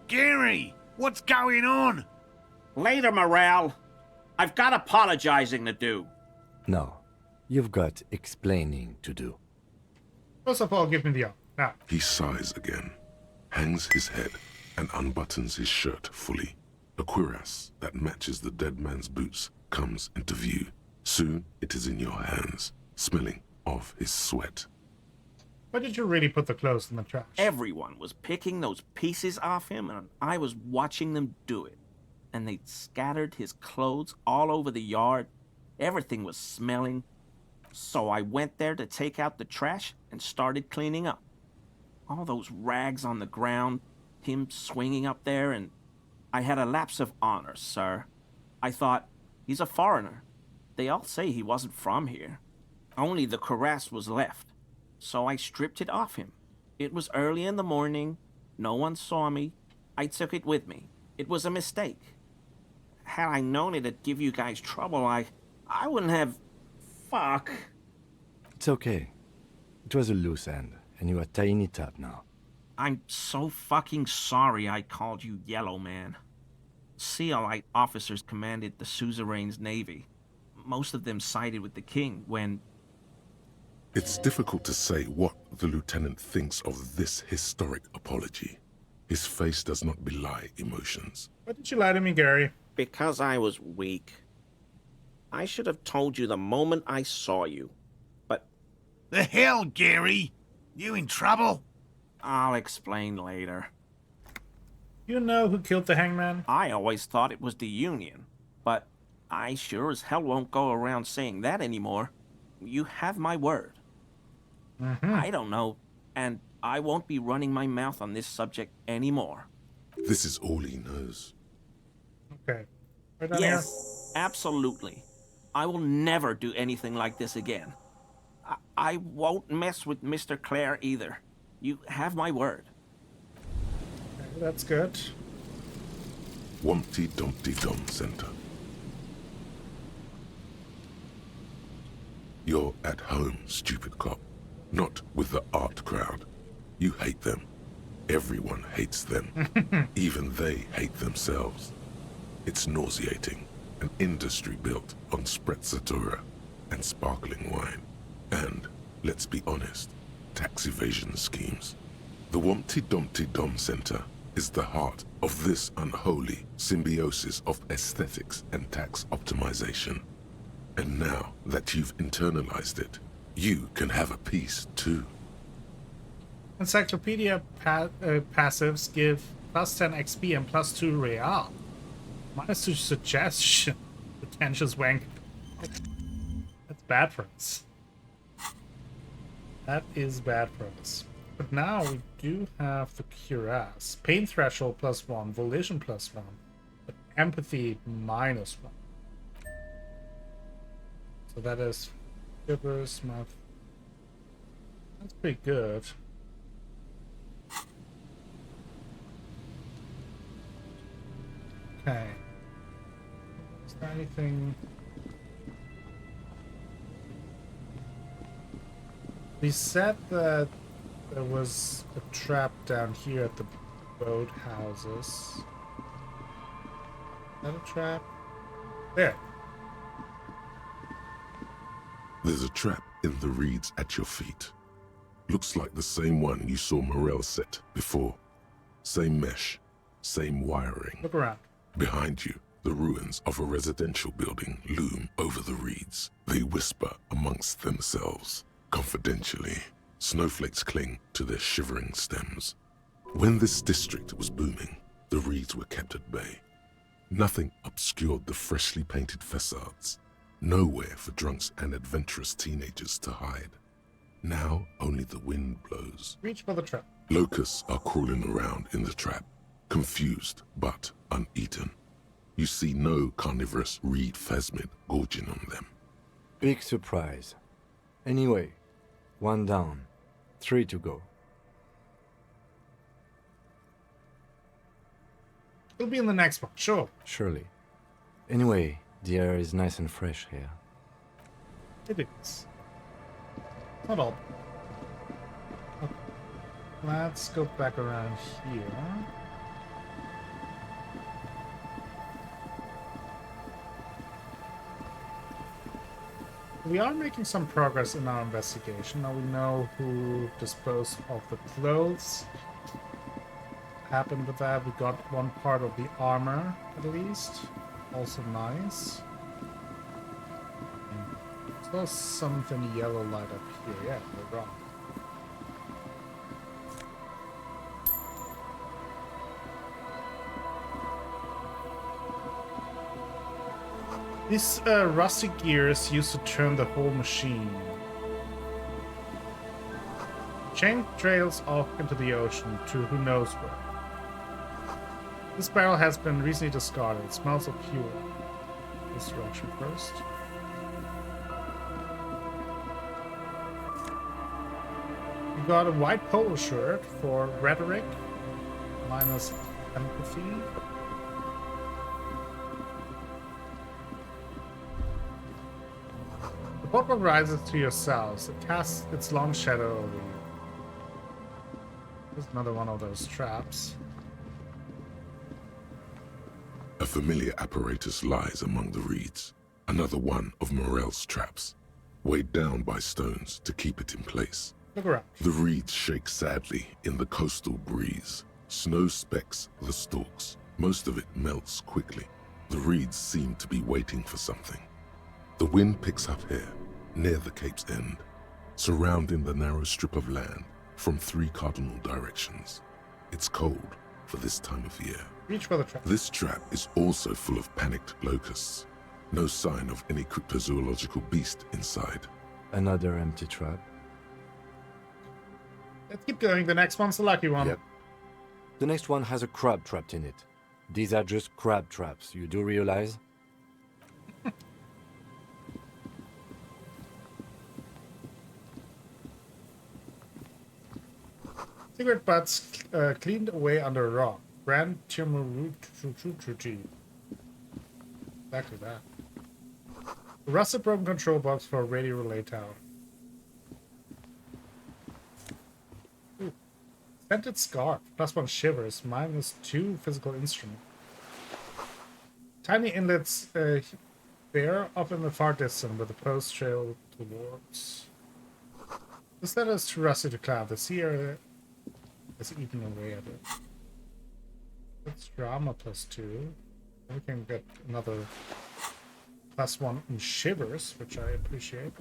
S8: Gary, what's going on?
S14: Later, Morale. I've got apologizing to do.
S5: No, you've got explaining to do.
S1: First of all, give me the arm. Now.
S2: He sighs again, hangs his head, and unbuttons his shirt fully. A cuirass that matches the dead man's boots comes into view. Soon it is in your hands, smelling of his sweat.
S1: Why did you really put the clothes in the trash?
S14: Everyone was picking those pieces off him, and I was watching them do it. And they'd scattered his clothes all over the yard. Everything was smelling. So I went there to take out the trash and started cleaning up. All those rags on the ground, him swinging up there, and I had a lapse of honor, sir. I thought, he's a foreigner. They all say he wasn't from here. Only the cuirass was left. So I stripped it off him. It was early in the morning. No one saw me. I took it with me. It was a mistake. Had I known it'd give you guys trouble, I wouldn't have... Fuck.
S5: It's okay. It was a loose end, and you are tying it up now.
S14: I'm so fucking sorry I called you Yellow Man. Sealite officers commanded the suzerain's navy. Most of them sided with the king when...
S2: It's difficult to say what the lieutenant thinks of this historic apology. His face does not belie emotions.
S1: Why did you lie to me, Gary?
S14: Because I was weak. I should have told you the moment I saw you. But...
S8: The hell, Gary? You in trouble?
S14: I'll explain later.
S1: You know who killed the hangman?
S14: I always thought it was the Union, but I sure as hell won't go around saying that anymore. You have my word. I don't know, and I won't be running my mouth on this subject anymore.
S2: This is all he knows.
S1: Okay. Right down
S14: Yes, absolutely. I will never do anything like this again. I won't mess with Mr. Clare either. You have my word.
S1: Okay, that's good.
S2: Wumpty Dumpty Dum Center. You're at home, stupid cop. Not with the art crowd. You hate them. Everyone hates them. Even they hate themselves. It's nauseating. An industry built on sprezzatura and sparkling wine. And, let's be honest, tax evasion schemes. The Wumpty Dumpty Dum Center is the heart of this unholy symbiosis of aesthetics and tax optimization. And now that you've internalized it, you can have a piece too.
S1: Encyclopedia passives give plus 10 XP and plus 2 real. Minus 2 suggestion. Pretentious wank. That's bad for us. That is bad for us. But now we do have the cuirass. Pain threshold +1, volition +1, but empathy -1. So that is shivers, mouth. That's pretty good. Okay. Is there anything? We said that there was a trap down here at the boat houses. Is that a trap? There.
S2: There's a trap in the reeds at your feet. Looks like the same one you saw Morel set before. Same mesh, same wiring.
S1: Look around.
S2: Behind you, the ruins of a residential building loom over the reeds. They whisper amongst themselves. Confidentially, snowflakes cling to their shivering stems. When this district was booming, the reeds were kept at bay. Nothing obscured the freshly painted facades. Nowhere for drunks and adventurous teenagers to hide. Now only the wind blows.
S1: Reach for the trap.
S2: Locusts are crawling around in the trap, confused but uneaten. You see no carnivorous reed phasmid gorging on them.
S5: Big surprise. Anyway, 1 down, 3 to go.
S1: It'll be in the next one, sure.
S5: Surely. Anyway, the air is nice and fresh here.
S1: It is. Not all. Okay. Let's go back around here. We are making some progress in our investigation. Now we know who disposed of the clothes. Happened with that. We got one part of the armor, at least. Also nice. Saw something yellow light up here. Yeah, we're wrong. These rusty gears used to turn the whole machine. Chain trails off into the ocean to who knows where. This barrel has been recently discarded. It smells of fuel. This direction first. We got a white polo shirt for rhetoric, minus empathy. The portal rises to yourselves. It casts its long shadow over you. There's another one of those traps.
S2: A familiar apparatus lies among the reeds. Another one of Morel's traps, weighed down by stones to keep it in place.
S1: Look around.
S2: The reeds shake sadly in the coastal breeze. Snow specks the stalks. Most of it melts quickly. The reeds seem to be waiting for something. The wind picks up here, near the cape's end, surrounding the narrow strip of land from 3 cardinal directions. It's cold for this time of year.
S1: Reach for the trap.
S2: This trap is also full of panicked locusts. No sign of any cryptozoological beast inside.
S5: Another empty trap.
S1: Let's keep going. The next one's the lucky one.
S5: Yep. The next one has a crab trapped in it. These are just crab traps, you do realize?
S1: Cigarette butts cleaned away under a rock. Brand Exactly that. A rusted broken control box for a radio relay tower. Ooh. Scented scarf. +1 shivers. -2 physical instrument. Tiny inlets there off in the far distance with a post trail towards. This letter is too rusty to climb. The sea area is eating away at it. That's drama +2. We can get another +1 in shivers, which I appreciate.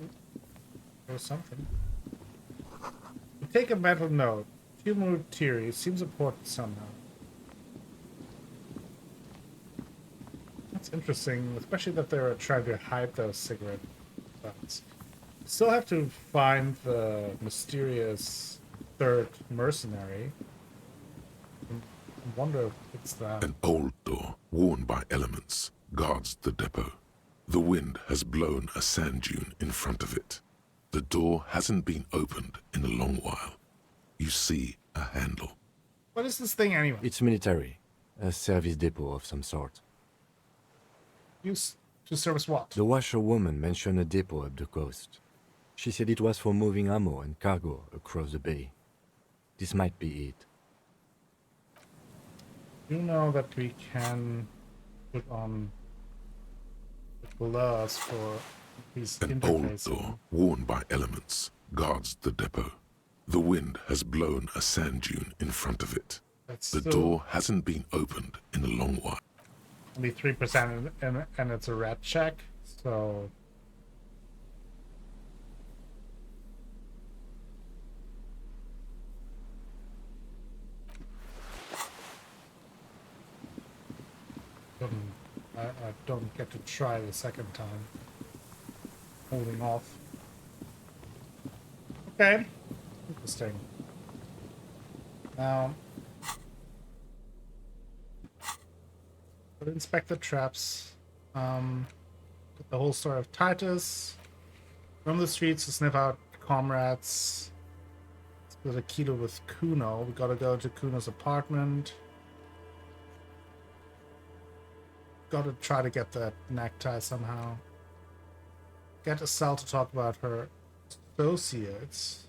S1: Or something. We take a mental note. Human theory seems important somehow. It's interesting, especially that they're trying to hide those cigarette butts. Still have to find the mysterious third mercenary. I wonder if it's that.
S2: An old door, worn by elements, guards the depot. The wind has blown a sand dune in front of it. The door hasn't been opened in a long while. You see a handle.
S1: What is this thing anyway?
S5: It's military. A service depot of some sort.
S1: Used to service what?
S5: The washerwoman mentioned a depot up the coast. She said it was for moving ammo and cargo across the bay. This might be it.
S1: You know that we can put on the gloves for these
S2: An old door, worn by elements, guards the depot. The wind has blown a sand dune in front of it. The door hasn't been opened in a long while.
S1: Only 3% and it's a red check, so... I don't get to try the second time. Holding off. Okay. Interesting. Now... inspect the traps. Get the whole story of Titus. Roam the streets to sniff out comrades. Split a kilo with Kuno. We gotta go to Kuno's apartment. Gotta try to get that necktie somehow. Get Estelle to talk about her associates.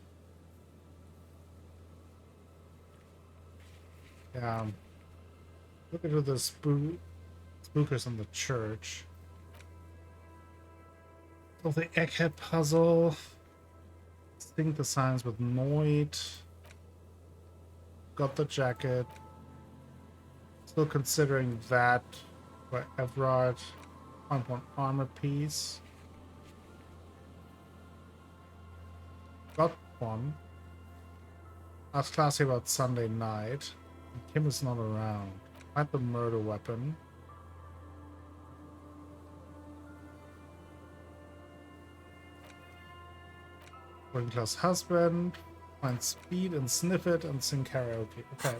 S1: Yeah. Look into the spookers in the church. Solve the egghead puzzle. Sync the signs with Noid. Got the jacket. Still considering that for Everard. Find one armor piece. Got one. Ask Classy about Sunday night. Kim is not around. Find the murder weapon. Winkler's husband. Find speed and sniff it and sing karaoke. Okay.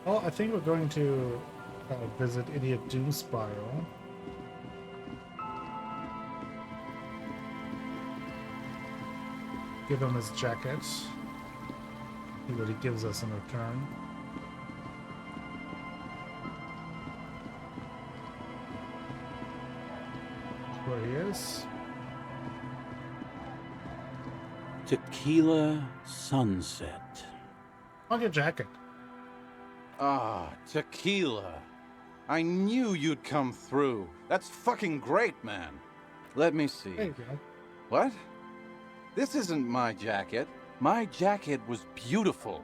S1: Well, I think we're going to visit Idiot Doom Spiral. Give him his jacket. See what he gives us in return. That's where he is.
S15: Tequila Sunset.
S1: On your jacket.
S16: Ah, tequila. I knew you'd come through. That's fucking great, man. Let me see.
S1: There you go.
S16: What? This isn't my jacket. My jacket was beautiful.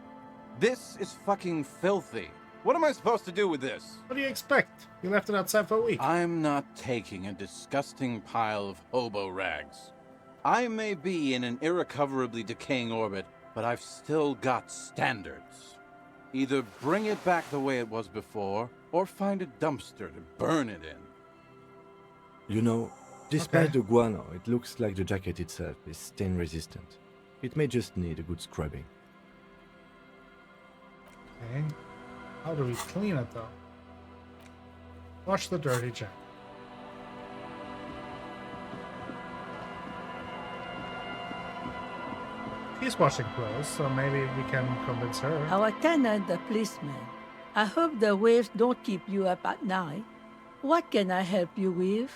S16: This is fucking filthy. What am I supposed to do with this?
S1: What do you expect? You left it outside for a week.
S16: I'm not taking a disgusting pile of hobo rags. I may be in an irrecoverably decaying orbit, but I've still got standards. Either bring it back the way it was before, or find a dumpster to burn it in.
S5: You know, despite the guano, it looks like the jacket itself is stain resistant. It may just need a good scrubbing.
S1: Okay. How do we clean it though? Wash the dirty jacket. She's washing clothes, so maybe we can convince her.
S17: Our tenant, the policeman. I hope the waves don't keep you up at night. What can I help you with?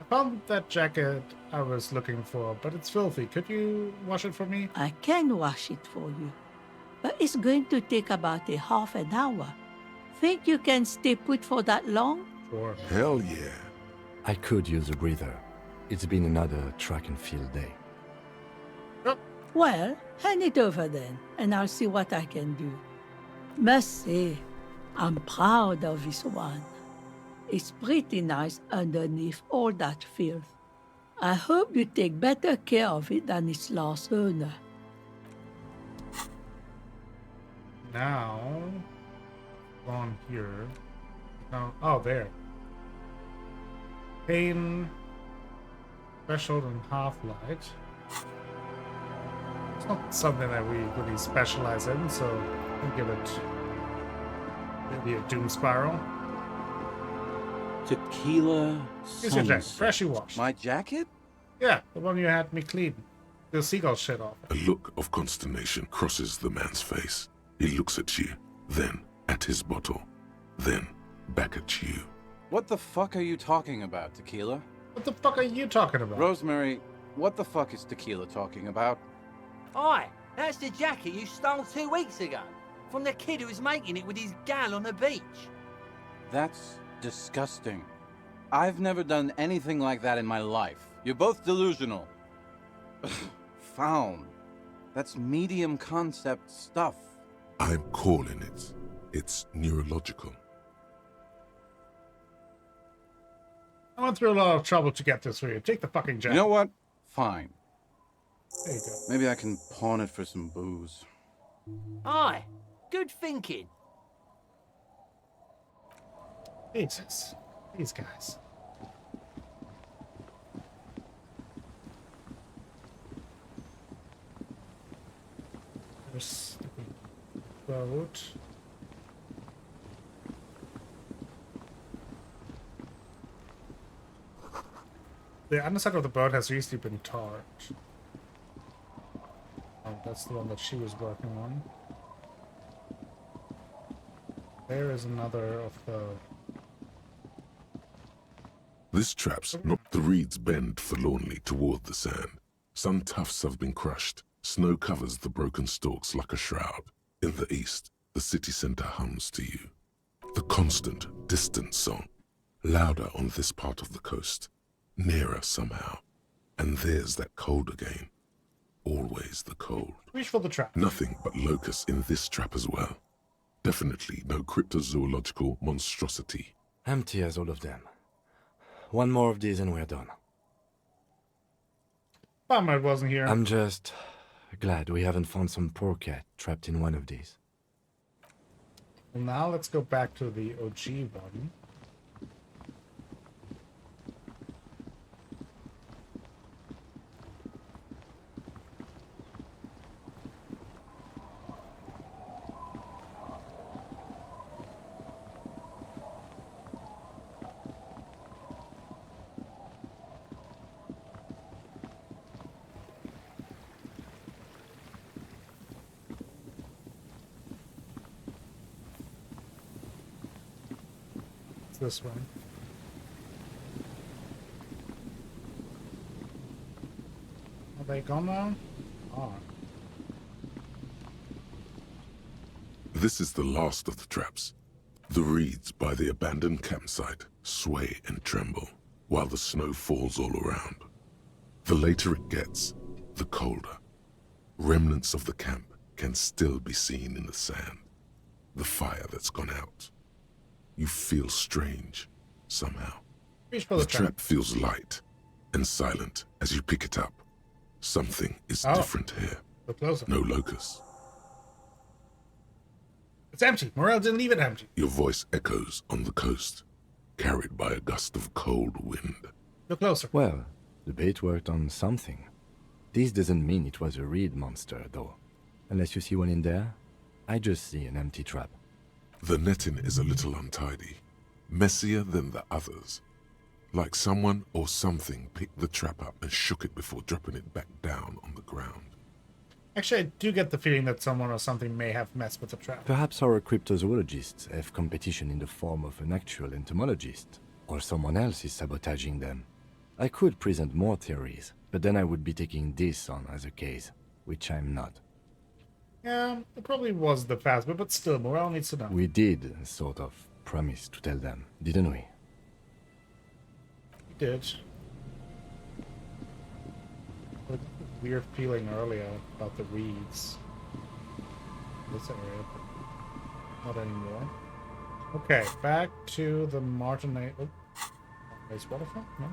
S1: I found that jacket I was looking for, but it's filthy. Could you wash it for me?
S17: I can wash it for you, but it's going to take about a half an hour. Think you can stay put for that long?
S1: Sure.
S2: Hell yeah.
S5: I could use a breather. It's been another track and field day.
S17: Well, hand it over then, and I'll see what I can do. Must say, I'm proud of this one. It's pretty nice underneath all that filth. I hope you take better care of it than its last owner.
S1: Now, on here. No, oh, there. Pain, threshold, and half-light. It's not something that we really specialize in, so I'll give it maybe a Doom Spiral.
S15: Tequila
S1: Here's your jacket,
S15: sunset.
S1: freshly washed.
S16: My jacket?
S1: Yeah, the one you had me clean. The seagull shit off.
S2: A look of consternation crosses the man's face. He looks at you, then at his bottle, then back at you.
S16: What the fuck are you talking about, Tequila?
S1: What the fuck are you talking about?
S16: Rosemary, what the fuck is Tequila talking about?
S18: Aye, that's the jacket you stole 2 weeks ago. From the kid who was making it with his gal on the beach.
S16: That's disgusting. I've never done anything like that in my life. You're both delusional. Found. That's medium concept stuff.
S2: I'm calling it. It's neurological.
S1: I went through a lot of trouble to get this for you. Take the fucking jacket.
S16: You know what? Fine.
S1: There you go.
S16: Maybe I can pawn it for some booze.
S18: Aye, good thinking.
S1: Jesus. These guys. There's the boat. The underside of the boat has recently been tarred. Oh, that's the one that she was working on. There is another of the...
S2: This trap's not the reeds bend forlornly toward the sand. Some tufts have been crushed. Snow covers the broken stalks like a shroud. In the east, the city center hums to you. The constant, distant song. Louder on this part of the coast. Nearer somehow. And there's that cold again. Always the cold.
S1: Reach for the trap.
S2: Nothing but locusts in this trap as well. Definitely no cryptozoological monstrosity.
S5: Empty as all of them. One more of these and we're done.
S1: Bummer it wasn't here.
S5: I'm just glad we haven't found some poor cat trapped in one of these.
S1: Well, now let's go back to the OG one. This one. Are they gone now? Oh.
S2: This is the last of the traps. The reeds by the abandoned campsite sway and tremble while the snow falls all around. The later it gets, the colder. Remnants of the camp can still be seen in the sand. The fire that's gone out. You feel strange, somehow. The trap feels light and silent as you pick it up. Something is different here.
S1: Look closer.
S2: No locust.
S1: It's empty. Morel didn't leave it empty.
S2: Your voice echoes on the coast, carried by a gust of cold wind.
S1: Look closer.
S5: Well, the bait worked on something. This doesn't mean it was a reed monster, though. Unless you see one in there, I just see an empty trap.
S2: The netting is a little untidy, messier than the others. Like someone or something picked the trap up and shook it before dropping it back down on the ground.
S1: Actually, I do get the feeling that someone or something may have messed with the trap.
S5: Perhaps our cryptozoologists have competition in the form of an actual entomologist, or someone else is sabotaging them. I could present more theories, but then I would be taking this on as a case, which I'm not.
S1: Yeah, it probably was the Phasma, but still, Morel needs to know.
S5: We did, sort of, promise to tell them, didn't we?
S1: We did. A weird feeling earlier about the reeds. This area, but not anymore. Okay, back to the Martinez. Oh, Martinez waterfront? No.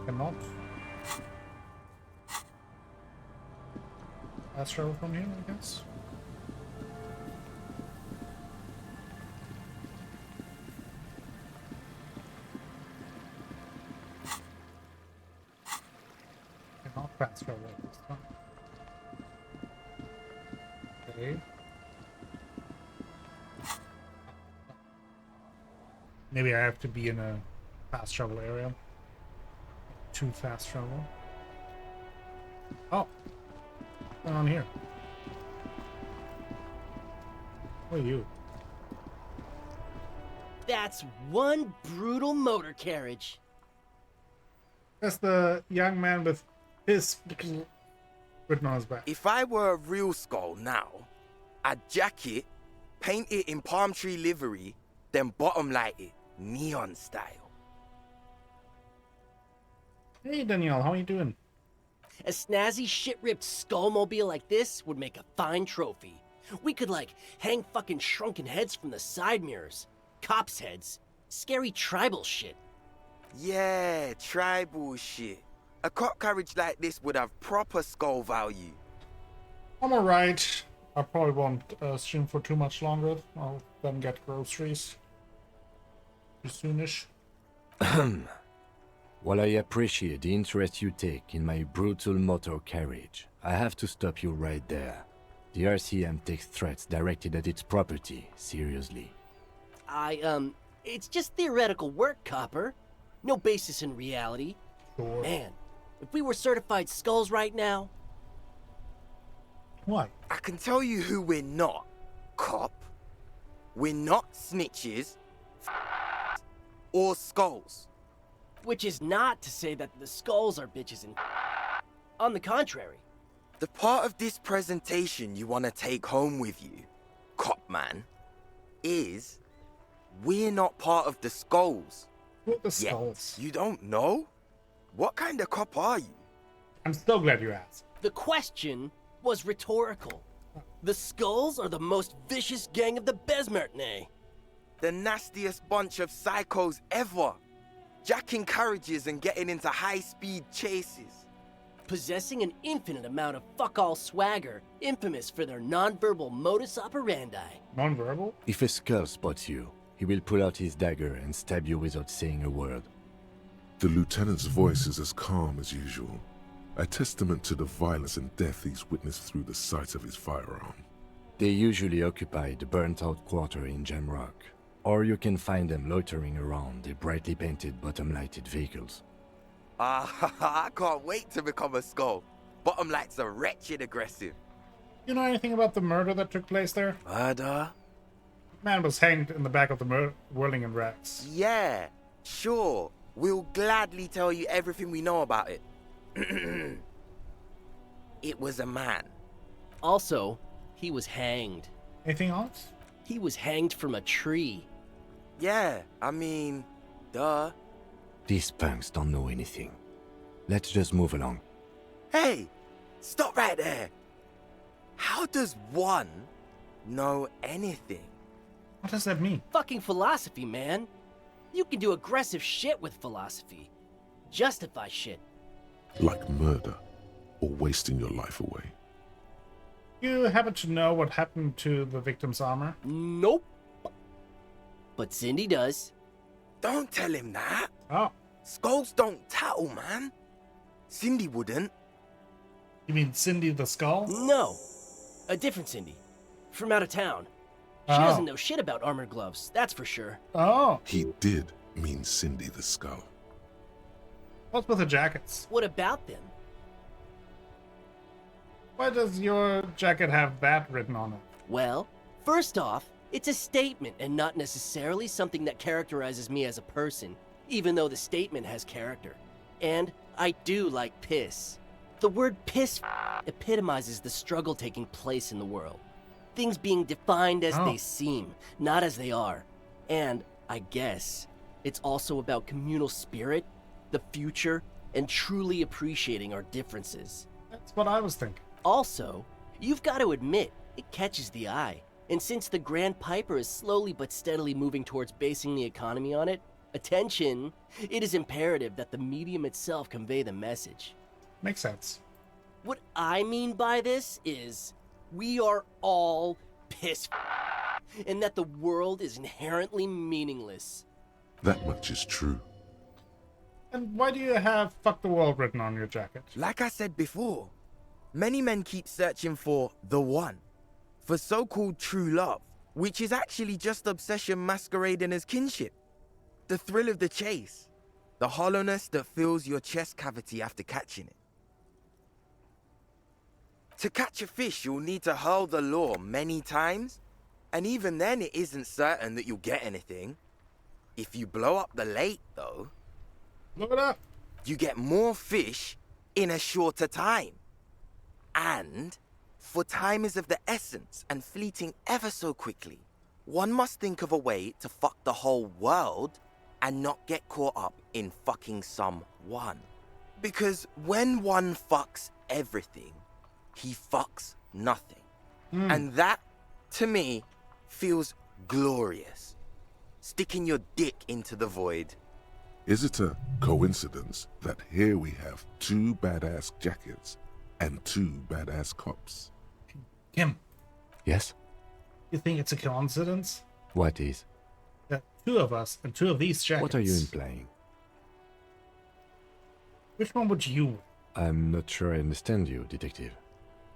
S1: Cannot. Let's travel from here, I guess. fast travel this time. Okay. Maybe I have to be in a fast travel area. Too fast travel. Oh. What's going on here? Who are you?
S19: That's one brutal motor carriage.
S1: That's the young man with his written on his back.
S20: If I were a real skull now, I'd jack it, paint it in palm tree livery, then bottom light it, neon style.
S1: Hey Danielle, how are you doing?
S19: A snazzy shit-ripped skullmobile like this would make a fine trophy. We could, like, hang fucking shrunken heads from the side mirrors. Cops' heads. Scary tribal shit.
S20: Yeah, tribal shit. A cop carriage like this would have proper skull value.
S1: I'm alright. I probably won't stream for too much longer. I'll then get groceries. Too soonish.
S5: While I appreciate the interest you take in my brutal motor carriage, I have to stop you right there. The RCM takes threats directed at its property seriously.
S19: It's just theoretical work, Copper. No basis in reality.
S1: Sure.
S19: Man, if we were certified skulls right now...
S1: Why?
S20: I can tell you who we're not, cop. We're not snitches or skulls.
S19: Which is not to say that the skulls are bitches and... On the contrary.
S20: The part of this presentation you want to take home with you, cop man, is we're not part of the skulls.
S1: What the skulls?
S20: You don't know? What kind of cop are you?
S1: I'm so glad you asked.
S19: The question was rhetorical. The skulls are the most vicious gang of the Besmertne.
S20: The nastiest bunch of psychos ever. Jacking carriages and getting into high-speed chases.
S19: Possessing an infinite amount of fuck-all swagger, infamous for their non-verbal modus operandi.
S1: Non-verbal?
S5: If a skull spots you, he will pull out his dagger and stab you without saying a word.
S2: The lieutenant's voice is as calm as usual, a testament to the violence and death he's witnessed through the sight of his firearm.
S5: They usually occupy the burnt-out quarter in Jamrock, or you can find them loitering around the brightly painted bottom-lighted vehicles.
S20: I can't wait to become a skull. Bottom lights are wretched aggressive.
S1: You know anything about the murder that took place there?
S20: Murder?
S1: Man was hanged in the back of the whirling in rats.
S20: Yeah, sure. We'll gladly tell you everything we know about it. It was a man.
S19: Also, he was hanged.
S1: Anything else?
S19: He was hanged from a tree.
S20: Yeah, I mean, duh.
S5: These punks don't know anything. Let's just move along.
S20: Hey, stop right there. How does one know anything?
S1: What does that mean?
S19: Fucking philosophy, man. You can do aggressive shit with philosophy. Justify shit.
S2: Like murder, or wasting your life away.
S1: You happen to know what happened to the victim's armor?
S19: Nope. But Cindy does.
S20: Don't tell him that.
S1: Oh.
S20: Skulls don't tattle, man. Cindy wouldn't.
S1: You mean Cindy the Skull?
S19: No. A different Cindy. From out of town. She doesn't know shit about armored gloves, that's for sure.
S1: Oh.
S2: He did mean Cindy the Skull.
S1: What's with the jackets?
S19: What about them?
S1: Why does your jacket have that written on it?
S19: Well, first off, it's a statement and not necessarily something that characterizes me as a person, even though the statement has character. And I do like piss. The word piss epitomizes the struggle taking place in the world. Things being defined as they seem, not as they are. And, I guess, it's also about communal spirit, the future, and truly appreciating our differences.
S1: That's what I was thinking.
S19: Also, you've got to admit, it catches the eye. And since the Grand Piper is slowly but steadily moving towards basing the economy on it, attention, it is imperative that the medium itself convey the message.
S1: Makes sense.
S19: What I mean by this is, we are all piss and that the world is inherently meaningless.
S2: That much is true.
S1: And why do you have "fuck the world" written on your jacket?
S20: Like I said before, many men keep searching for the one, for so-called true love, which is actually just obsession masquerading as kinship. The thrill of the chase, the hollowness that fills your chest cavity after catching it. To catch a fish, you'll need to hurl the lure many times, and even then it isn't certain that you'll get anything. If you blow up the lake, though,
S1: blow it up.
S20: You get more fish in a shorter time. And, for time is of the essence and fleeting ever so quickly, one must think of a way to fuck the whole world and not get caught up in fucking someone. Because when one fucks everything, he fucks nothing. And that, to me, feels glorious. Sticking your dick into the void.
S2: Is it a coincidence that here we have 2 badass jackets and 2 badass cops?
S1: Kim.
S5: Yes?
S1: You think it's a coincidence?
S5: What is?
S1: That 2 of us and 2 of these jackets.
S5: What are you implying?
S1: Which one would you?
S5: I'm not sure I understand you, detective.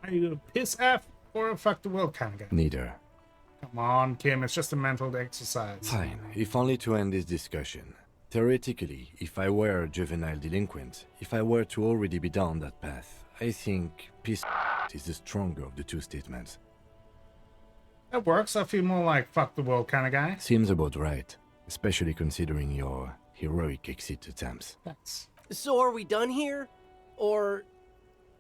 S1: Are you a piss F or a fuck the world kind of guy?
S5: Neither.
S1: Come on, Kim, it's just a mental exercise.
S5: Fine, if only to end this discussion. Theoretically, if I were a juvenile delinquent, if I were to already be down that path, I think piss is the stronger of the 2 statements.
S1: That works. I feel more like fuck the world kind of guy.
S5: Seems about right, especially considering your heroic exit attempts.
S1: Thanks.
S19: So are we done here? Or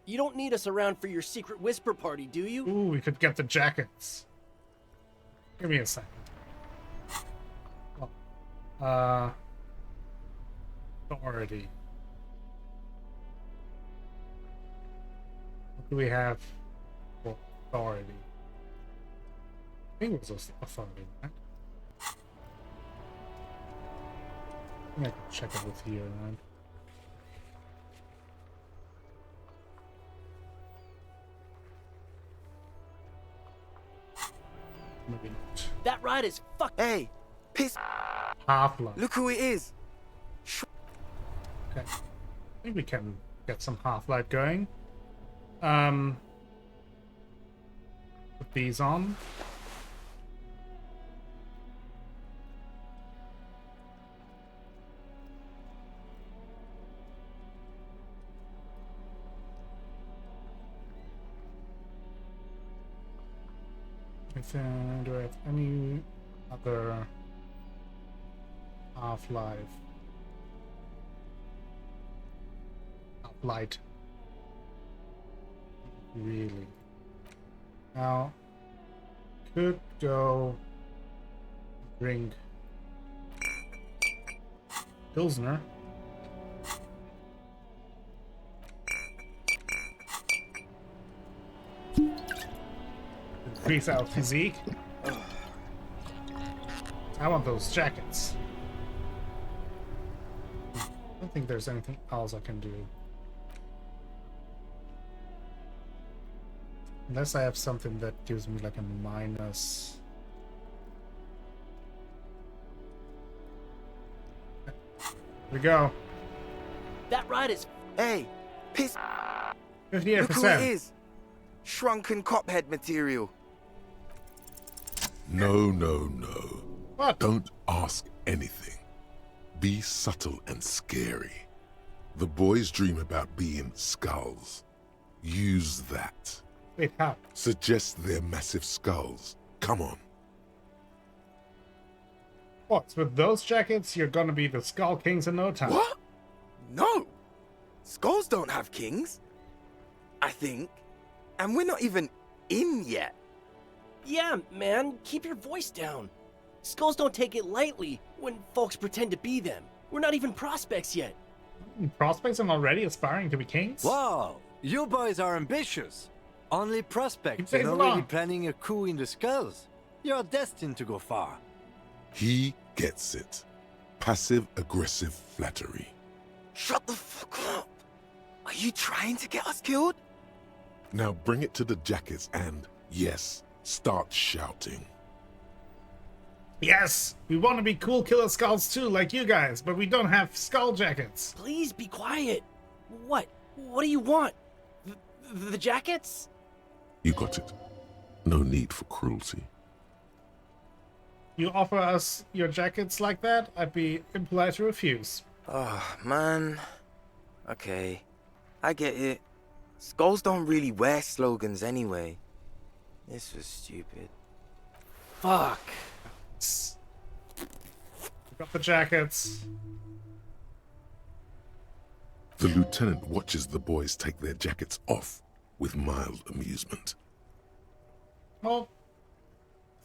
S19: you don't need us around for your secret whisper party, do you?
S1: Ooh, we could get the jackets. Give me a second. Well, authority. What do we have for authority? I think it was authority, right? I think I can check it with here, man. Maybe not.
S19: That ride is fuck.
S20: Hey, piss.
S1: Half-life.
S20: Look who it is.
S1: Okay. I think we can get some Half-Life going. Put these on. Do I have any other Half-Life? Light. Really. Now, could go drink Pilsner. Increase our physique. I want those jackets. I don't think there's anything else I can do. Unless I have something that gives me like a minus. Here we go.
S19: That ride is.
S20: Hey, piss.
S1: 58%.
S20: Look who it is. Shrunken cophead material.
S2: No, no, no.
S1: What?
S2: Don't ask anything. Be subtle and scary. The boys dream about being skulls. Use that.
S1: Wait, how?
S2: Suggest they're massive skulls. Come on.
S1: What? With those jackets, you're gonna be the Skull Kings in no time.
S20: What? No. Skulls don't have kings. I think. And we're not even in yet.
S19: Yeah, man, keep your voice down. Skulls don't take it lightly when folks pretend to be them. We're not even prospects yet.
S1: Prospects and already aspiring to be kings?
S5: Wow, you boys are ambitious. Only prospects
S1: Keep
S5: and
S1: saying
S5: already
S1: along.
S5: planning a coup in the skulls. You're destined to go far.
S2: He gets it. Passive-aggressive flattery.
S20: Shut the fuck up. Are you trying to get us killed?
S2: Now bring it to the jackets and, yes, start shouting.
S1: Yes, we want to be cool killer skulls too, like you guys, but we don't have skull jackets.
S19: Please be quiet. What? What do you want? The jackets?
S2: You got it. No need for cruelty.
S1: You offer us your jackets like that, I'd be impolite to refuse.
S20: Oh, man. Okay, I get it. Skulls don't really wear slogans anyway. This was stupid.
S19: Fuck.
S1: We got the jackets.
S2: The lieutenant watches the boys take their jackets off with mild amusement.
S1: Well,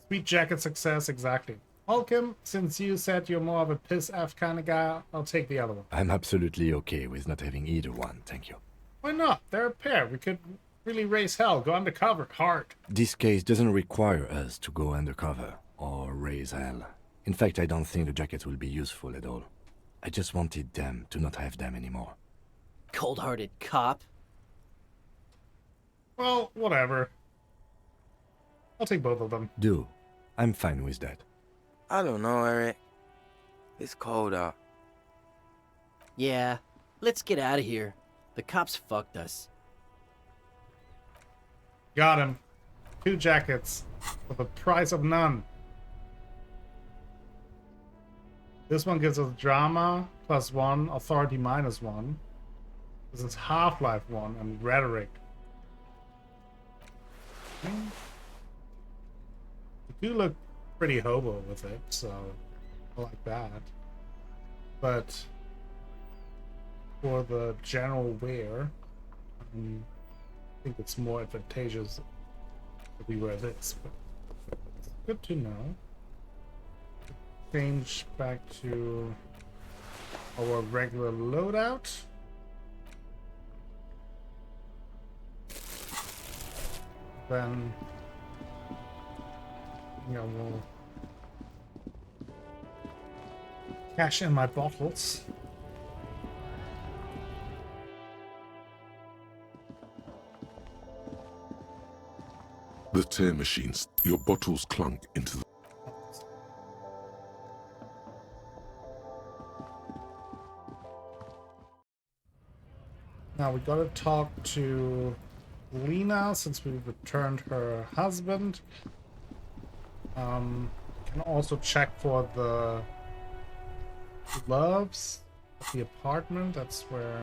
S1: sweet jacket success, exactly. Holcomb, since you said you're more of a piss-aff kind of guy, I'll take the other one.
S5: I'm absolutely okay with not having either one, thank you.
S1: Why not? They're a pair. We could really raise hell, go undercover, hard.
S5: This case doesn't require us to go undercover or raise hell. In fact, I don't think the jackets will be useful at all. I just wanted them to not have them anymore.
S19: Cold-hearted cop.
S1: Well, whatever. I'll take both of them.
S5: Do. I'm fine with that.
S20: I don't know, Eric. It's cold out.
S19: Yeah, let's get out of here. The cops fucked us.
S1: Got him. 2 jackets for the price of none. This one gives us drama +1, authority -1. This is Half-Life 1 and rhetoric. You do look pretty hobo with it, so I like that. But for the general wear, I think it's more advantageous if we wear this. But it's good to know. Change back to our regular loadout. Then, we'll cash in my bottles.
S2: The tear machines, your bottles clunk into the...
S1: Now we gotta talk to Lena since we returned her husband. Can also check for the gloves at the apartment. That's where